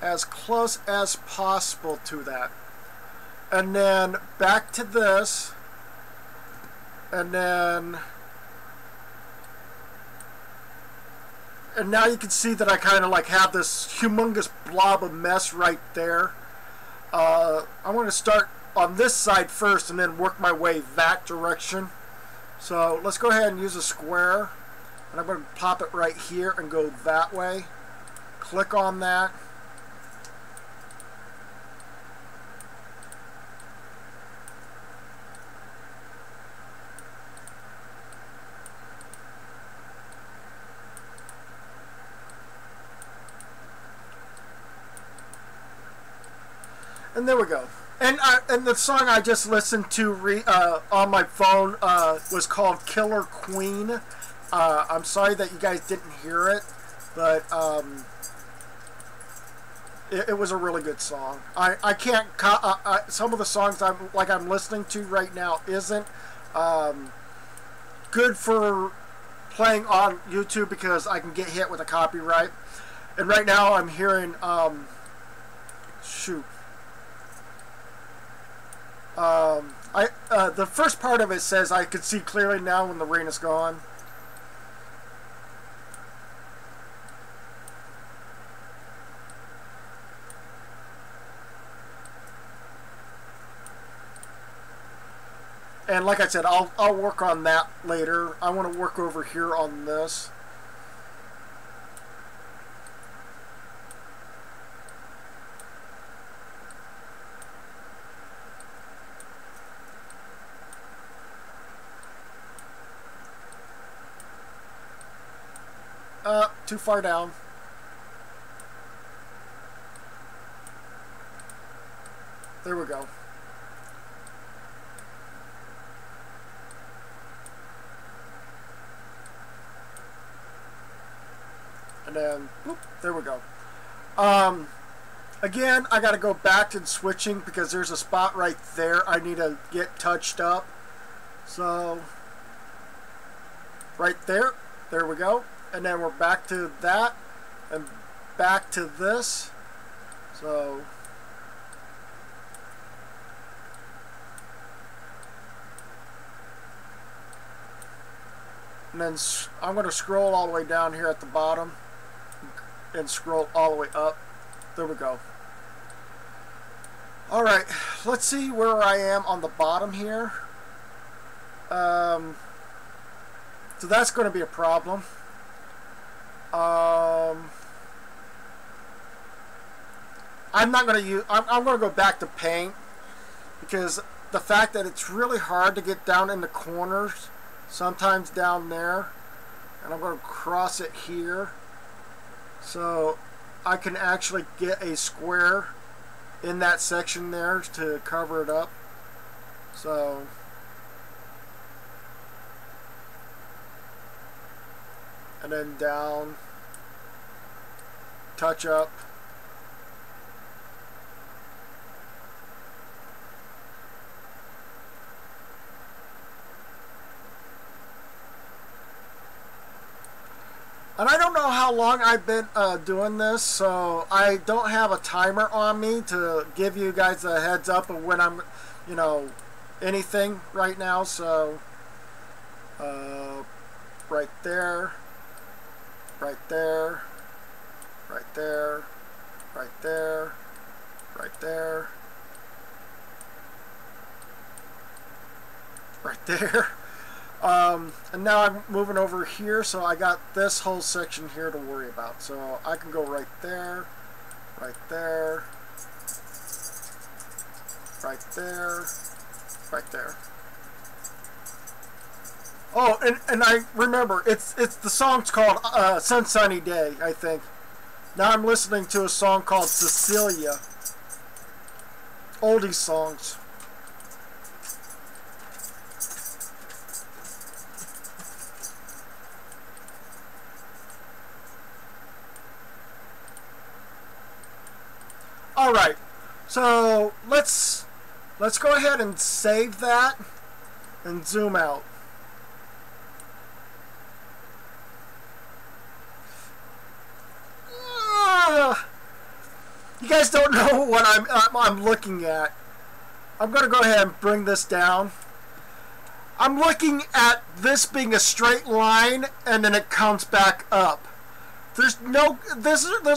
as close as possible to that. And then back to this, and then, and now you can see that I kind of like have this humongous blob of mess right there. I want to start on this side first and then work my way that direction. So let's go ahead and use a square, and I'm going to pop it right here and go that way. Click on that. And there we go. And the song I just listened to on my phone was called Killer Queen. I'm sorry that you guys didn't hear it, but it was a really good song. I can't... some of the songs I'm listening to right now isn't good for playing on YouTube because I can get hit with a copyright. And right now I'm hearing... shoot. The first part of it says, I could see clearly now when the rain is gone. And like I said, I'll work on that later. I want to work over here on this. Too far down. There we go. And then, whoop, there we go. Again, I got to go back to switching because there's a spot right there I need to get touched up. So, right there. There we go. And then we're back to that and back to this. So and then I'm going to scroll all the way down here at the bottom and scroll all the way up. There we go. Alright, let's see where I am on the bottom here. So that's going to be a problem. I'm not going to use... I'm going to go back to paint because the fact that it's really hard to get down in the corners, sometimes down there, and I'm going to cross it here. So I can actually get a square in that section there to cover it up. So and then down, touch up. And I don't know how long I've been doing this, so I don't have a timer on me to give you guys a heads up of when I'm, you know, anything right now. So, right there, right there, right there, right there, right there, right there. And now I'm moving over here, so I got this whole section here to worry about. So I can go right there, right there, right there, right there. Oh, and I remember, it's the song's called Sun Sunny Day, I think. Now I'm listening to a song called Cecilia. Oldies songs. Alright, so let's go ahead and save that and zoom out. You guys don't know what I'm looking at. I'm going to go ahead and bring this down. I'm looking at this being a straight line and then it comes back up. There's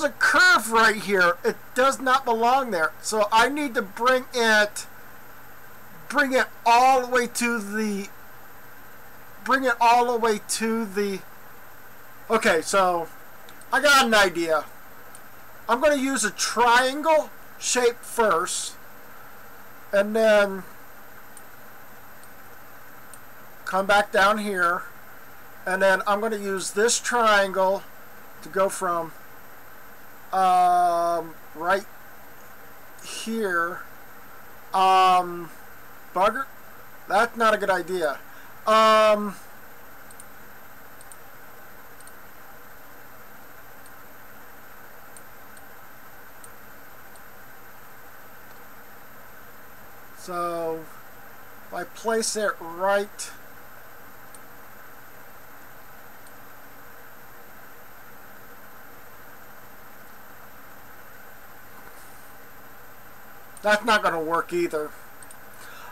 a curve right here. It does not belong there. So I need to bring it all the way to the okay, so I got an idea. I'm going to use a triangle shape first and then come back down here, and then I'm going to use this triangle to go from right here. Bugger, that's not a good idea. So if I place it right that's not going to work either.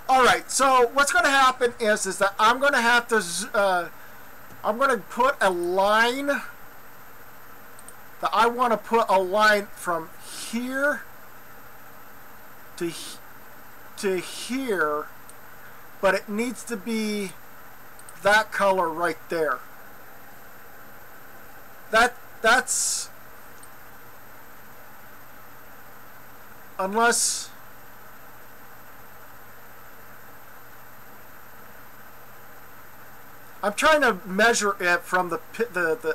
Alright, so what's going to happen is that I'm going to have to I'm going to put a line that I want to put a line from here to here, but it needs to be that color right there. That's unless I'm trying to measure it from the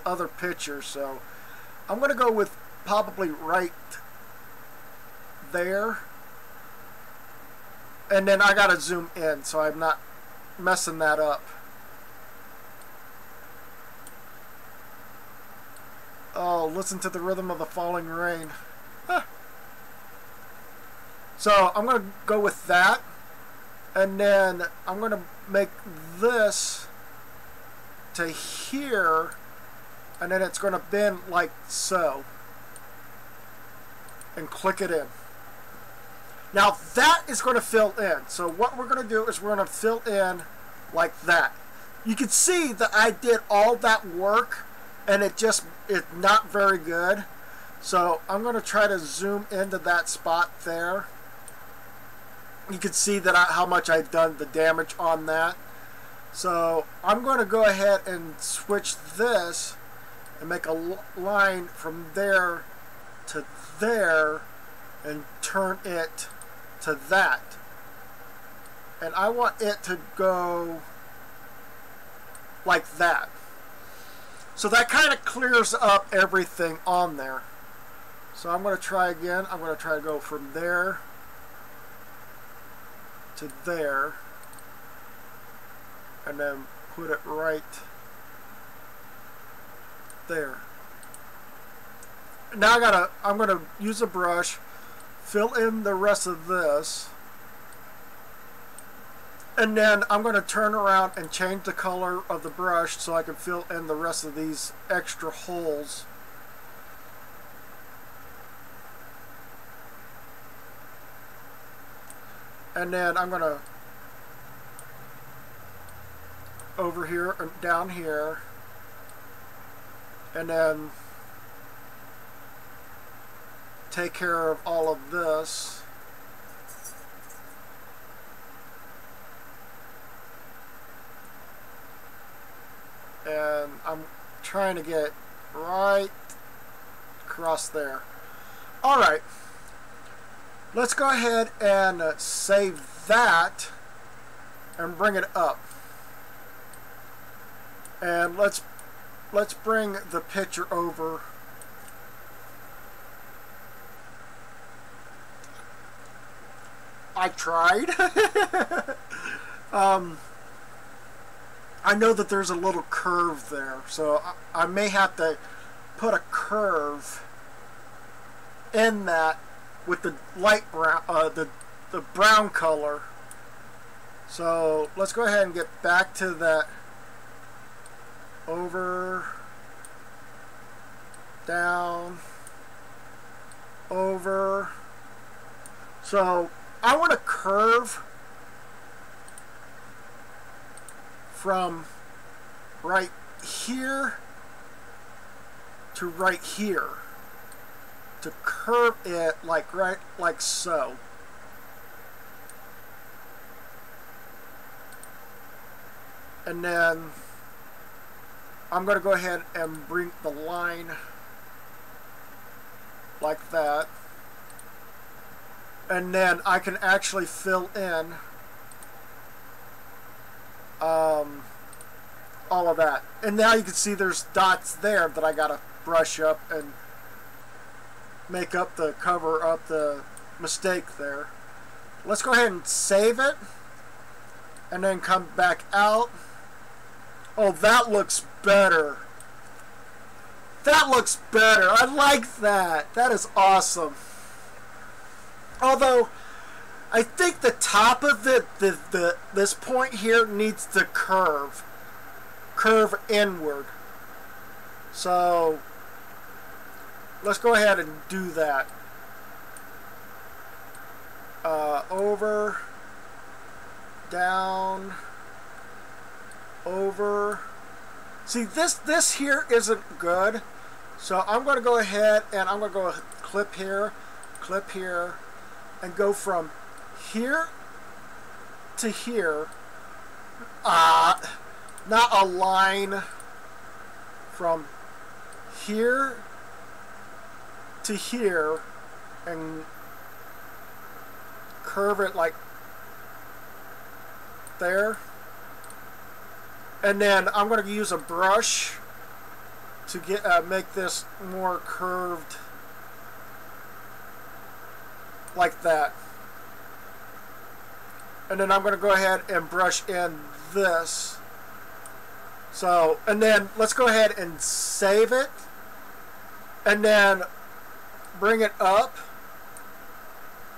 other picture, so I'm going to go with probably right there. And then I gotta zoom in so I'm not messing that up. Oh, listen to the rhythm of the falling rain. Huh. So I'm gonna go with that, and then I'm gonna make this to here, and then it's gonna bend like so, and click it in. Now that is going to fill in. So what we're going to do is we're going to fill in like that. You can see that I did all that work and it's not very good. So I'm going to try to zoom into that spot there. You can see that how much I've done the damage on that. So I'm going to go ahead and switch this and make a line from there to there and turn it to that, and I want it to go like that. So that kind of clears up everything on there. So I'm going to try again. I'm going to try to go from there to there, and then put it right there. Now I'm going to use a brush, fill in the rest of this, and then I'm going to turn around and change the color of the brush so I can fill in the rest of these extra holes. And then I'm going to over here and down here, and then take care of all of this. And I'm trying to get right across there. Alright, let's go ahead and save that and bring it up. And let's bring the picture over. I tried. I know that there's a little curve there, so I may have to put a curve in that with the light brown, the brown color. So let's go ahead and get back to that. Over, down, over. So I want to curve from right here to right here, to curve it right like so. And then I'm going to go ahead and bring the line like that. And then I can actually fill in all of that. And now you can see there's dots there that I got to brush up and make up the cover up the mistake there. Let's go ahead and save it. And then come back out. Oh, that looks better. That looks better. I like that. That is awesome. Although, I think the top of this point here needs to curve inward. So, let's go ahead and do that. Over, down, over. See, this here isn't good, so I'm going to go ahead and I'm going to go clip here, and go from here to here. Not a line from here to here, and curve it like there. And then I'm going to use a brush to make this more curved like that. And then I'm going to go ahead and brush in this. So, and then let's go ahead and save it. And then bring it up.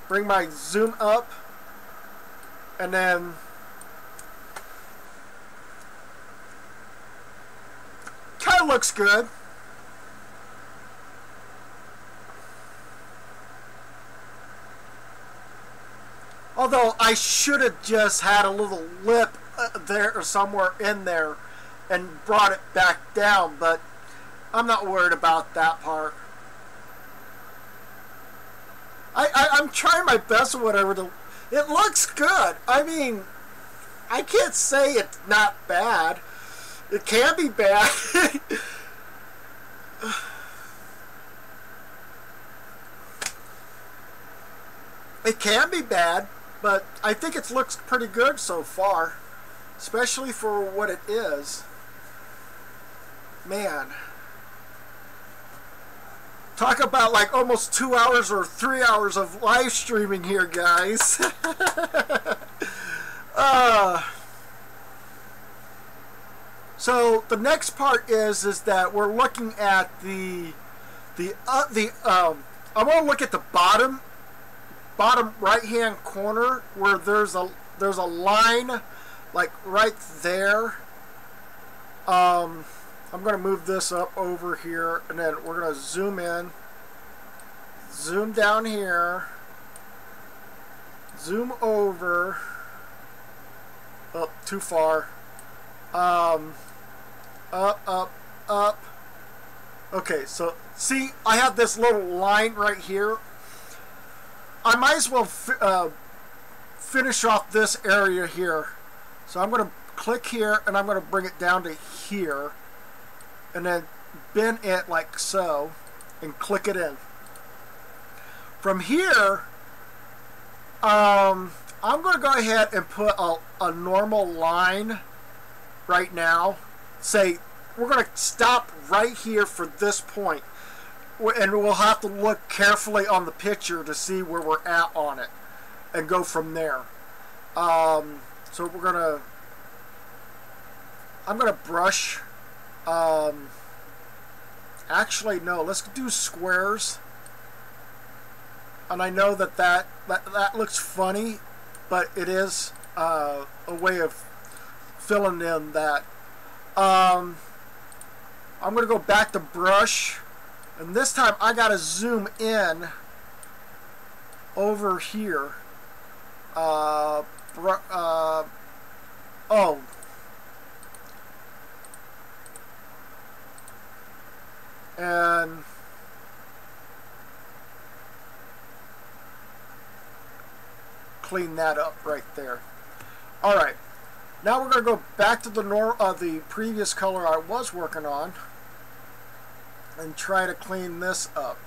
Bring my zoom up. And then kind of looks good. Although I should have just had a little lip there or somewhere in there and brought it back down, but I'm not worried about that part. I'm trying my best or whatever to. It looks good. I mean, I can't say it's not bad. It can be bad. It can be bad, but I think it looks pretty good so far, especially for what it is. Man. Talk about like almost 2 hours or 3 hours of live streaming here, guys. So the next part is that we're looking at I'm going to look at the bottom right hand corner where there's a line like right there. I'm going to move this up over here, and then we're going to zoom in, zoom down here, zoom over, up too far, up. Okay, so see, I have this little line right here. I might as well finish off this area here. So I'm going to click here, and I'm going to bring it down to here, and then bend it like so, and click it in. From here, I'm going to go ahead and put a normal line right now. Say we're going to stop right here for this point, and we'll have to look carefully on the picture to see where we're at on it and go from there. So we're going to, I'm going to brush, actually no, let's do squares. And I know that looks funny, but it is a way of filling in that. I'm going to go back to brush, and this time I got to zoom in over here. Oh. And clean that up right there. All right. Now we're going to go back to the previous color I was working on and try to clean this up.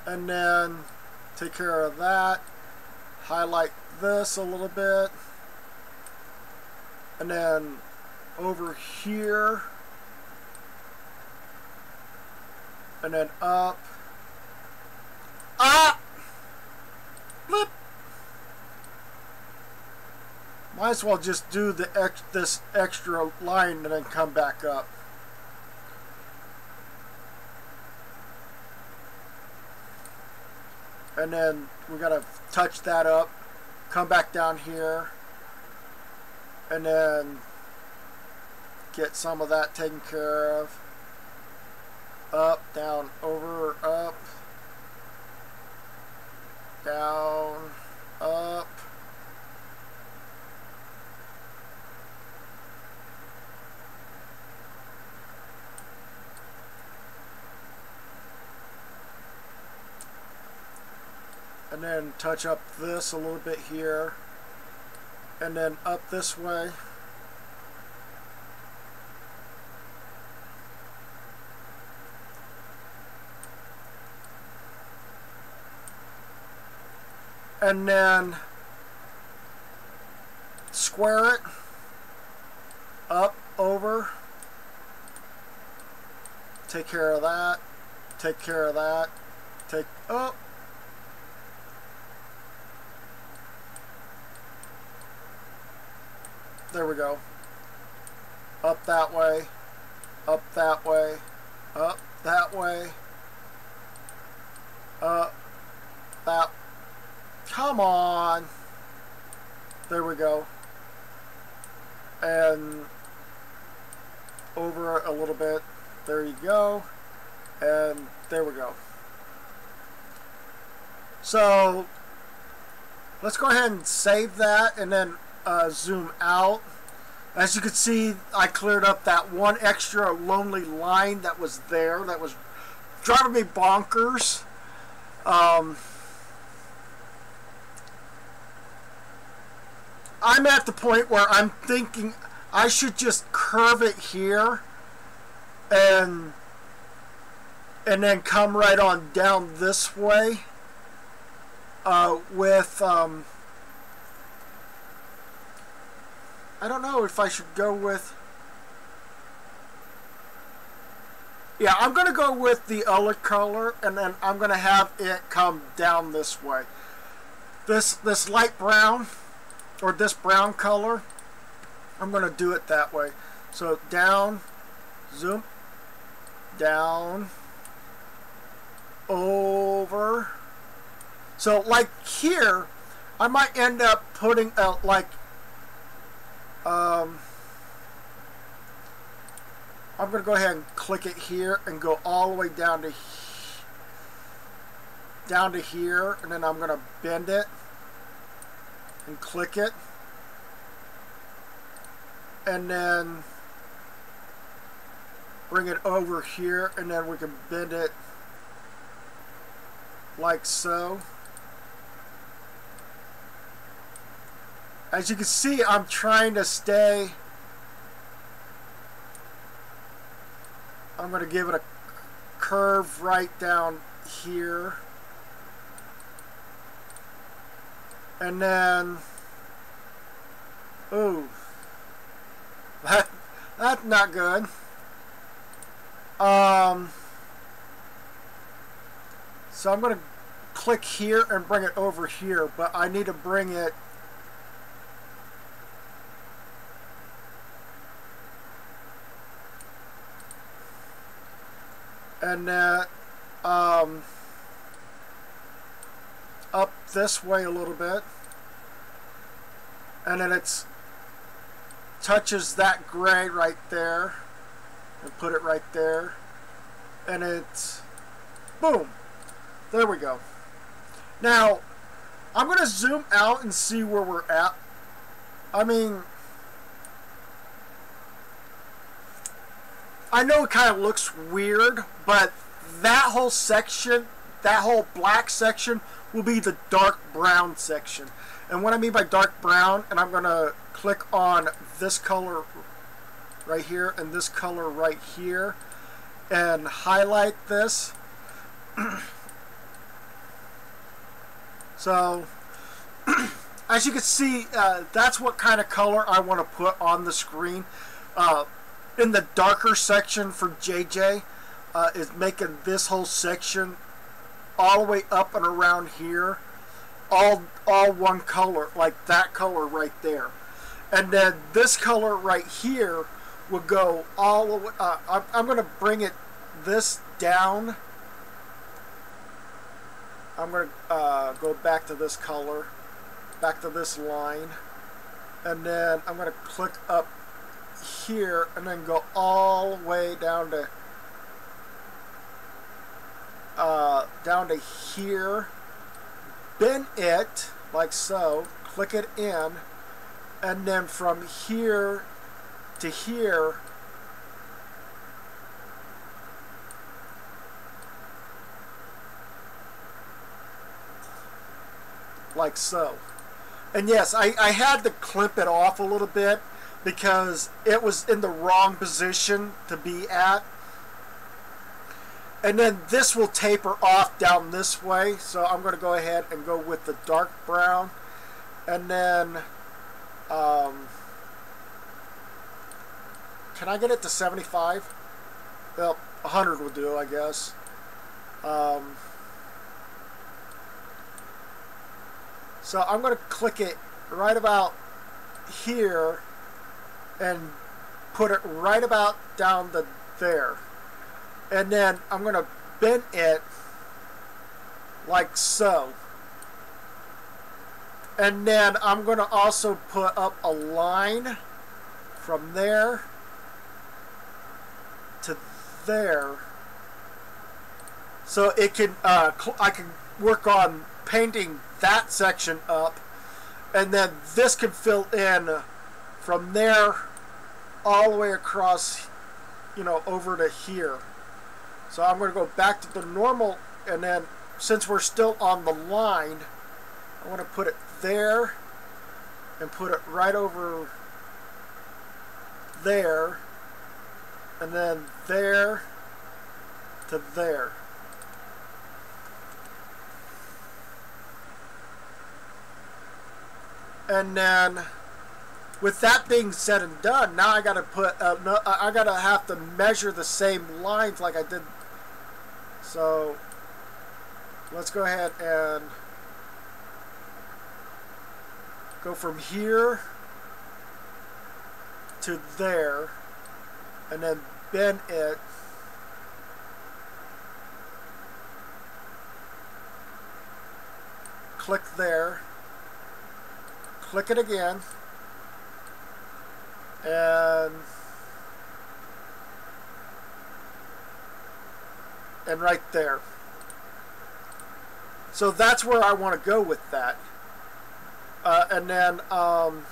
And then take care of that. Highlight this a little bit. And then over here. And then up. Ah! Blip! Might as well just do this extra line and then come back up. And then we gotta touch that up, come back down here, and then get some of that taken care of. Up, down, over, up, down, up. And then touch up this a little bit here, and then up this way. And then square it up, over, take care of that, take care of that, take up. There we go. Up that way, up that way, up that way, up that. Come on. There we go. And over a little bit. There you go. And there we go. So let's go ahead and save that, and then zoom out. As you can see, I cleared up that one extra lonely line that was there that was driving me bonkers. I'm at the point where I'm thinking I should just curve it here and then come right on down this way with I don't know if I should go with... Yeah, I'm going to go with the other color, and then I'm going to have it come down this way. This light brown, or this brown color, I'm going to do it that way. So down, zoom, down, over. So like here, I might end up putting like I'm going to go ahead and click it here and go all the way down to here, and then I'm going to bend it and click it, and then bring it over here, and then we can bend it like so. As you can see, I'm trying to stay... I'm going to give it a curve right down here. And then... Ooh. That's not good. So I'm going to click here and bring it over here, but I need to bring it and then up this way a little bit, and then it's touches that gray right there, and put it right there, and it's boom, there we go. Now I'm going to zoom out and see where we're at. I mean, I know it kind of looks weird, but that whole section, that whole black section, will be the dark brown section. And what I mean by dark brown, and I'm going to click on this color right here and this color right here and highlight this. So, as you can see, that's what kind of color I want to put on the screen. In the darker section for JJ, is making this whole section all the way up and around here all one color, like that color right there. And then this color right here will go all the way. I'm going to bring it this down. I'm going to go back to this color, back to this line, and then I'm going to click up here and then go all the way down to here, bend it like so, click it in, and then from here to here like so. And yes, I had to clip it off a little bit because it was in the wrong position to be at. And then this will taper off down this way, so I'm going to go ahead and go with the dark brown. And then can I get it to 75? Well, 100 will do, I guess. So I'm going to click it right about here and put it right about down to there. And then I'm going to bend it like so. And then I'm going to also put up a line from there to there. So it can I can work on painting that section up, and then this can fill in from there all the way across, you know, over to here. So I'm going to go back to the normal, and then since we're still on the line, I want to put it there and put it right over there, and then there to there. And then with that being said and done, now I gotta put no, I gotta have to measure the same lines like I did. So let's go ahead and go from here to there, and then bend it. Click there. Click it again. And right there. So that's where I want to go with that. And then come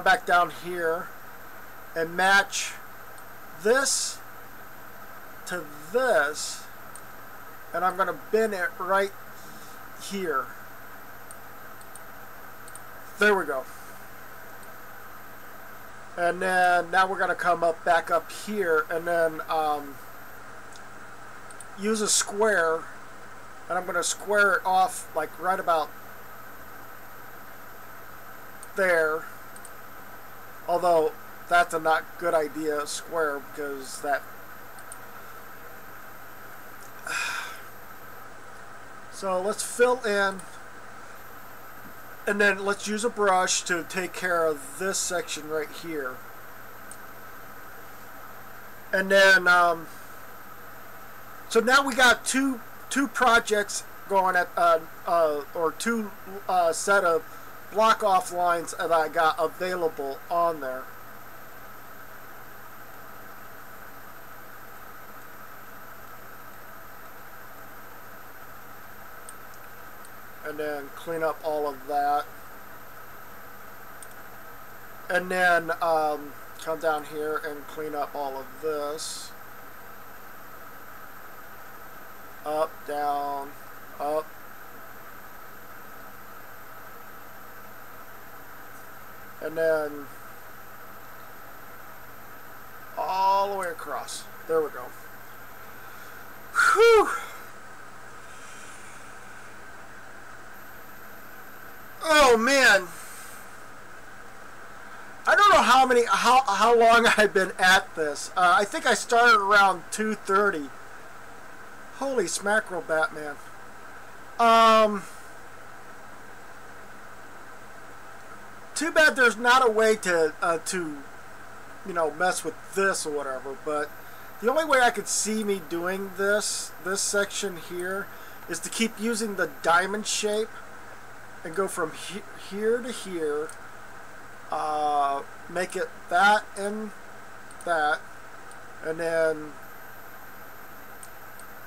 back down here and match this to this, and I'm going to bend it right here. There we go. And then now we're going to come up back up here, and then use a square, and I'm going to square it off like right about there. Although that's a not good idea, square, because that. So let's fill in, and then let's use a brush to take care of this section right here. And then, so now we got two projects going at, or two set of block off lines that I got available on there. And then clean up all of that. And then come down here and clean up all of this. Up, down, up. And then all the way across. There we go. Whew. Oh man. I don't know how long I've been at this. I think I started around 2:30. Holy smackerel, Batman. Too bad there's not a way to you know, mess with this or whatever, but the only way I could see me doing this section here is to keep using the diamond shape and go from here to here, make it that and that, and then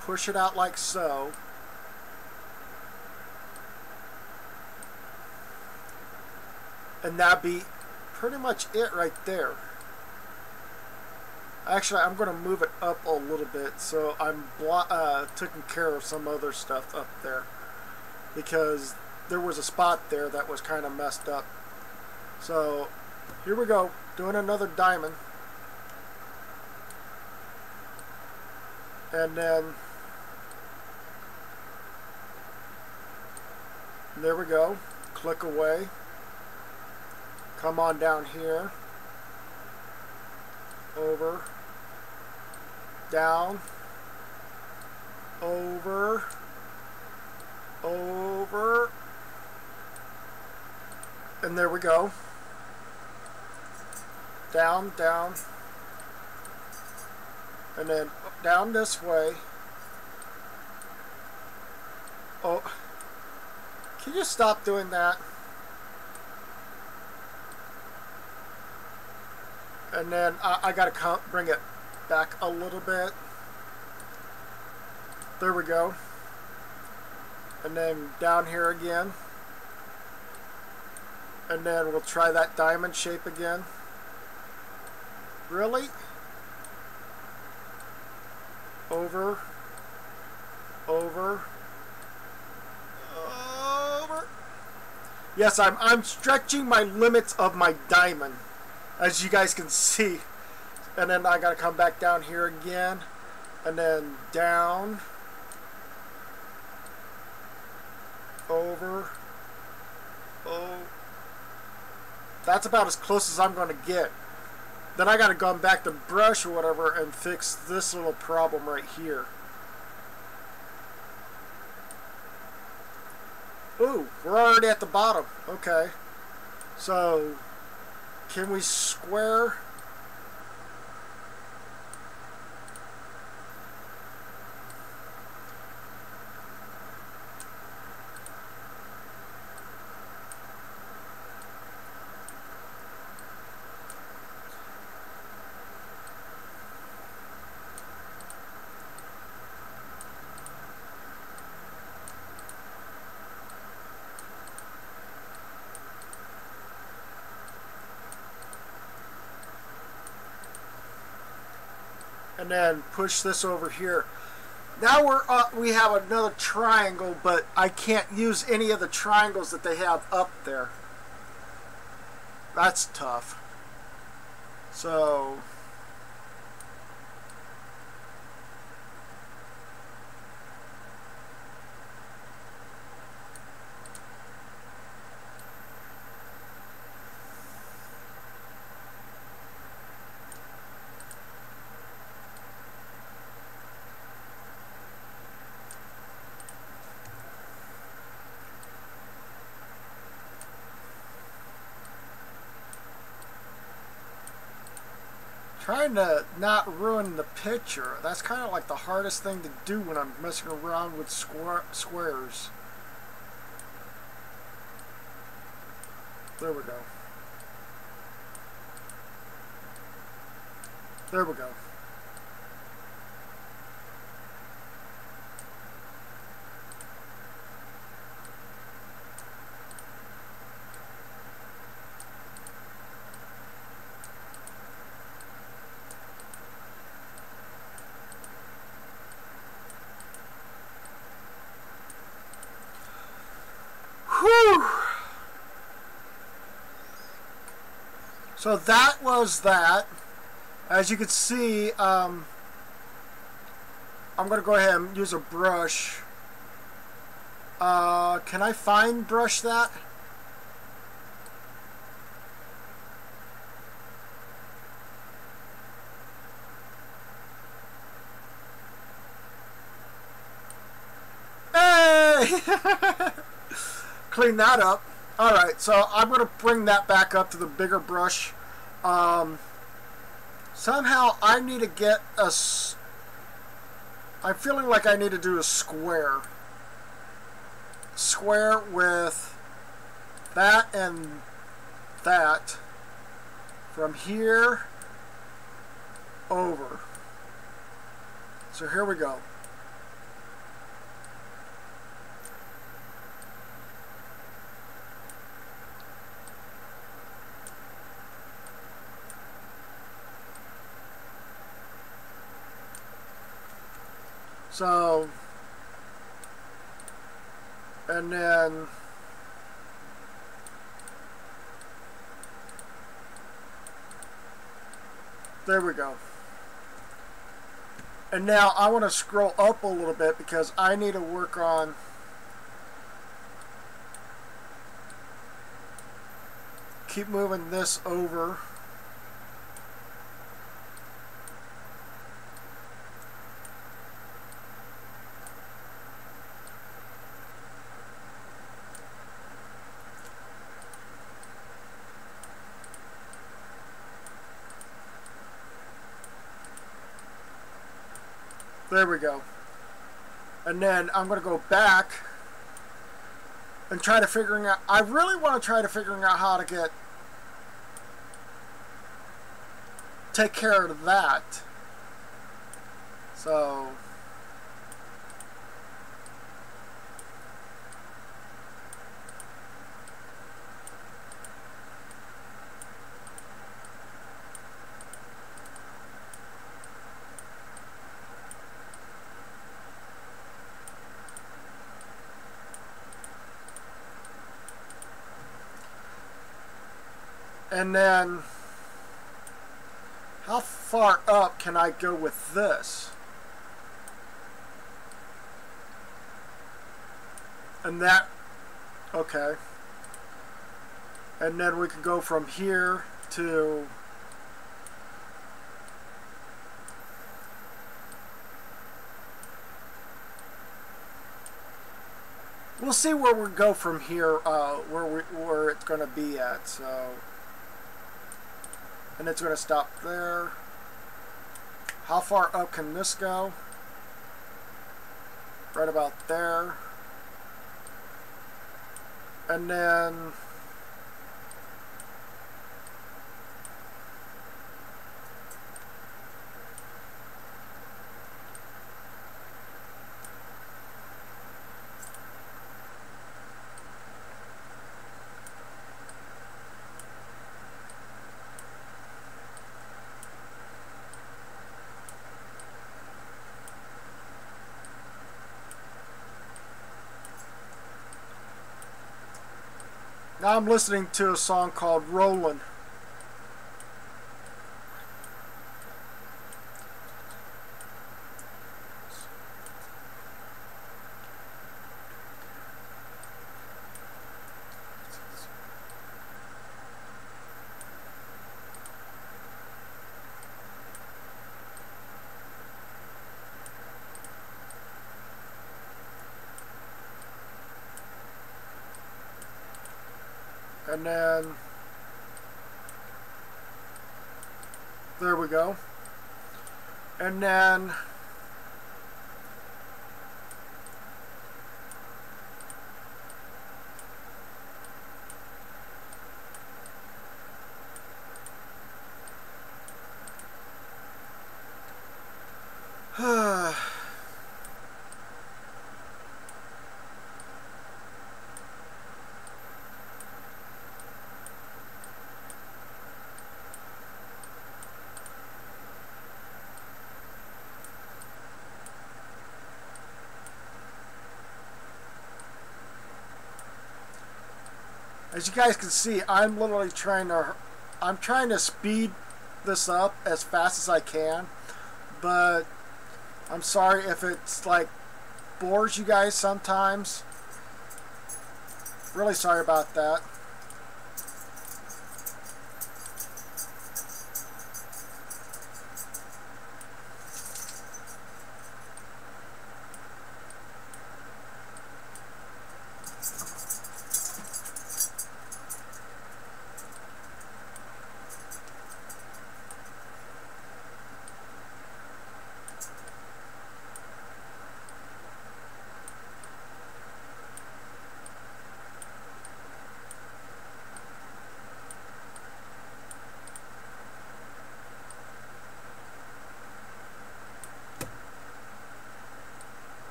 push it out like so. And that'd be pretty much it right there. Actually, I'm going to move it up a little bit so I'm taking care of some other stuff up there, because there was a spot there that was kind of messed up. So here we go, doing another diamond. And then there we go. Click away. Come on down here. Over. Down. Over. Over. And there we go. Down, down. And then down this way. Oh. Can you stop doing that? And then I gotta bring it back a little bit. There we go. And then down here again. And then we'll try that diamond shape again. Really? Over. Over. Over. Yes, I'm stretching my limits of my diamond, as you guys can see. And then I gotta come back down here again, and then down, over, oh, That's about as close as I'm going to get. Then I got to go back to brush or whatever and fix this little problem right here. Ooh, we're already at the bottom. Okay. So, can we square? And then push this over here. Now we have another triangle, but I can't use any of the triangles that they have up there. That's tough. So trying to not ruin the picture. That's kind of like the hardest thing to do when I'm messing around with squares. There we go. There we go. So that was that. As you can see, I'm going to go ahead and use a brush. Can I fine brush that? Hey! Clean that up. Alright, so I'm going to bring that back up to the bigger brush. Somehow I need to get a... I'm feeling like I need to do a square. Square with that and that. From here over. So here we go. So, and then there we go. And now I want to scroll up a little bit because I need to work on keep moving this over. There we go. And then I'm going to go back and try to figuring out, I really want to try to figuring out how to take care of that. So and then, how far up can I go with this? And that, okay. And then we can go from here to we'll see where we go from here, where it's going to be at. So, and it's going to stop there. How far up can this go? Right about there. And then now I'm listening to a song called Rollin'. And then there we go. And then as you guys can see, I'm literally trying to speed this up as fast as I can, but I'm sorry if it's like bores you guys sometimes. Really sorry about that.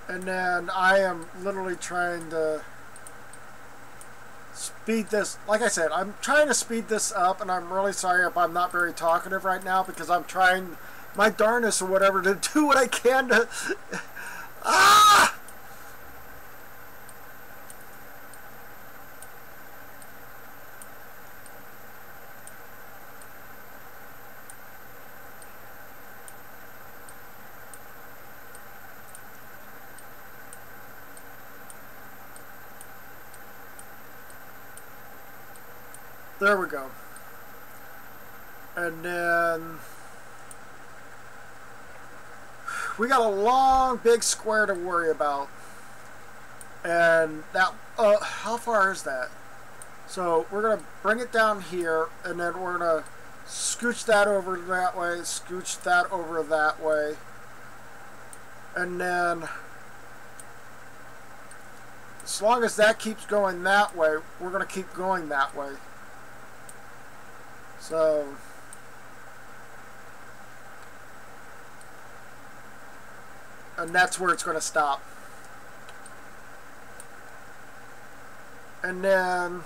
And then I am literally trying to speed this. Like I said, I'm trying to speed this up, and I'm really sorry if I'm not very talkative right now because I'm trying my darnest or whatever to do what I can to... Ah! There we go. And then we got a long big square to worry about. And that how far is that? So we're gonna bring it down here, and then we're gonna scooch that over that way, scooch that over that way, and then as long as that keeps going that way, we're gonna keep going that way. So and that's where it's going to stop. And then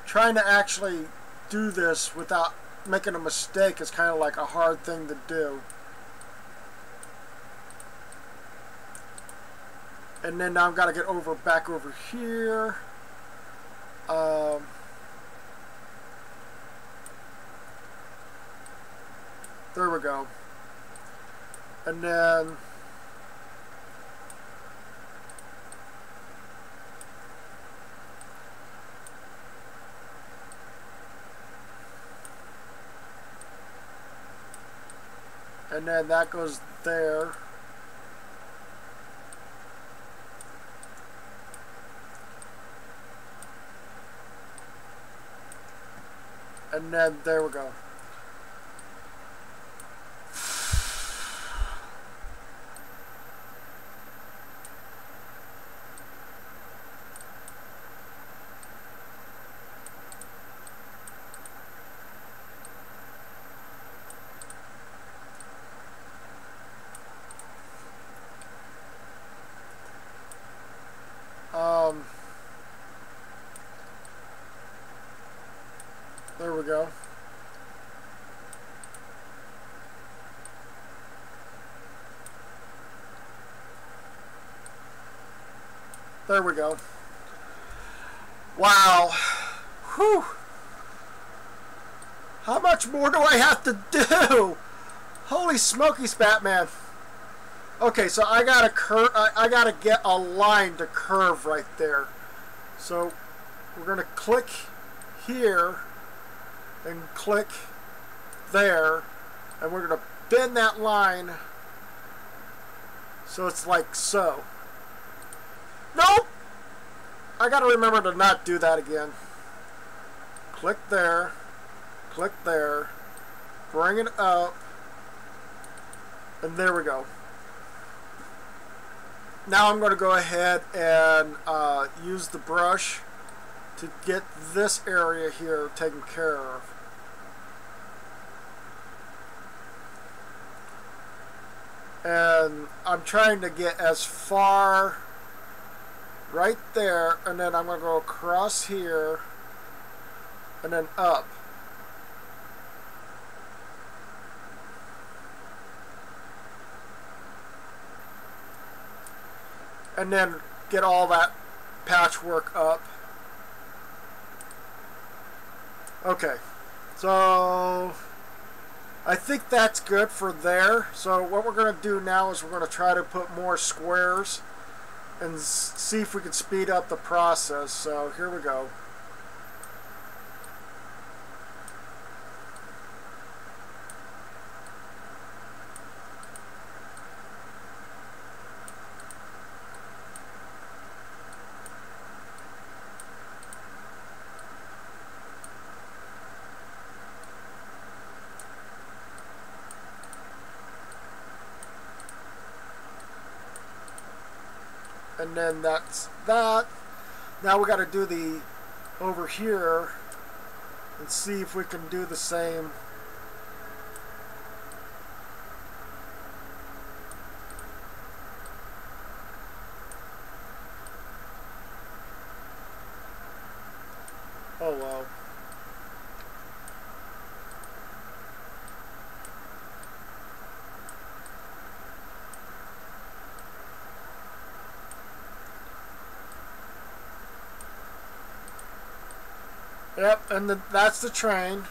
trying to actually do this without making a mistake is kind of like a hard thing to do. And then now I've got to get back over here. There we go. And then that goes there. And then there we go. There we go. There we go. Wow. Whew. How much more do I have to do? Holy smokies, Batman. Okay, so I gotta I gotta get a line to curve right there. So we're gonna click here and click there, and we're gonna bend that line so it's like so. Nope! I gotta remember to not do that again. Click there, bring it up, and there we go. Now I'm going to go ahead and use the brush to get this area here taken care of. And I'm trying to get as far right there, and then I'm going to go across here and then up. And then get all that patchwork up. Okay, so I think that's good for there. So what we're going to do now is we're going to try to put more squares and see if we can speed up the process. So here we go. And then that's that. Now we got to do the over here and see if we can do the same. Oh wow. Yep, and that's the train.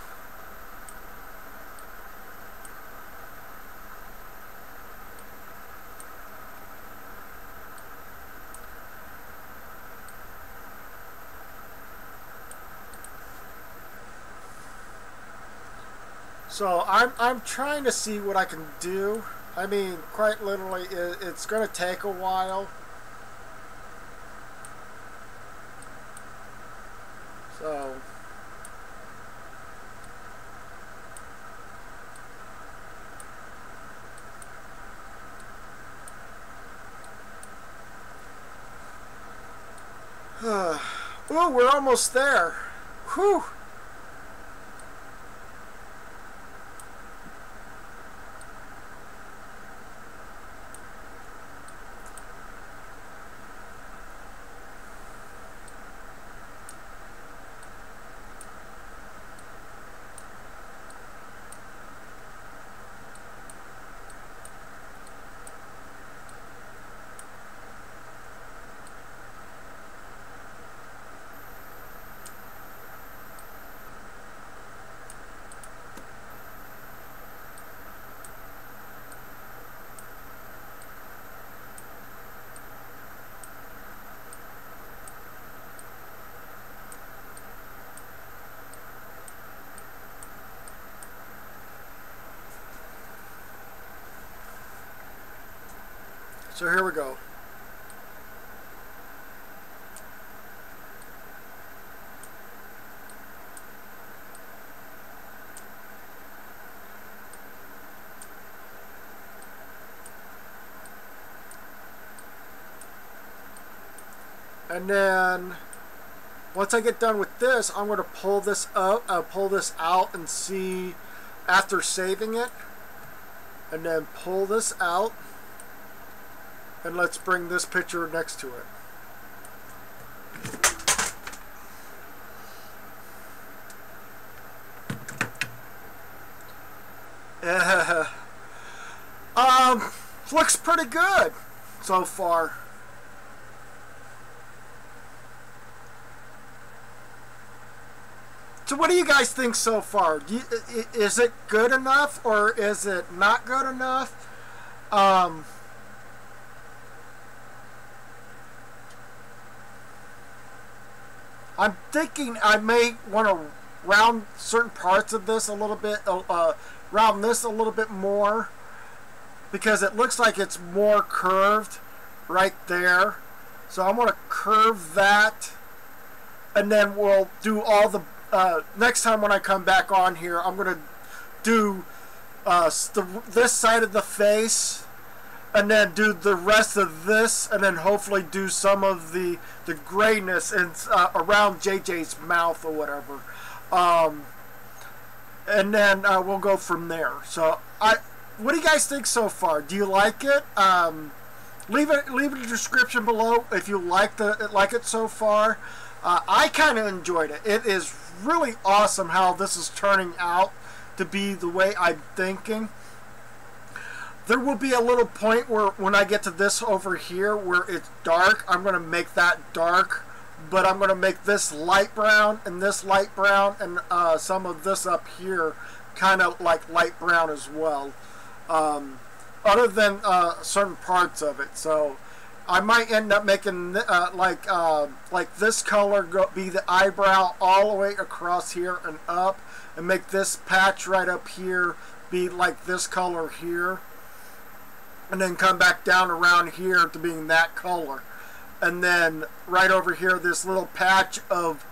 So I'm trying to see what I can do. I mean, quite literally, it's going to take a while. So ooh, we're almost there. Whew. So here we go. And then once I get done with this, I'm going to pull this out and see after saving it. And then pull this out. And let's bring this picture next to it. Looks pretty good so far. So what do you guys think so far? Is it good enough or is it not good enough? I'm thinking I may want to round certain parts of this a little bit, round this a little bit more, because it looks like it's more curved right there. So I'm going to curve that, and then we'll do all the next time when I come back on here, I'm going to do this side of the face, and then do the rest of this, and then hopefully do some of the grayness around JJ's mouth or whatever. And then we'll go from there. So what do you guys think so far? Do you like it? Leave a description below if you like it so far. I kind of enjoyed it. It is really awesome how this is turning out to be the way I'm thinking. There will be a little point where when I get to this over here where it's dark, I'm going to make that dark, but I'm going to make this light brown and this light brown, and some of this up here kind of like light brown as well, other than certain parts of it. So I might end up making like this color be the eyebrow all the way across here and up, and make this patch right up here be like this color here, and then come back down around here to being that color, and then right over here this little patch of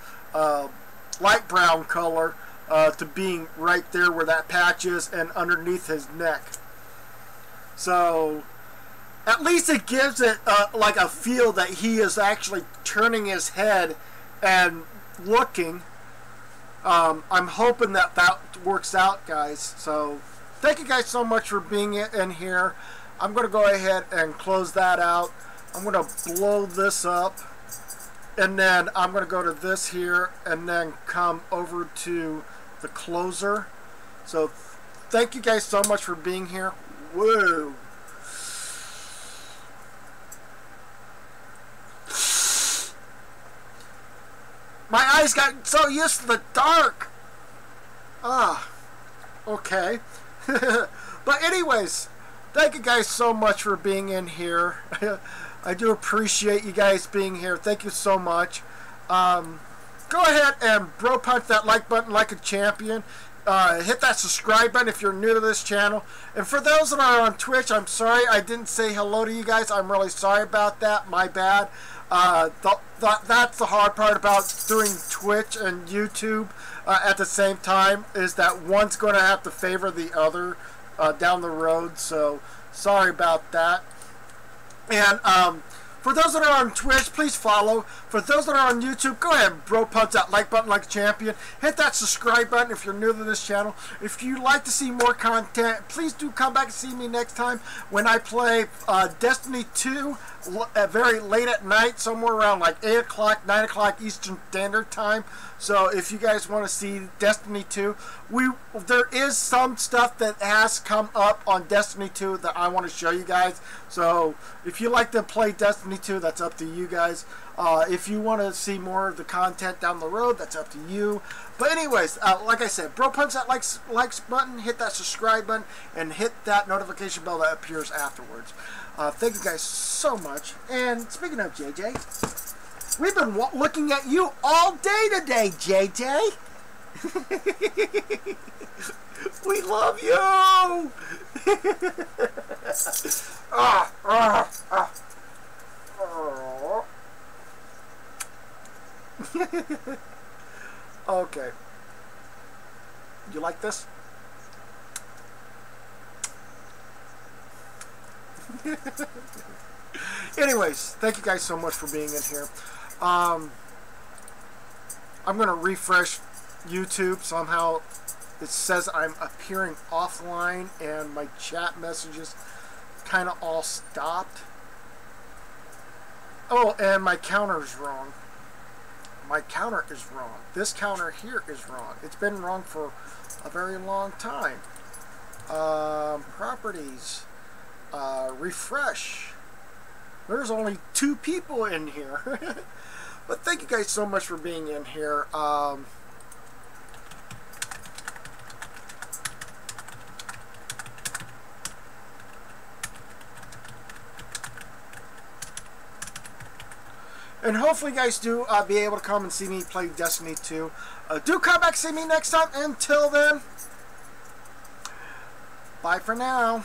light brown color to being right there where that patch is and underneath his neck. So at least it gives it like a feel that he is actually turning his head and looking. I'm hoping that works out, guys. So thank you guys so much for being in here. I'm going to go ahead and close that out. I'm going to blow this up, and then I'm going to go to this here and then come over to the closer. So thank you guys so much for being here. Whoa. My eyes got so used to the dark. Okay. But anyways, thank you guys so much for being in here. I do appreciate you guys being here. Thank you so much. Go ahead and bro punch that like button like a champion. Hit that subscribe button if you're new to this channel. And for those that are on Twitch, I'm sorry I didn't say hello to you guys. I'm really sorry about that. My bad. That's the hard part about doing Twitch and YouTube at the same time, is that one's going to have to favor the other down the road. So sorry about that. And for those that are on Twitch, please follow. For those that are on YouTube, go ahead and bro punch that like button like a champion. Hit that subscribe button if you're new to this channel. If you'd like to see more content, please do come back and see me next time when I play Destiny 2 very late at night, somewhere around like 8 o'clock, 9 o'clock Eastern Standard Time. So if you guys want to see Destiny 2, there is some stuff that has come up on Destiny 2 that I want to show you guys. So if you like to play Destiny 2, that's up to you guys. If you want to see more of the content down the road, that's up to you. But anyways, like I said, bro punch that likes button, hit that subscribe button, and hit that notification bell that appears afterwards. Thank you guys so much. And speaking of JJ, we've been looking at you all day today, JJ. We love you. Anyways, thank you guys so much for being in here. I'm going to refresh YouTube. Somehow it says I'm appearing offline and my chat messages kind of all stopped. Oh, and my counter is wrong. My counter is wrong. This counter here is wrong. It's been wrong for a very long time. Properties. Refresh. There's only 2 people in here. But thank you guys so much for being in here. And hopefully you guys do be able to come and see me play Destiny 2. Do come back see me next time. Until then, bye for now.